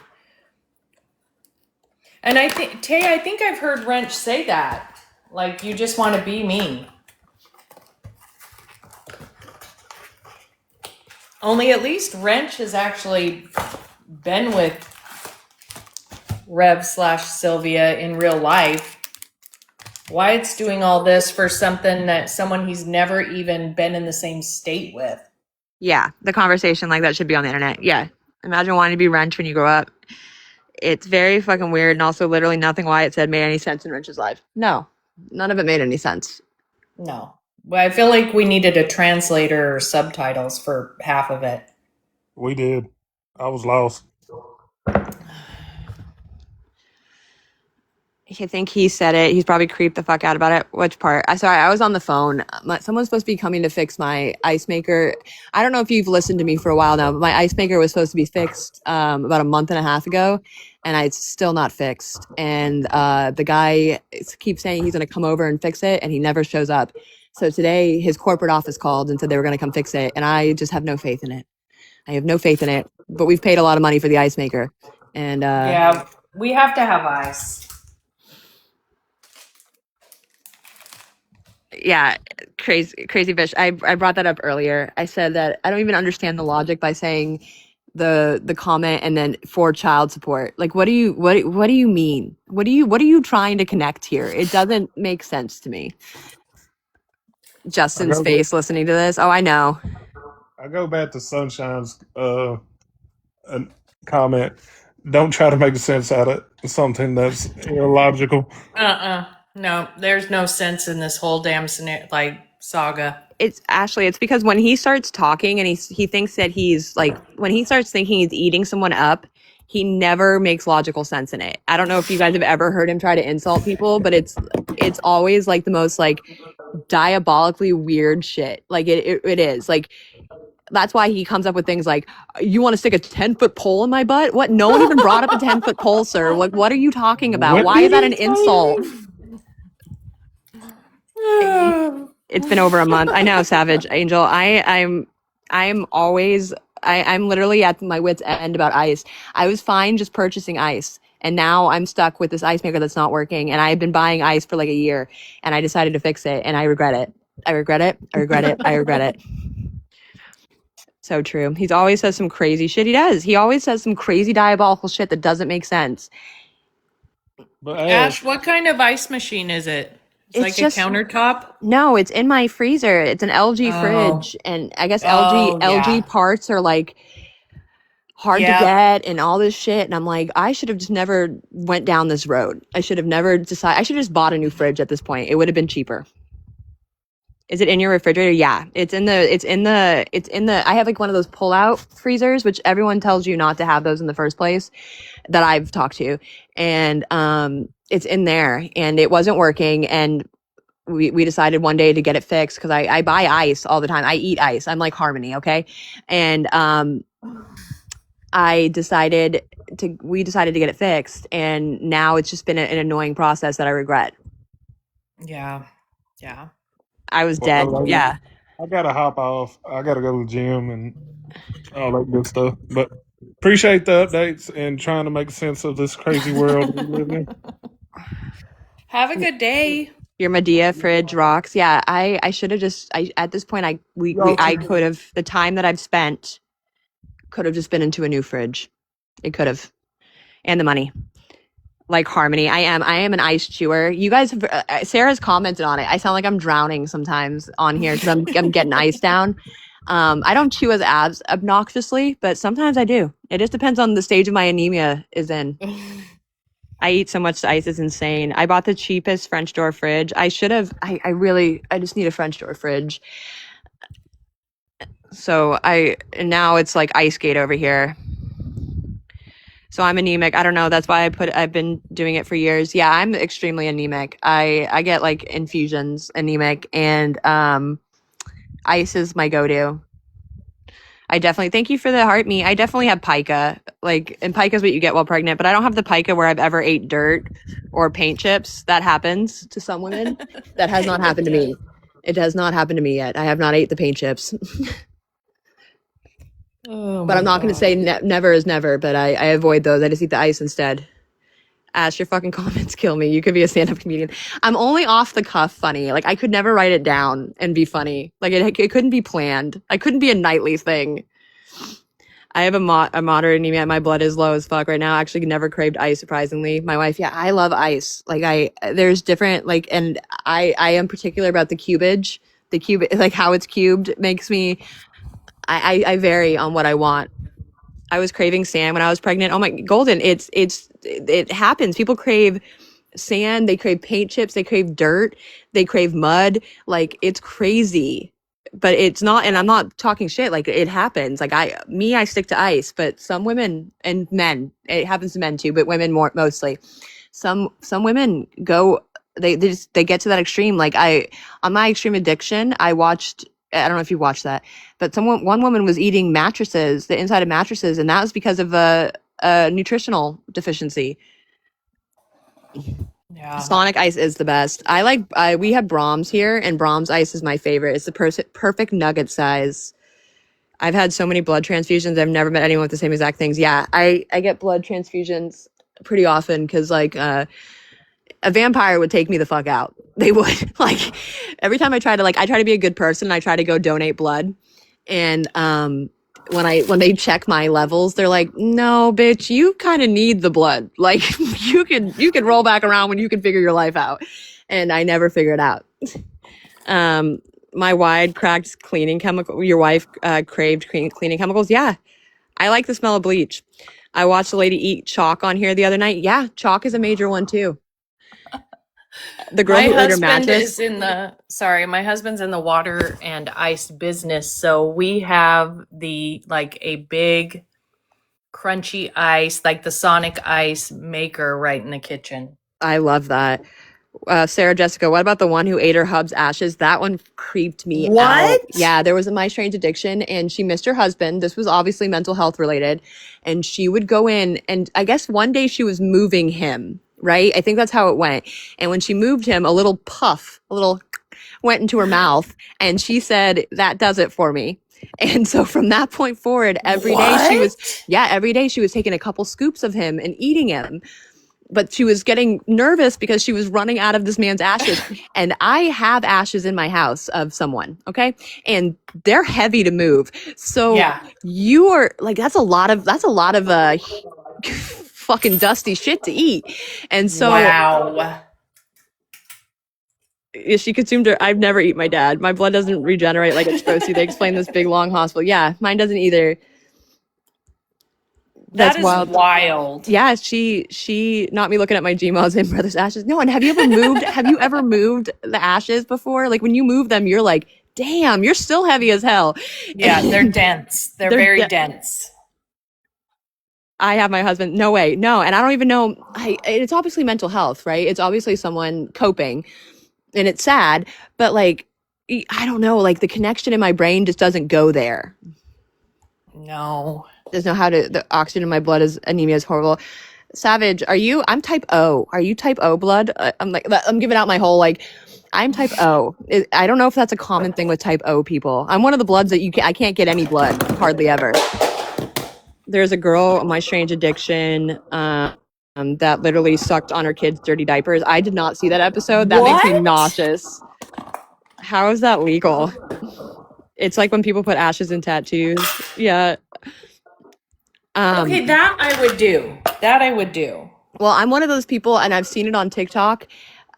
B: And I think I've heard Wrench say that. Like, you just want to be me. Only at least Wrench has actually been with Rev slash Sylvia in real life. Wyatt's doing all this for something that someone he's never even been in the same state with.
A: Yeah, the conversation like that should be on the internet. Yeah. Imagine wanting to be Wrench when you grow up. It's very fucking weird, and also literally nothing Wyatt said made any sense in Wrench's life. No, none of it made any sense.
B: No. Well, I feel like we needed a translator or subtitles for half of it.
E: We did. I was lost.
A: I think he said it. He's probably creeped the fuck out about it. Which part? I was on the phone. Someone's supposed to be coming to fix my ice maker. I don't know if you've listened to me for a while now, but my ice maker was supposed to be fixed about a month and a half ago, and it's still not fixed. And the guy keeps saying he's going to come over and fix it, and he never shows up. So today, his corporate office called and said they were going to come fix it, and I just have no faith in it. I have no faith in it. But we've paid a lot of money for the ice maker, and
B: Yeah, we have to have ice.
A: Yeah, crazy bitch. I brought that up earlier. I said that I don't even understand the logic by saying the comment and then for child support. Like, what do you mean? What are you trying to connect here? It doesn't make sense to me. Justin's face listening to this. Oh, I know.
E: I go back to Sunshine's comment. Don't try to make sense out of something that's illogical.
B: No, there's no sense in this whole damn saga.
A: It's Ashley. It's because when he starts talking and he thinks that he's like, when he starts thinking he's eating someone up, he never makes logical sense in it. I don't know if you guys have ever heard him try to insult people, but it's always like the most like diabolically weird shit. Like it is like. That's why he comes up with things like, you want to stick a 10-foot pole in my butt? What? No one even brought up a 10-foot pole, sir. Like, what are you talking about? Why is that an insult? It's been over a month. I know, Savage Angel. I'm literally at my wit's end about ice. I was fine just purchasing ice. And now I'm stuck with this ice maker that's not working. And I've been buying ice for like a year. And I decided to fix it. And I regret it. I regret it. I regret it. I regret it. So true. He's always says some crazy shit. He does. He always says some crazy diabolical shit that doesn't make sense.
E: But
B: Ash, what kind of ice machine is it? It's like just a countertop?
A: No, it's in my freezer. It's an LG fridge. And I guess LG parts are like hard to get and all this shit. And I'm like, I should have just never went down this road. I should have never decided. I should have just bought a new fridge at this point. It would have been cheaper. Is it in your refrigerator? Yeah, it's in the, I have like one of those pull-out freezers, which everyone tells you not to have those in the first place that I've talked to. And it's in there and it wasn't working. And we decided one day to get it fixed because I buy ice all the time. I eat ice. I'm like Harmony, okay? And we decided to get it fixed. And now it's just been an annoying process that I regret.
B: Yeah.
A: I was dead. Yeah.
E: I gotta hop off. I gotta go to the gym and all that good stuff. But appreciate the updates and trying to make sense of this crazy world we live in.
B: Have a good day.
A: Your Medea fridge rocks. Yeah, I should have just. At this point, I could have. The time that I've spent could have just been into a new fridge. It could have, and the money. Like Harmony, I am an ice chewer. You guys have Sarah's commented on it. I sound like I'm drowning sometimes on here because I'm getting ice down. I don't chew as obnoxiously, but sometimes I do. It just depends on the stage of my anemia is in. I eat so much ice, it's insane. I bought the cheapest French door fridge. I should have. I just need a French door fridge. So and now it's like ice skate over here. So I'm anemic. I don't know. That's why I've been doing it for years. Yeah, I'm extremely anemic. I get like infusions anemic, and ice is my go-to. I definitely thank you for the heart me. I definitely have pica. And pica is what you get while pregnant, but I don't have the pica where I've ever ate dirt or paint chips. That happens to some women. That has not happened to me. It has not happened to me yet. I have not ate the paint chips. But I'm not going to say never is never, but I avoid those. I just eat the ice instead. Ash, your fucking comments kill me. You could be a stand-up comedian. I'm only off the cuff funny. Like, I could never write it down and be funny. Like, it couldn't be planned. I couldn't be a nightly thing. I have a moderate anemia. My blood is low as fuck right now. I actually never craved ice, surprisingly. My wife, yeah, I love ice. Like there's different like, and I am particular about the cubage. The cube, like how it's cubed, makes me. I vary on what I want. I was craving sand when I was pregnant. Oh my, Golden, it happens. People crave sand, they crave paint chips, they crave dirt, they crave mud. Like it's crazy. But it's not, and I'm not talking shit. Like it happens. Like I stick to ice, but some women and men, it happens to men too, but women more mostly. Some women go, they get to that extreme. Like on my extreme addiction, I watched. I don't know if you watched that, but one woman was eating mattresses, the inside of mattresses, and that was because of a nutritional deficiency.
B: Yeah.
A: Sonic ice is the best. We have Brahms here, and Brahms ice is my favorite. It's the perfect nugget size. I've had so many blood transfusions. I've never met anyone with the same exact things. Yeah, I get blood transfusions pretty often because like a vampire would take me the fuck out. They would. Like every time I try to be a good person, I try to go donate blood, and when they check my levels, they're like, "No, bitch, you kind of need the blood. Like you can roll back around when you can figure your life out." And I never figure it out. My wide cracked cleaning chemical. Your wife craved cleaning chemicals. Yeah, I like the smell of bleach. I watched a lady eat chalk on here the other night. Yeah, chalk is a major one too. The girl
B: My
A: who ate her
B: husband
A: mattress.
B: my husband's in the water and ice business, so we have a big crunchy ice, like the Sonic ice maker right in the kitchen.
A: I love that. Sarah Jessica, what about the one who ate her hub's ashes? That one creeped me out.
I: What?
A: Yeah, there was a My Strange Addiction, and she missed her husband. This was obviously mental health related. And she would go in, and I guess one day she was moving him, right? I think that's how it went. And when she moved him, a little went into her mouth, and she said, "That does it for me." And so from that point forward, every day she was taking a couple scoops of him and eating him. But she was getting nervous because she was running out of this man's ashes. And I have ashes in my house of someone, okay? And they're heavy to move. So
B: Yeah.
A: you are like, that's a lot of fucking dusty shit to eat. And so
B: Wow.
A: she consumed her. I've never eaten my dad. My blood doesn't regenerate like it's supposed to. They explain this big long hospital. Yeah, mine doesn't either.
B: That
A: That's
B: is
A: wild.
B: wild.
A: Yeah, she not me looking at my Gmails and brother's ashes. No, and have you ever moved the ashes before? Like when you move them, you're like, damn, you're still heavy as hell.
B: Yeah, they're dense. They're very dense.
A: I have my husband. No way. No. And I don't even know. It's obviously mental health, right? It's obviously someone coping, and it's sad, but like, I don't know, like the connection in my brain just doesn't go there.
B: No.
A: There's no how to, the oxygen in my blood is anemia is horrible. Savage, I'm type O. Are you type O blood? I'm giving out my whole, like, I'm type O. I don't know if that's a common thing with type O people. I'm one of the bloods that I can't get any blood, hardly ever. There's a girl on My Strange Addiction that literally sucked on her kids' dirty diapers. I did not see that episode. That makes me nauseous. How is that legal? It's like when people put ashes in tattoos. Yeah.
B: Okay, that I would do. That I would do.
A: Well, I'm one of those people, and I've seen it on TikTok.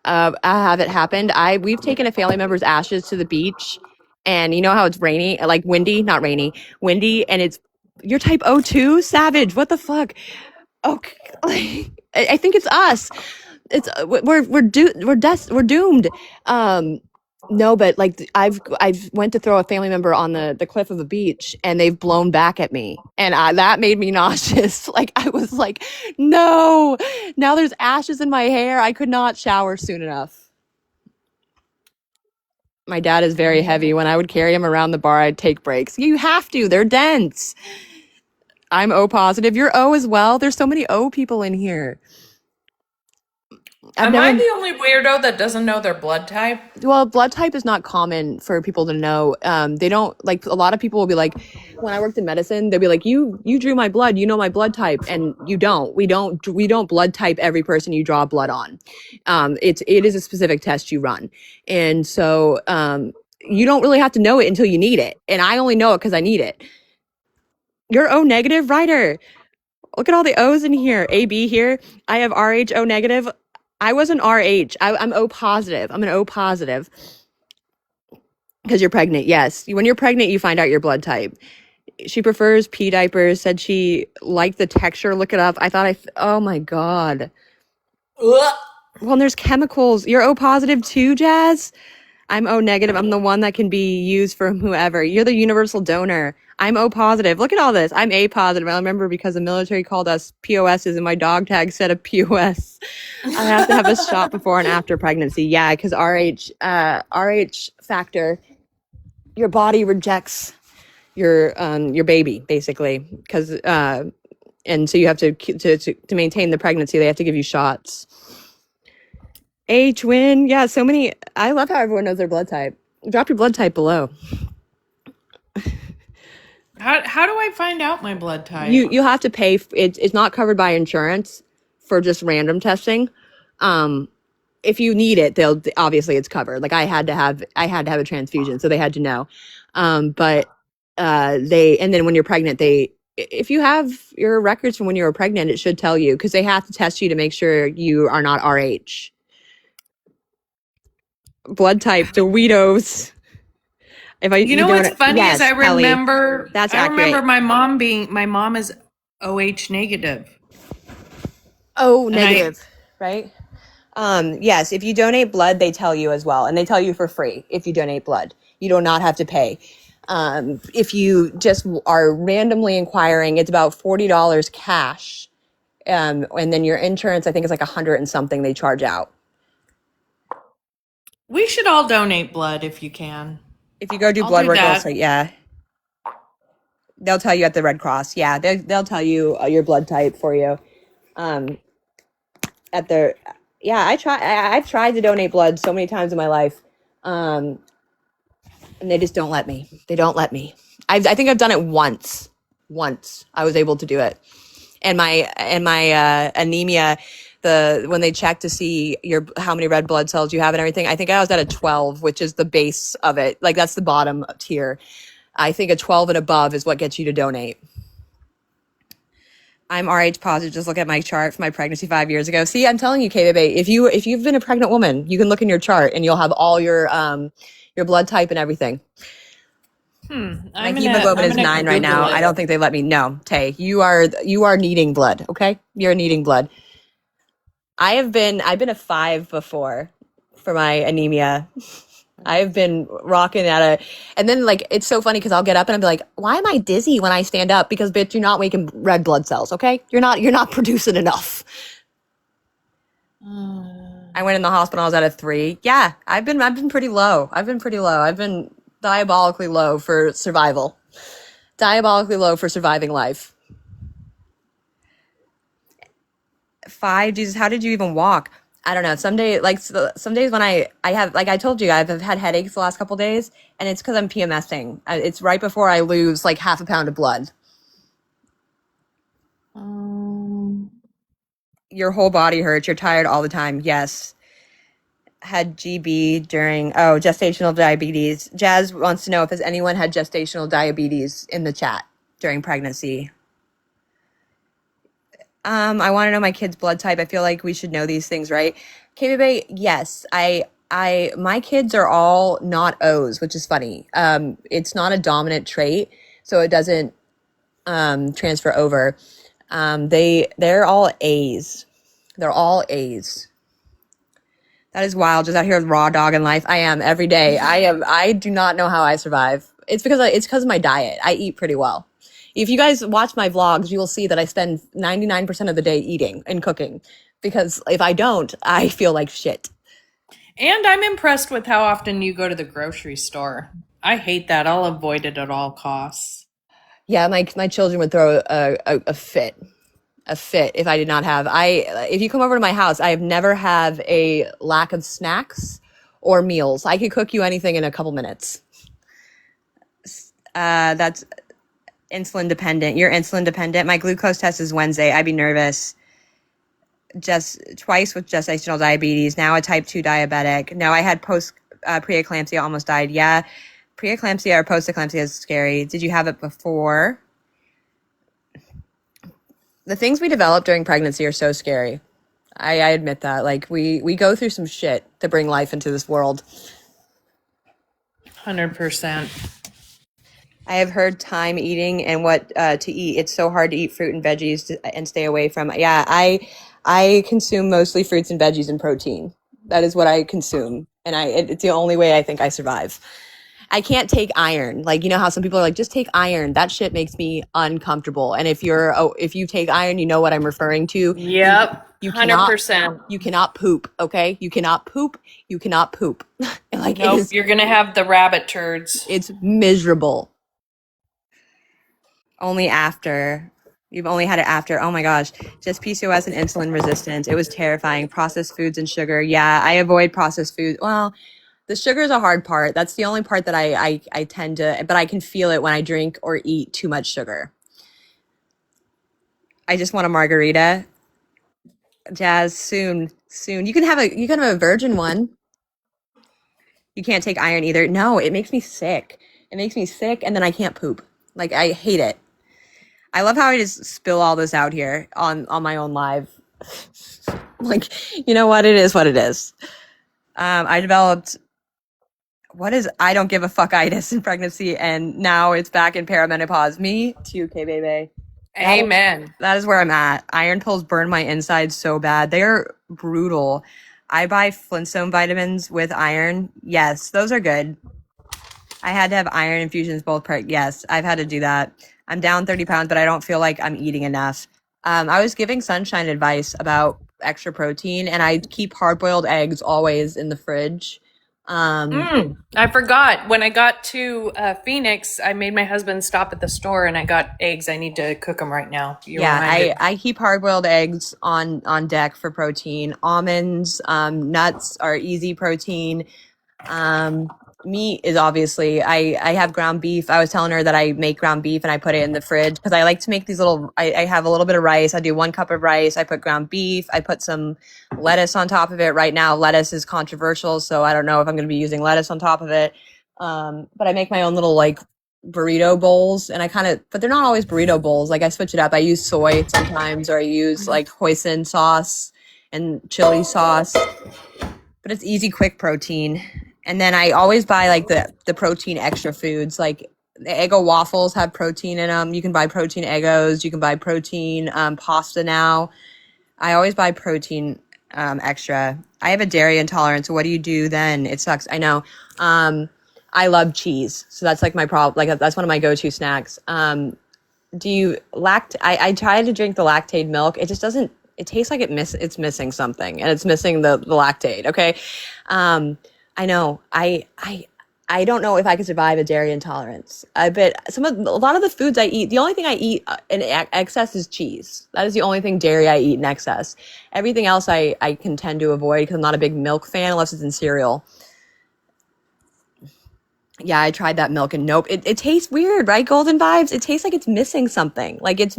A: I have it happened. We've taken a family member's ashes to the beach, and you know how it's rainy, like windy, not rainy, windy, and you're type O too, Savage. What the fuck? Okay, I think it's us. It's we're doomed. No, but like I've went to throw a family member on the cliff of a beach, and they've blown back at me, and that made me nauseous. Like I was like, no, now there's ashes in my hair. I could not shower soon enough. My dad is very heavy. When I would carry him around the bar, I'd take breaks. You have to. They're dense. I'm O positive. You're O as well. There's so many O people in here.
B: Am I the only weirdo that doesn't know their blood type?
A: Well, blood type is not common for people to know. They don't, like, a lot of people will be like, when I worked in medicine, they'll be like, you drew my blood, you know my blood type, and you don't. We don't blood type every person you draw blood on. It is a specific test you run, and so you don't really have to know it until you need it. And I only know it because I need it. You're O negative, Ryder. Look at all the O's in here. AB here. I have RH O negative. I was an RH. I'm O positive. I'm an O positive because you're pregnant. Yes. When you're pregnant, you find out your blood type. She prefers pee diapers. Said she liked the texture. Look it up. I thought oh my God.
B: Ugh.
A: Well, there's chemicals. You're O positive too, Jazz? I'm O negative. I'm the one that can be used for whoever. You're the universal donor. I'm O positive. Look at all this. I'm A positive. I remember because the military called us POSs and my dog tag said a POS. I have to have a shot before and after pregnancy. Yeah, because RH factor, your body rejects your baby basically because and so you have to maintain the pregnancy. They have to give you shots. Win. Yeah, so many. I love how everyone knows their blood type. Drop your blood type below.
B: How do I find out my blood type?
A: You have to pay. It's not covered by insurance for just random testing. If you need it, they'll obviously it's covered. Like I had to have a transfusion, so they had to know. But they and then when you're pregnant, if you have your records from when you were pregnant, it should tell you because they have to test you to make sure you are not RH. Blood type, Doritos.
B: You know what's funny
A: yes,
B: is I
A: Kelly,
B: remember
A: that's
B: I
A: accurate.
B: remember my mom is OH negative.
A: Oh, negative, right? Yes, if you donate blood, they tell you as well, and they tell you for free if you donate blood. You do not have to pay. If you just are randomly inquiring, it's about $40 cash, and then your insurance, I think, is like $100 and something they charge out.
B: We should all donate blood if you can.
A: If you go do blood work, also, yeah, they'll tell you at the Red Cross. Yeah, they'll tell you your blood type for you. I've tried to donate blood so many times in my life, and they just don't let me. They don't let me. I think I've done it once. Once I was able to do it, and my anemia. When they check to see how many red blood cells you have and everything, I think I was at a 12, which is the base of it. Like that's the bottom tier. I think a 12 and above is what gets you to donate. I'm RH positive. Just look at my chart for my pregnancy 5 years ago. See, I'm telling you, KBB, if you've been a pregnant woman, you can look in your chart and you'll have all your blood type and everything. My hemoglobin is 9 right now. I don't think they let me. No, Tay, you are needing blood. Okay, you're needing blood. I've been a 5 before for my anemia. I've been rocking and then like it's so funny because I'll get up and I'll be like, why am I dizzy when I stand up? Because bitch, you're not making red blood cells, okay? You're not producing enough. I went in the hospital. I was at a 3. Yeah, I've been pretty low. I've been diabolically low for survival. Diabolically low for surviving life. 5, Jesus, how did you even walk? I don't know. Some days when I have, like I told you, I've had headaches the last couple days, and it's because I'm PMSing. It's right before I lose like half a pound of blood. Your whole body hurts. You're tired all the time. Yes. Had GB during gestational diabetes. Jazz wants to know if has anyone had gestational diabetes in the chat during pregnancy. I want to know my kid's blood type. I feel like we should know these things, right? KBB, yes. My kids are all not O's, which is funny. It's not a dominant trait, so it doesn't transfer over. They're all A's. They're all A's. That is wild. Just out here raw dog in life. I am every day. I do not know how I survive. It's because of my diet. I eat pretty well. If you guys watch my vlogs, you will see that I spend 99% of the day eating and cooking because if I don't, I feel like shit.
B: And I'm impressed with how often you go to the grocery store. I hate that. I'll avoid it at all costs.
A: Yeah, my children would throw a fit if I did not have. If you come over to my house, I have never have a lack of snacks or meals. I could cook you anything in a couple minutes. That's insulin dependent. You're insulin dependent. My glucose test is Wednesday. I'd be nervous. Just twice with gestational diabetes. Now a type 2 diabetic. No, I had preeclampsia, almost died. Yeah. Preeclampsia or post-eclampsia is scary. Did you have it before? The things we develop during pregnancy are so scary. I admit that. Like we go through some shit to bring life into this world.
B: 100%.
A: I have heard time eating and what to eat. It's so hard to eat fruit and veggies and stay away from. Yeah, I consume mostly fruits and veggies and protein. That is what I consume, and it's the only way I think I survive. I can't take iron. Like, you know how some people are like, just take iron. That shit makes me uncomfortable. And if you take iron, you know what I'm referring to.
B: Yep.
A: You cannot
B: 100%.
A: you cannot poop. Okay, you cannot poop. You cannot poop. Like
B: Nope. You're going to have the rabbit turds.
A: it's miserable. Only after. You've only had it after. Oh my gosh. Just PCOS and insulin resistance. It was terrifying. Processed foods and sugar. Yeah, I avoid processed foods. Well, the sugar is a hard part. That's the only part that I tend to, but I can feel it when I drink or eat too much sugar. I just want a margarita. Jazz, soon. You can have a virgin one. You can't take iron either. No, it makes me sick. It makes me sick, and then I can't poop. Like, I hate it. I love how I just spill all this out here on my own live. Like, you know what? It is what it is. I developed I don't give a fuck itis in pregnancy, and now it's back in perimenopause. Me too, K-baby.
B: Amen.
A: That is where I'm at. Iron pills burn my insides so bad. They are brutal. I buy Flintstone vitamins with iron. Yes, those are good. I had to have iron infusions yes, I've had to do that. I'm down 30 pounds, but I don't feel like I'm eating enough. I was giving Sunshine advice about extra protein, and I keep hard-boiled eggs always in the fridge.
B: I forgot. When I got to Phoenix, I made my husband stop at the store and I got eggs. I need to cook them right now.
A: I keep hard-boiled eggs on deck for protein. Almonds, nuts are easy protein. Meat is obviously, I have ground beef. I was telling her that I make ground beef and I put it in the fridge because I like to make these I have a little bit of rice. I do 1 cup of rice. I put ground beef. I put some lettuce on top of it. Right now, lettuce is controversial, so I don't know if I'm going to be using lettuce on top of it. But I make my own little like burrito bowls, and but they're not always burrito bowls. Like I switch it up. I use soy sometimes, or I use like hoisin sauce and chili sauce. But it's easy, quick protein. And then I always buy like the protein extra foods, like the Eggo waffles have protein in them. You can buy protein Eggos. You can buy protein pasta now. I always buy protein extra. I have a dairy intolerance. So what do you do then? It sucks. I know. I love cheese. So that's like my problem. Like that's one of my go-to snacks. Do you I try to drink the lactate milk. It just doesn't, it tastes like it's missing something, and it's missing the lactate. Okay. I know. I don't know if I could survive a dairy intolerance. But a lot of the foods I eat, the only thing I eat in excess is cheese. That is the only thing dairy I eat in excess. Everything else I can tend to avoid because I'm not a big milk fan unless it's in cereal. Yeah, I tried that milk and nope. It tastes weird, right? Golden Vibes. It tastes like it's missing something. Like it's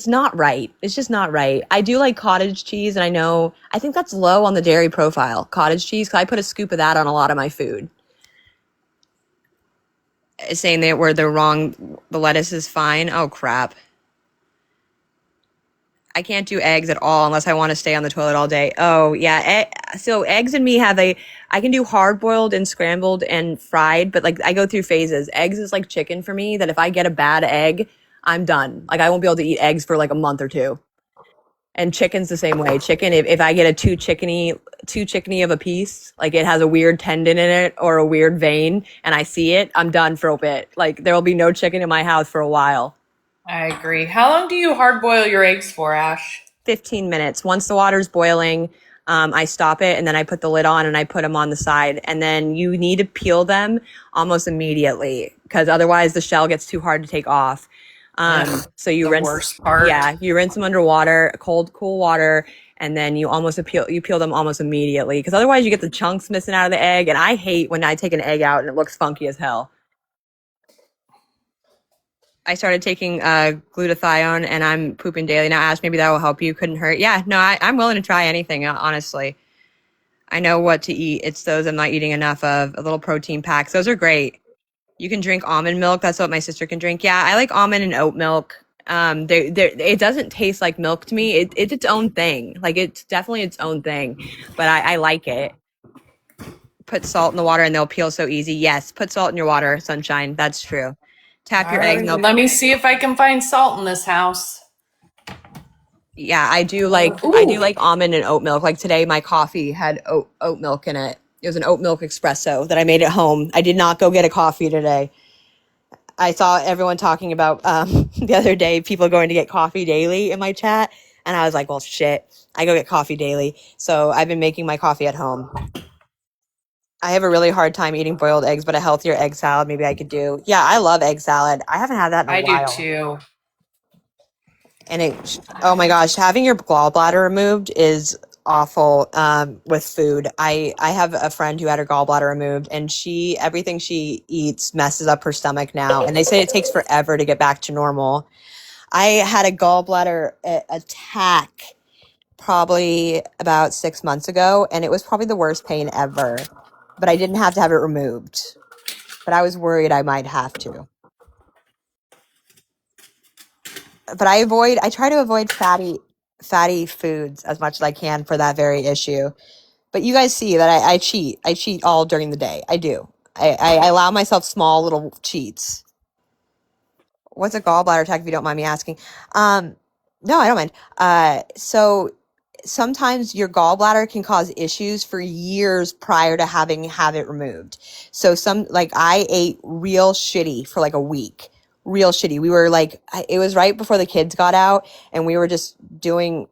A: not right. It's just not right. I do like cottage cheese, and I think that's low on the dairy profile, cottage cheese, because I put a scoop of that on a lot of my food. Saying that they're wrong, the lettuce is fine. Oh, crap. I can't do eggs at all unless I want to stay on the toilet all day. Oh, yeah. So eggs and me I can do hard boiled and scrambled and fried, but like I go through phases. Eggs is like chicken for me, that if I get a bad egg, I'm done. Like I won't be able to eat eggs for like a month or two. And chicken's the same way. Chicken, if I get a too chickeny of a piece, like it has a weird tendon in it or a weird vein, and I see it, I'm done for a bit. Like there will be no chicken in my house for a while.
B: I agree. How long do you hard boil your eggs for, Ash?
A: 15 minutes. Once the water's boiling, I stop it and then I put the lid on and I put them on the side. And then you need to peel them almost immediately because otherwise the shell gets too hard to take off. So you rinse.
B: Worst part.
A: Yeah, you rinse them under water, cool water, and then you peel them almost immediately because otherwise you get the chunks missing out of the egg. And I hate when I take an egg out and it looks funky as hell. I started taking glutathione and I'm pooping daily now. Ash, maybe that will help you. Couldn't hurt. Yeah, no, I'm willing to try anything, honestly. I know what to eat. It's those I'm not eating enough of. A little protein packs. Those are great. You can drink almond milk. That's what my sister can drink. Yeah, I like almond and oat milk. It doesn't taste like milk to me. It's its own thing. Like it's definitely its own thing, but I like it. Put salt in the water and they'll peel so easy. Yes, put salt in your water, Sunshine. That's true. Tap your eggs and they'll.
B: Let me see if I can find salt in this house.
A: Yeah, I do like almond and oat milk. Like today, my coffee had oat milk in it. It was an oat milk espresso that I made at home. I did not go get a coffee today. I saw everyone talking about the other day people going to get coffee daily in my chat, and I was like, well, shit, I go get coffee daily. So I've been making my coffee at home. I have a really hard time eating boiled eggs, but a healthier egg salad maybe I could do. Yeah, I love egg salad. I haven't had that in a while.
B: I do too.
A: And oh my gosh, having your gallbladder removed is awful with food. I have a friend who had her gallbladder removed, and everything she eats messes up her stomach now. And they say it takes forever to get back to normal. I had a gallbladder attack probably about 6 months ago, and it was probably the worst pain ever. But I didn't have to have it removed. But I was worried I might have to. But I try to avoid fatty foods as much as I can for that very issue. But you guys see that I cheat. I cheat all during the day. I do. I allow myself small little cheats. What's a gallbladder attack, if you don't mind me asking? No, I don't mind. So sometimes your gallbladder can cause issues for years prior to have it removed. So I ate real shitty for like a week. Real shitty. We were like, it was right before the kids got out, and we were just doing,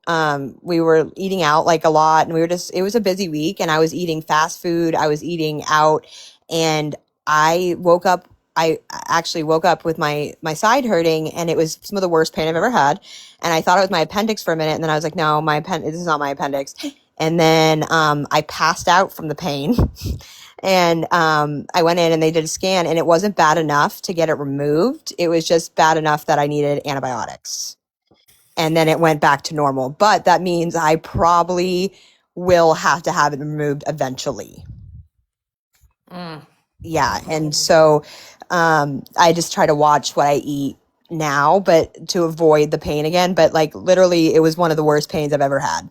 A: we were eating out like a lot, and it was a busy week, and I was eating fast food. I was eating out, and I actually woke up with my side hurting, and it was some of the worst pain I've ever had. And I thought it was my appendix for a minute, and then I was like, no, this is not my appendix. And then I passed out from the pain. And I went in and they did a scan, and it wasn't bad enough to get it removed. It was just bad enough that I needed antibiotics. And then it went back to normal. But that means I probably will have to have it removed eventually. Yeah. And so I just try to watch what I eat now, but to avoid the pain again. But like literally, it was one of the worst pains I've ever had.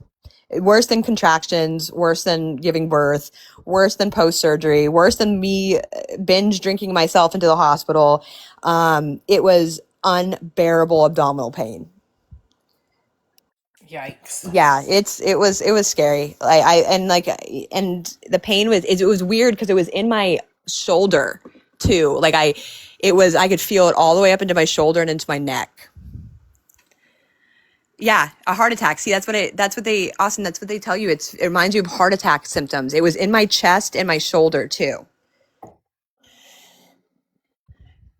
A: Worse than contractions, worse than giving birth, worse than post-surgery, worse than me binge drinking myself into the hospital. It was unbearable abdominal pain.
B: Yikes.
A: Yeah, it was scary. And the pain was weird because it was in my shoulder too. Like I could feel it all the way up into my shoulder and into my neck. Yeah, a heart attack. See, Austin, that's what they tell you. It reminds you of heart attack symptoms. It was in my chest and my shoulder too.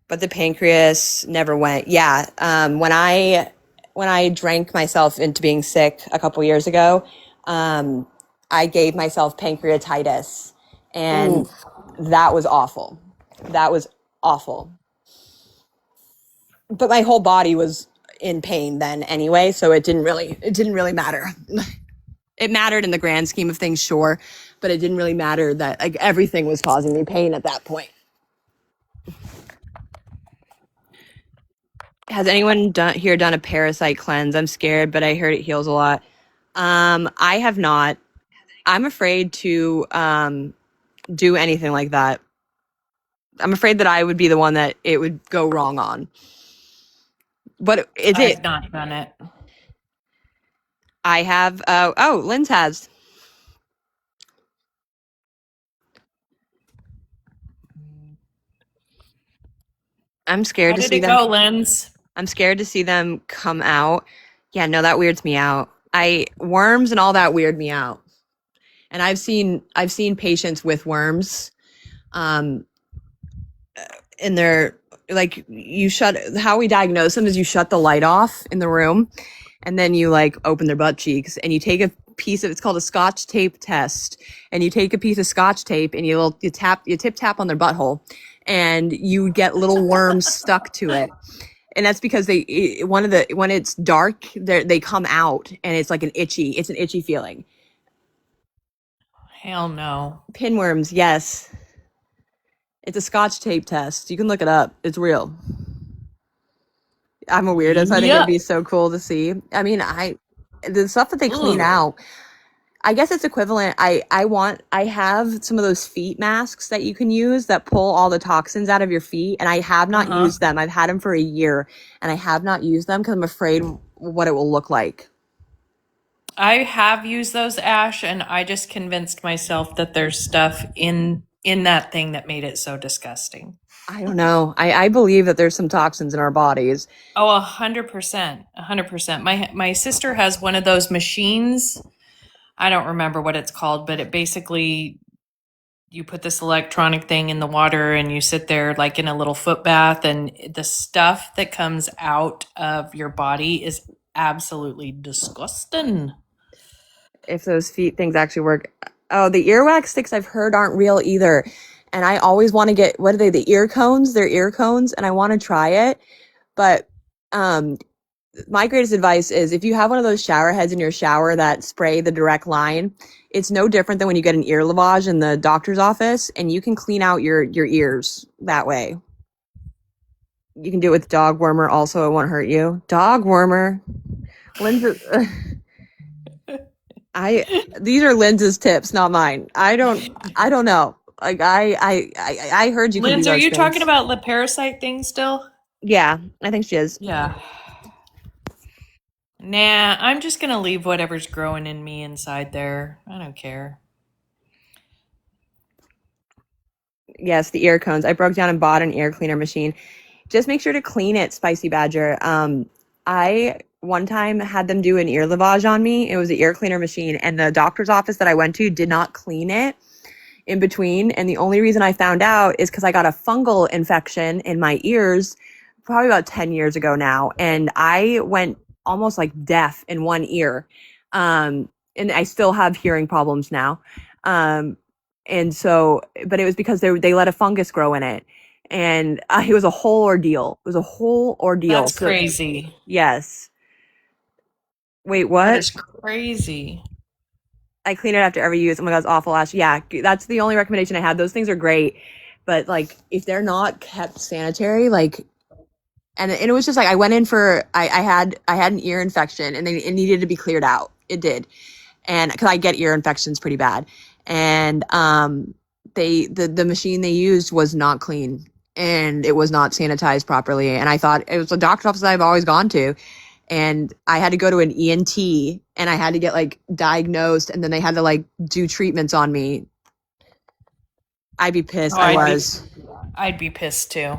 A: But the pancreas never went. Yeah. When I drank myself into being sick a couple years ago, I gave myself pancreatitis, and that was awful. That was awful. But my whole body was in pain then anyway, so it didn't really matter. It mattered in the grand scheme of things, sure, but it didn't really matter that like everything was causing me pain at that point. Has anyone done a parasite cleanse? I'm scared, but I heard it heals a lot. I have not. I'm afraid to do anything like that. I'm afraid that I would be the one that it would go wrong on. But
B: I've not done it.
A: I have. Lynn's has. I'm scared to see them.
B: How did it go, Lynn's?
A: I'm scared to see them come out. Yeah, no, that weirds me out. Worms and all that weird me out. And I've seen patients with worms. And they're like, how we diagnose them is you shut the light off in the room, and then you like open their butt cheeks, and you take a piece of, it's called a Scotch tape test, and you take a piece of Scotch tape and you tip tap on their butthole, and you get little worms stuck to it. And that's because when it's dark, they come out, and it's like an itchy feeling.
B: Hell no.
A: Pinworms, yes. It's a Scotch tape test. You can look it up. It's real. I'm a weirdo, so I think it'd
B: Yep.
A: be so cool to see. I mean, the stuff that they clean
B: Ugh.
A: out, I guess it's equivalent. I have some of those feet masks that you can use that pull all the toxins out of your feet, and I have not
B: Uh-huh.
A: used them. I've had them for a year, and I have not used them because I'm afraid what it will look like.
B: I have used those, Ash, and I just convinced myself that there's stuff in that thing that made it so disgusting.
A: I don't know. I believe that there's some toxins in our bodies.
B: Oh, 100%. 100%. My sister has one of those machines. I don't remember what it's called, but it basically you put this electronic thing in the water and you sit there like in a little foot bath, and the stuff that comes out of your body is absolutely disgusting.
A: If those feet things actually work. Oh, the earwax sticks I've heard aren't real either. And I always want to get, what are they? The ear cones? They're ear cones, and I want to try it. But my greatest advice is if you have one of those shower heads in your shower that spray the direct line, it's no different than when you get an ear lavage in the doctor's office, and you can clean out your ears that way. You can do it with dog wormer also. It won't hurt you. Dog wormer. Linda. These are Linda's tips, not mine. I don't know. Like I heard you can do
B: Linz, are
A: those
B: you
A: things.
B: talking about the parasite thing still?
A: Yeah, I think she is.
B: Yeah. Nah, I'm just gonna leave whatever's growing in me inside there. I don't care.
A: Yes, the ear cones. I broke down and bought an ear cleaner machine. Just make sure to clean it, Spicy Badger. I one time had them do an ear lavage on me. It was an ear cleaner machine, and the doctor's office that I went to did not clean it in between. And the only reason I found out is because I got a fungal infection in my ears probably about 10 years ago now. And I went almost like deaf in one ear. And I still have hearing problems now. And so, but it was because they let a fungus grow in it. And it was a whole ordeal. It was a whole ordeal.
B: That's crazy.
A: Yes. Wait,
B: That
A: what?
B: is crazy.
A: I clean it after every use. Oh my god, it's awful, Ash. Yeah, that's the only recommendation I had. Those things are great, but like if they're not kept sanitary, like, and it was just like I went in for I had an ear infection and it needed to be cleared out. It did, and because I get ear infections pretty bad, and the machine they used was not clean and it was not sanitized properly, and I thought it was a doctor's office that I've always gone to. And I had to go to an ENT and I had to get like diagnosed, and then they had to like do treatments on me. I'd be pissed.
B: Oh, I'd be pissed too.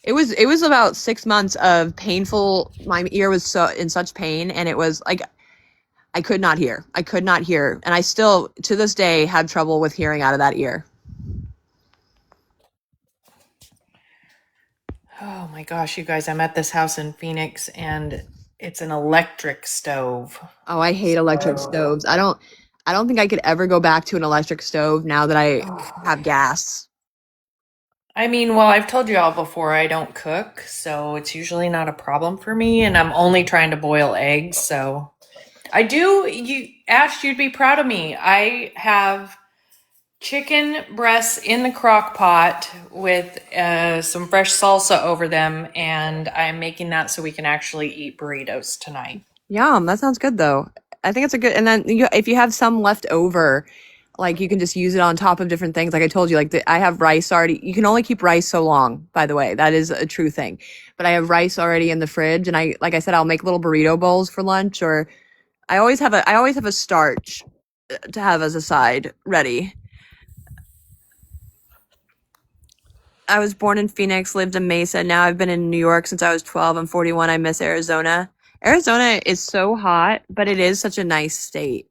A: It was about 6 months of painful. My ear was so in such pain, and it was like I could not hear. And I still to this day have trouble with hearing out of that ear.
B: Oh my gosh, you guys, I'm at this house in Phoenix and it's an electric stove.
A: Oh, I hate electric stoves. I don't think I could ever go back to an electric stove now that I have gas.
B: I mean, well, I've told you all before I don't cook, so it's usually not a problem for me, and I'm only trying to boil eggs, so I do. Ash, you'd be proud of me. I have chicken breasts in the crock pot with some fresh salsa over them, and I'm making that so we can actually eat burritos tonight.
A: Yum, that sounds good though. I think it's a good, and then if you have some left over, like you can just use it on top of different things. Like I told you, like I have rice already. You can only keep rice so long, by the way. That is a true thing. But I have rice already in the fridge, and like I said, I'll make little burrito bowls for lunch, or I always have a starch to have as a side ready. I was born in Phoenix, lived in Mesa. Now I've been in New York since I was 12. I'm 41. I miss Arizona. Arizona is so hot, but it is such a nice state.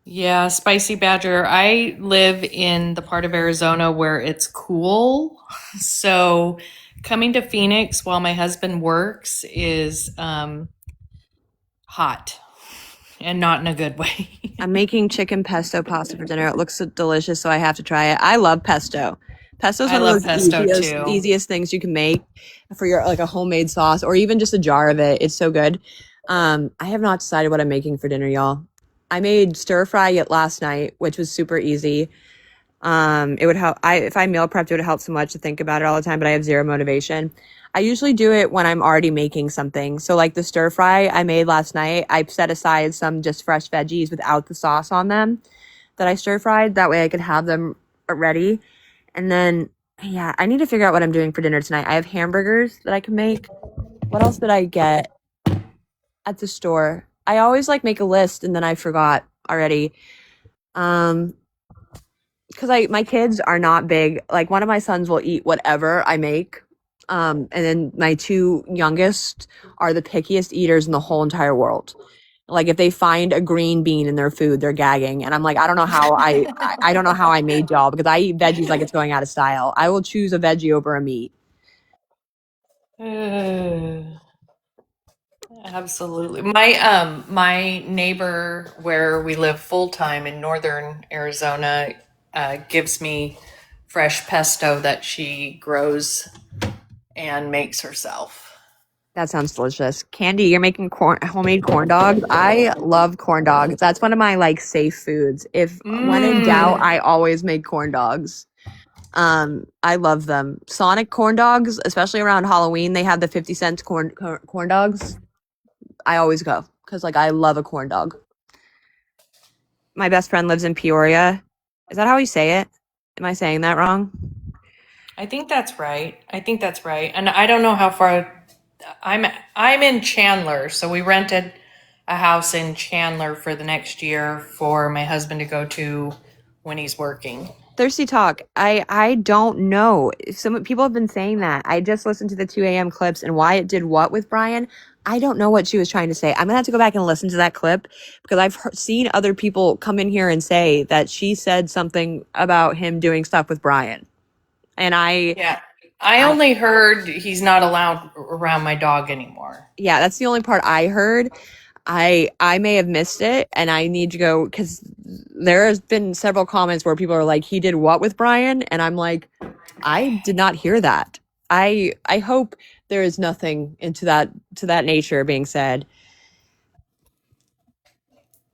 B: Yeah, Spicy Badger. I live in the part of Arizona where it's cool. So coming to Phoenix while my husband works is hot and not in a good way.
A: I'm making chicken pesto pasta for dinner. It looks so delicious, so I have to try it. I love pesto. Pesto's one of those easiest things you can make for your like a homemade sauce or even just a jar of it. It's so good. I have not decided what I'm making for dinner, y'all. I made stir fry last night, which was super easy. It would help. If I meal prepped, it would help so much to think about it all the time, but I have zero motivation. I usually do it when I'm already making something. So like the stir fry I made last night, I set aside some just fresh veggies without the sauce on them that I stir fried. That way I could have them ready. And then, yeah, I need to figure out what I'm doing for dinner tonight. I have hamburgers that I can make. What else did I get at the store? I always like make a list and then I forgot already. Because my kids are not big. Like one of my sons will eat whatever I make. And then my two youngest are the pickiest eaters in the whole entire world. Like if they find a green bean in their food, they're gagging. And I'm like, I don't know how I don't know how I made y'all because I eat veggies like it's going out of style. I will choose a veggie over a meat.
B: Absolutely. My neighbor where we live full time in northern Arizona gives me fresh pesto that she grows and makes herself.
A: That sounds delicious. Candy, you're making homemade corn dogs. I love corn dogs. That's one of my like safe foods. If when in doubt, I always make corn dogs. I love them. Sonic corn dogs, especially around Halloween, they have the 50-cent corn dogs. I always go because like I love a corn dog. My best friend lives in Peoria. Is that how you say it? Am I saying that wrong?
B: I think that's right. And I don't know how far I'm in Chandler, so we rented a house in Chandler for the next year for my husband to go to when he's working.
A: Thirsty talk. I don't know. Some people have been saying that. I just listened to the 2 a.m. clips and Wyatt did what with Brian. I don't know what she was trying to say. I'm gonna have to go back and listen to that clip because I've seen other people come in here and say that she said something about him doing stuff with Brian. And
B: I only heard he's not allowed around my dog anymore.
A: Yeah, that's the only part I heard. I may have missed it and I need to go because there has been several comments where people are like, he did what with Brian? And I'm like, I did not hear that. I hope there is nothing to that nature being said.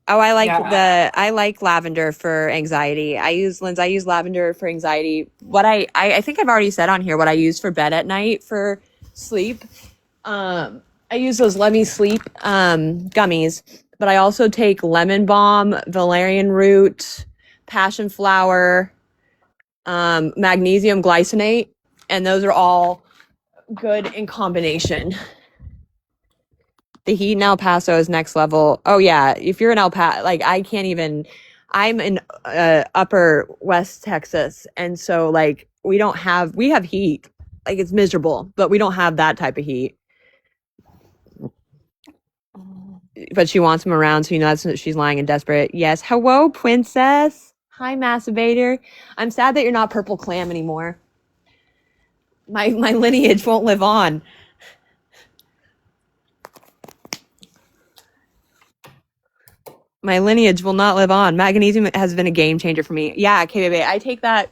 A: Oh, I like lavender for anxiety. I use lavender for anxiety. What I think I've already said on here what I use for bed at night for sleep. I use those Let Me Sleep gummies, but I also take lemon balm, valerian root, passion flower, magnesium glycinate, and those are all good in combination. The heat in El Paso is next level. Oh yeah, if you're in El Paso, like I can't even. I'm in upper West Texas, and so like we have heat. Like it's miserable, but we don't have that type of heat. But she wants him around, so that's she's lying and desperate. Yes. Hello, princess. Hi, masturbator. I'm sad that you're not purple clam anymore. My lineage won't live on. My lineage will not live on. Magnesium has been a game changer for me. Yeah, okay, baby. I take that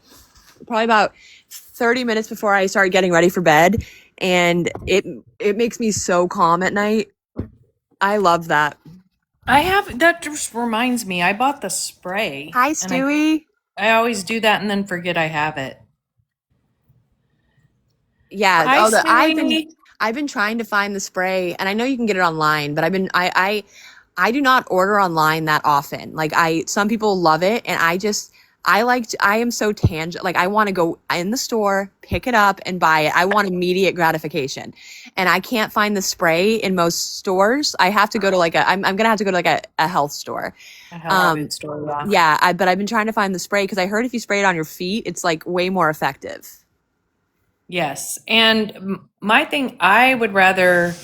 A: probably about 30 minutes before I start getting ready for bed, and it makes me so calm at night. I love that.
B: That just reminds me, I bought the spray.
A: Hi, Stewie.
B: I always do that and then forget I have it.
A: Yeah.
B: Hi,
A: I've been trying to find the spray, and I know you can get it online, but I do not order online that often. Like some people love it, and I am so tangent. Like I want to go in the store, pick it up and buy it. I want immediate gratification, and I can't find the spray in most stores. I have to go to I'm going to have to go to like a health store.
B: A health food store,
A: yeah. But I've been trying to find the spray because I heard if you spray it on your feet, it's like way more effective.
B: Yes. And my thing, I would rather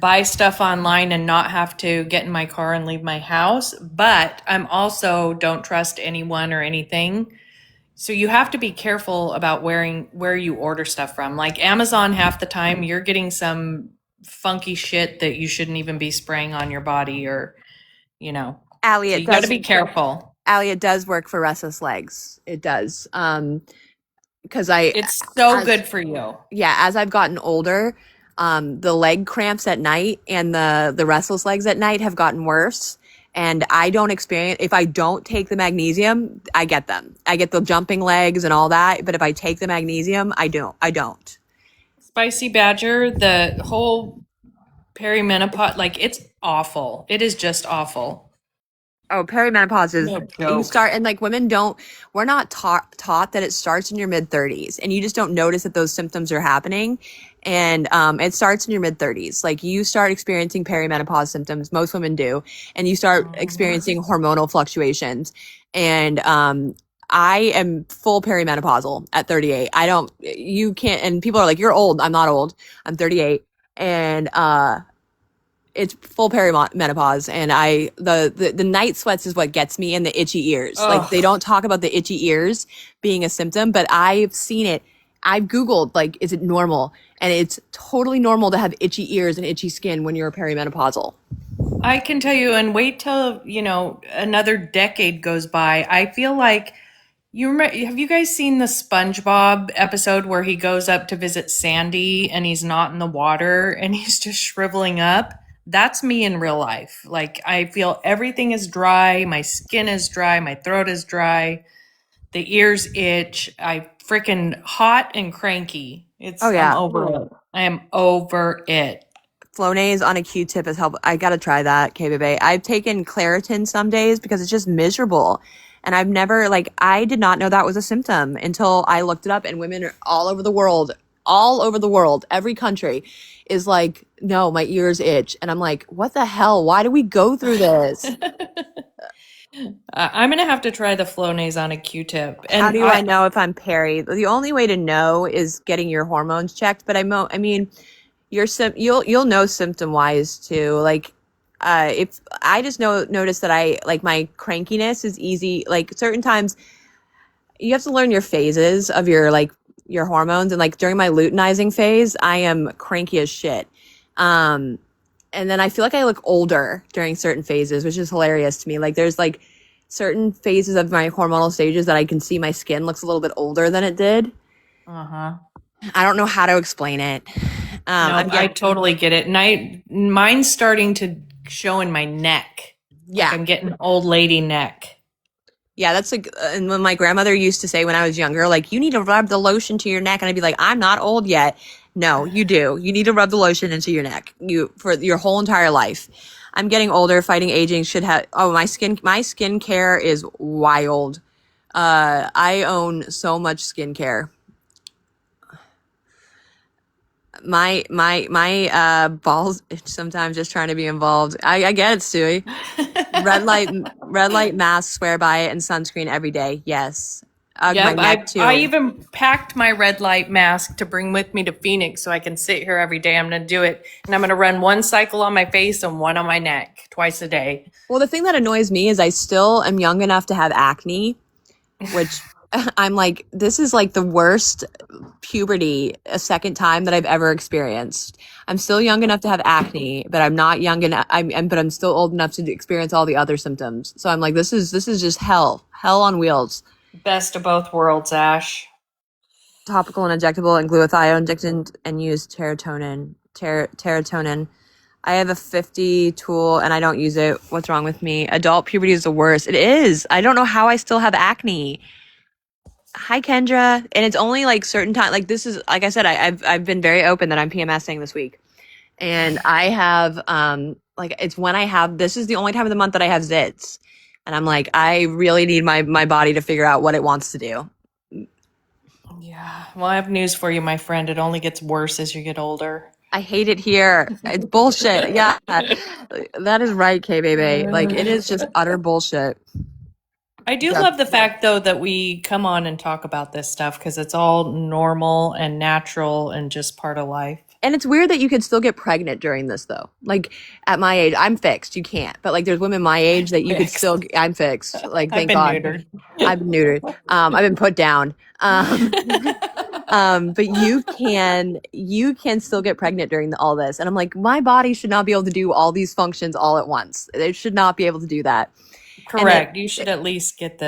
B: buy stuff online and not have to get in my car and leave my house, but I'm also don't trust anyone or anything. So you have to be careful about where you order stuff from. Like Amazon, half the time you're getting some funky shit that you shouldn't even be spraying on your body, or
A: Allie,
B: so you got to be careful.
A: Allie, it does work for restless legs. It does. Because
B: it's so good for you.
A: Yeah, as I've gotten older, the leg cramps at night and the restless legs at night have gotten worse. And I don't experience, if I don't take the magnesium, I get them. I get the jumping legs and all that. But if I take the magnesium, I don't.
B: Spicy Badger, the whole perimenopause, like it's awful. It is just awful.
A: Oh, perimenopause is,
B: No
A: you
B: joke.
A: start, and like women we're not taught that it starts in your mid 30s, and you just don't notice that those symptoms are happening. And it starts in your mid 30s. Like you start experiencing perimenopause symptoms, most women do, and you start experiencing hormonal fluctuations. And I am full perimenopausal at 38. You can't, and people are like, you're old. I'm not old. I'm 38. And it's full perimenopause, and the night sweats is what gets me, and the itchy ears.
B: Ugh.
A: Like they don't talk about the itchy ears being a symptom, but I've seen it. I've Googled, like, is it normal? And it's totally normal to have itchy ears and itchy skin when you're perimenopausal.
B: I can tell you, and wait till, another decade goes by. I feel like have you guys seen the SpongeBob episode where he goes up to visit Sandy and he's not in the water and he's just shriveling up? That's me in real life. Like I feel everything is dry, my skin is dry, my throat is dry, the ears itch. I freaking hot and cranky.
A: Oh yeah,
B: I'm over it. I am over it.
A: Flonase on a Q-tip has helped. I gotta try that, KBB. I've taken Claritin some days because it's just miserable. And I've never, I did not know that was a symptom until I looked it up, and women all over the world, every country is like, no, my ears itch. And I'm like, what the hell? Why do we go through this?
B: I'm going to have to try the Flonase on a Q-tip. And
A: how do I know if I'm peri? The only way to know is getting your hormones checked. But I mean, you'll know symptom wise too. Like, if I just notice that my crankiness is easy. Like certain times you have to learn your phases of your hormones. And like during my luteinizing phase, I am cranky as shit. And then I feel like I look older during certain phases, which is hilarious to me. Like there's like certain phases of my hormonal stages that I can see my skin looks a little bit older than it did.
B: Uh-huh.
A: I don't know how to explain it.
B: I totally get it. And mine's starting to show in my neck.
A: Yeah.
B: Like I'm getting old lady neck.
A: Yeah, that's like, and when my grandmother used to say when I was younger, like, you need to rub the lotion to your neck. And I'd be like, I'm not old yet. No, you do. You need to rub the lotion into your neck for your whole entire life. I'm getting older. Fighting aging should have, my skincare is wild. I own so much skincare. My balls sometimes just trying to be involved. I get it, Stewie. red light mask, swear by it, and sunscreen every day. Yes.
B: Yep, I even packed my red light mask to bring with me to Phoenix so I can sit here every day. I'm going to do it. And I'm going to run one cycle on my face and one on my neck twice a day.
A: Well, the thing that annoys me is I still am young enough to have acne, which I'm like, this is like the worst puberty a second time that I've ever experienced. I'm still young enough to have acne, but I'm not young enough. But I'm still old enough to experience all the other symptoms. So I'm like, this is just hell on wheels.
B: Best of both worlds, Ash.
A: Topical and injectable, and glutathione injected, and use serotonin. I have a 50 tool and I don't use it. What's wrong with me? Adult puberty is the worst. It is. I don't know how I still have acne. Hi, Kendra. And it's only like certain time. Like this is, like I said, I've been very open that I'm PMSing this week, and I have it's when I have. This is the only time of the month that I have zits, and I'm like, I really need my body to figure out what it wants to do.
B: Yeah. Well, I have news for you, my friend. It only gets worse as you get older.
A: I hate it here. It's bullshit. Yeah, that is right, K baby. Like it is just utter bullshit.
B: I do love the fact, though, that we come on and talk about this stuff because it's all normal and natural and just part of life.
A: And it's weird that you could still get pregnant during this, though. Like at my age, I'm fixed. You can't. But like there's women my age that you could still. I'm fixed. Like thank God.
B: Neutered.
A: I've been neutered. I've been put down. But you can still get pregnant during all this. And I'm like, my body should not be able to do all these functions all at once. It should not be able to do that.
B: Correct. You should at least get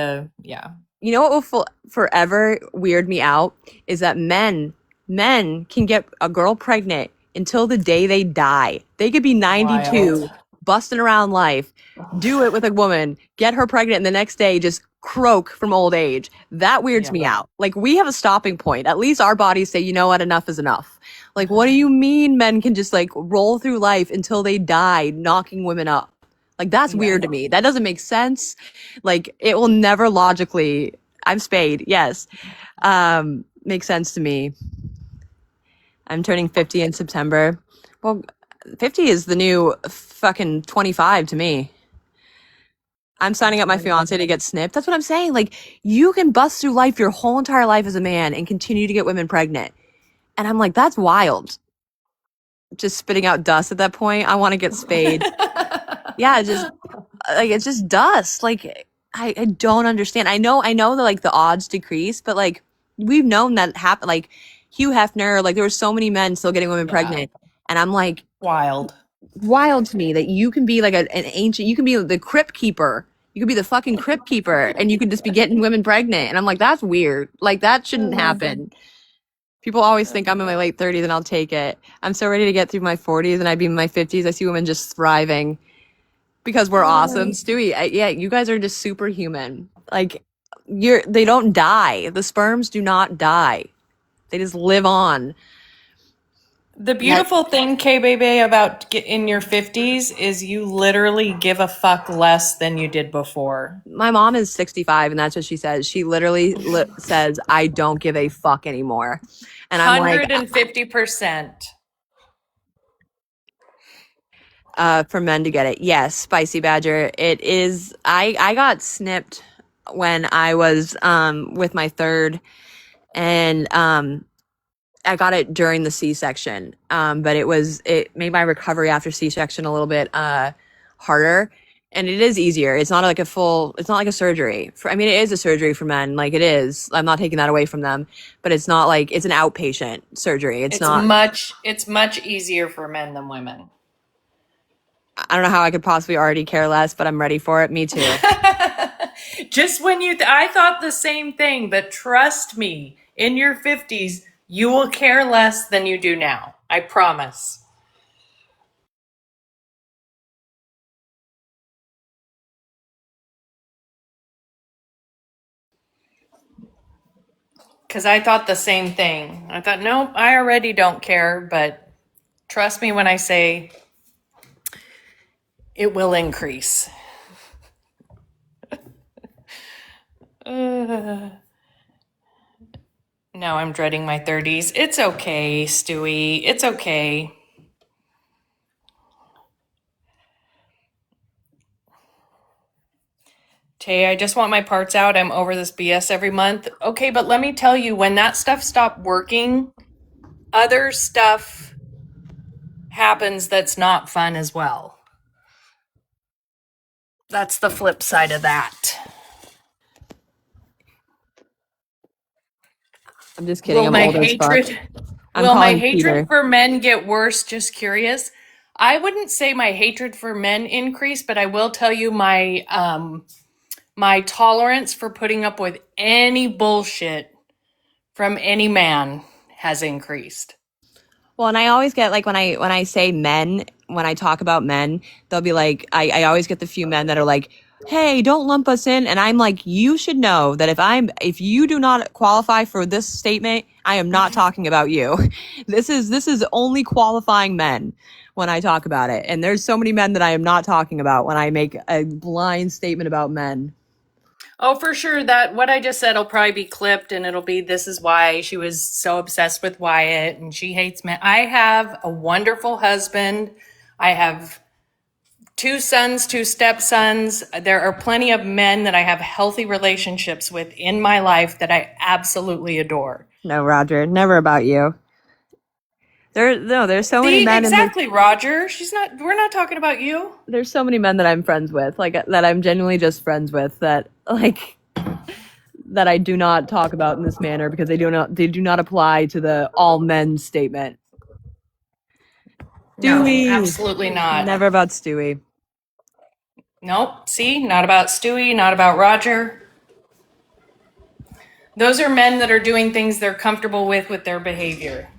B: yeah.
A: You know what will forever weird me out is that men can get a girl pregnant until the day they die. They could be 92
B: Wild.
A: busting around life, do it with a woman, get her pregnant, and the next day just croak from old age. That weirds me out. Like, we have a stopping point. At least our bodies say, you know what, enough is enough. Like, what do you mean men can just like roll through life until they die knocking women up? Like, that's weird to me. That doesn't make sense. Like, it will never logically, I'm spayed, yes, make sense to me. I'm turning 50 in September. Well, 50 is the new fucking 25 to me. I'm signing up my fiance to get snipped. That's what I'm saying. Like, you can bust through life your whole entire life as a man and continue to get women pregnant. And I'm like, that's wild. Just spitting out dust at that point. I want to get spayed. Yeah, just like, it's just dust. Like, I don't understand. I know that like the odds decrease, but like, we've known that happen. Like, Hugh Hefner, like there were so many men still getting women pregnant. And I'm like,
B: Wild
A: to me that you can be like an ancient, you can be the crypt keeper. You could be the fucking crypt keeper and you could just be getting women pregnant. And I'm like, that's weird. Like, that shouldn't happen. People always think I'm in my late 30s and I'll take it. I'm so ready to get through my 40s and I'd be in my 50s. I see women just thriving because we're awesome. Stewie, yeah, you guys are just superhuman. Like, they don't die. The sperms do not die. They just live on.
B: The beautiful thing, K-Baby, about in your 50s is you literally give a fuck less than you did before.
A: My mom is 65, and that's what she says. She literally says, I don't give a fuck anymore. And I'm like,
B: 150%.
A: For men to get it. Yes, Spicy Badger. It is. I got snipped when I was with my third, and I got it during the C-section, but it made my recovery after C-section a little bit harder, and it is easier. It's not like a surgery. I mean, it is a surgery for men, like it is. I'm not taking that away from them, but it's not like it's an outpatient surgery. It's
B: much easier for men than women.
A: I don't know how I could possibly already care less, but I'm ready for it. Me too.
B: Just when I thought the same thing, but trust me, in your 50s, you will care less than you do now. I promise. Because I thought the same thing. I thought, nope, I already don't care, but trust me when I say it will increase. Now I'm dreading my 30s. It's okay, Stewie. It's okay. Tay, I just want my parts out. I'm over this BS every month. Okay, but let me tell you, when that stuff stopped working, other stuff happens that's not fun as well. That's the flip side of that.
A: I'm just kidding. I'm old as fuck.
B: Will my hatred for men get worse? Just curious. I wouldn't say my hatred for men increased, but I will tell you my my tolerance for putting up with any bullshit from any man has increased.
A: Well, and I always get like when I say men, when I talk about men, they'll be like, I always get the few men that are like, hey, don't lump us in. And I'm like, you should know that if you do not qualify for this statement, I am not talking about you. This is only qualifying men when I talk about it. And there's so many men that I am not talking about when I make a blind statement about men.
B: Oh, for sure. That what I just said will probably be clipped and it'll be, this is why she was so obsessed with Wyatt and she hates men. I have a wonderful husband. I have 2 sons, 2 stepsons. There are plenty of men that I have healthy relationships with in my life that I absolutely adore.
A: No, Roger, never about you. There's so many men.
B: Exactly, Roger. We're not talking about you.
A: There's so many men that I'm friends with, like that I'm genuinely just friends with, that like that I do not talk about in this manner because they do not apply to the all men statement. Stewie,
B: no, absolutely not.
A: Never about Stewie.
B: Nope. See, not about Stewie, not about Roger. Those are men that are doing things they're comfortable with their behavior.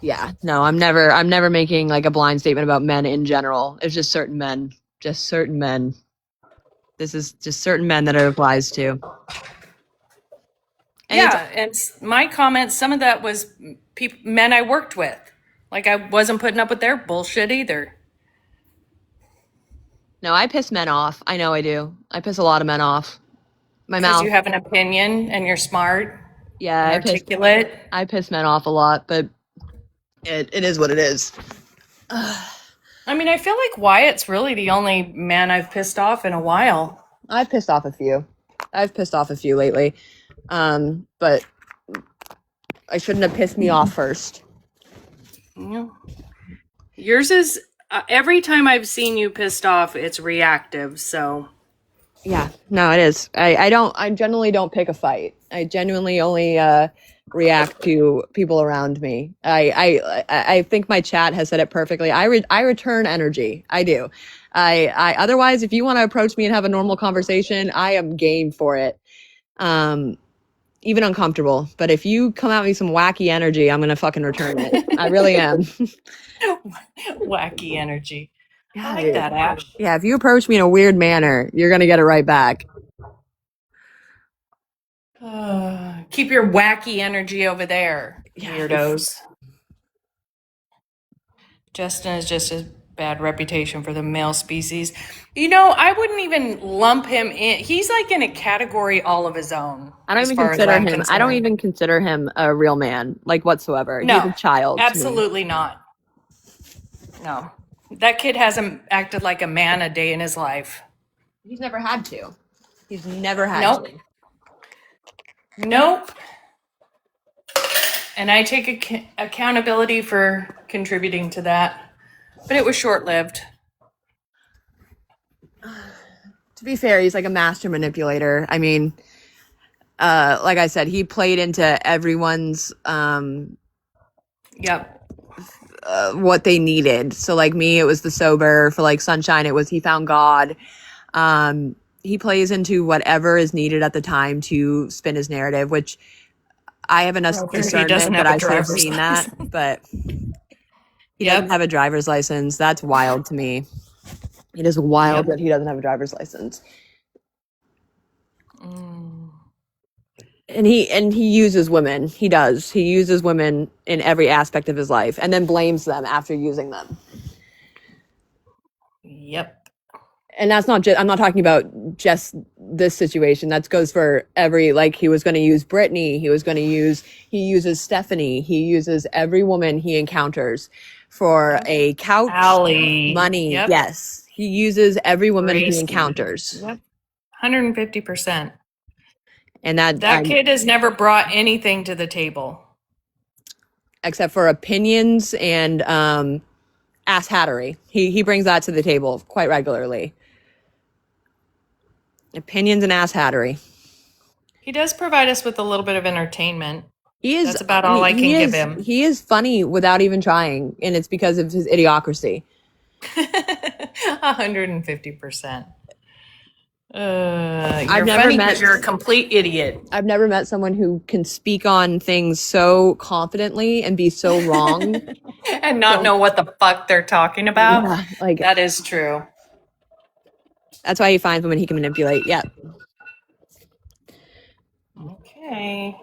A: Yeah, no, I'm never making like a blind statement about men in general. It's just certain men. Just certain men. This is just certain men that it applies to. And it's
B: Yeah, and my comments, some of that was men I worked with. Like I wasn't putting up with their bullshit either.
A: no, I piss men off. I know I do. I piss a lot of men off. My
B: Because
A: mouth.
B: you have an opinion and you're smart
A: Yeah,
B: and articulate.
A: I piss men off a lot, but it is what it is.
B: I mean, I feel like Wyatt's really the only man I've pissed off in a while.
A: I've pissed off a few. I've pissed off a few lately. But I shouldn't have pissed me off first.
B: Yeah. Yours is every time I've seen you pissed off, it's reactive. So
A: Yeah, no, it is. I generally don't pick a fight. I genuinely only react to people around me. I think my chat has said it perfectly. I return energy. I do. I otherwise, if you want to approach me and have a normal conversation, I am game for it. Even uncomfortable. But if you come at me some wacky energy, I'm gonna fucking return it. I really am.
B: wacky energy.
A: Yeah,
B: I like
A: dude.
B: that, Ash.
A: Yeah, if you approach me in a weird manner, you're gonna get it right back.
B: Keep your wacky energy over there, weirdos. Justin is just a bad reputation for the male species. You know, I wouldn't even lump him in. He's like in a category all of his own.
A: I don't
B: as
A: even
B: far as
A: consider
B: I'm
A: him. I don't
B: concerned.
A: even consider him a real man, like whatsoever.
B: No,
A: He's a child. to me.
B: absolutely not. No, that kid hasn't acted like a man a day in his life.
A: He's never had to. He's never had
B: Nope.
A: to.
B: Nope. And I take accountability for contributing to that, but it was short-lived.
A: To be fair, he's like a master manipulator. I mean, like I said, he played into everyone's
B: Yep.
A: what they needed. So like me, it was the sober. For like Sunshine, it was he found God. He plays into whatever is needed at the time to spin his narrative, which I have enough
B: He
A: discernment
B: doesn't have
A: that
B: a
A: I should have
B: driver's
A: seen that, but he
B: Yep.
A: doesn't have a driver's license. That's wild to me. It is wild that he doesn't have a driver's license. And he uses women. He does. He uses women in every aspect of his life and then blames them after using them.
B: Yep.
A: And that's not just, I'm not talking about just this situation. That goes for every, like he was going to use Brittany. He uses Stephanie. He uses every woman he encounters for a couch,
B: Allie.
A: money.
B: Yep.
A: Yes. He uses every woman
B: Gracie.
A: he encounters.
B: Yep. 150%.
A: And that
B: kid has never brought anything to the table.
A: Except for opinions and ass hattery. He brings that to the table quite regularly. Opinions and ass hattery.
B: He does provide us with a little bit of entertainment.
A: He is.
B: That's about all I can give him.
A: He is funny without even trying, and it's because of his idiocracy.
B: 150%.
A: I've never
B: funny
A: met-
B: 'cause you're a complete idiot.
A: I've never met someone who can speak on things so confidently and be so wrong.
B: And not know what the fuck they're talking about.
A: Yeah, like
B: That is true.
A: that's why he finds women he can manipulate. Yeah.
B: Okay.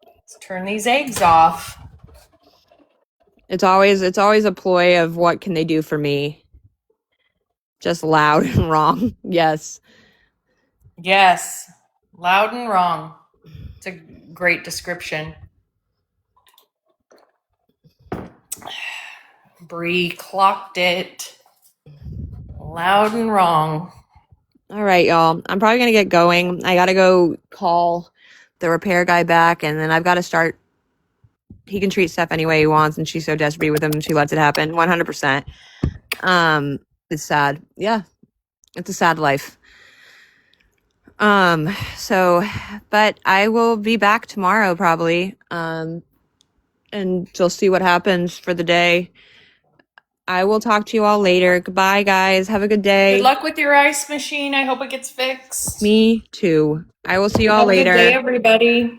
B: Let's turn these eggs off.
A: It's always a ploy of what can they do for me. Just loud and wrong. Yes.
B: Yes. Loud and wrong. It's a great description. Bree clocked it. Loud and wrong.
A: All right, y'all. I'm probably going to get going. I got to go call the repair guy back, and then I've got to start. He can treat Steph any way he wants, and she's so desperate to be with him, she lets it happen. 100%. It's sad. Yeah. It's a sad life. But I will be back tomorrow probably. And we'll see what happens for the day. I will talk to you all later. Goodbye, guys. Have a good day.
B: Good luck with your ice machine. I hope it gets fixed.
A: Me too. I will see you all
B: Have a good
A: later.
B: day, everybody.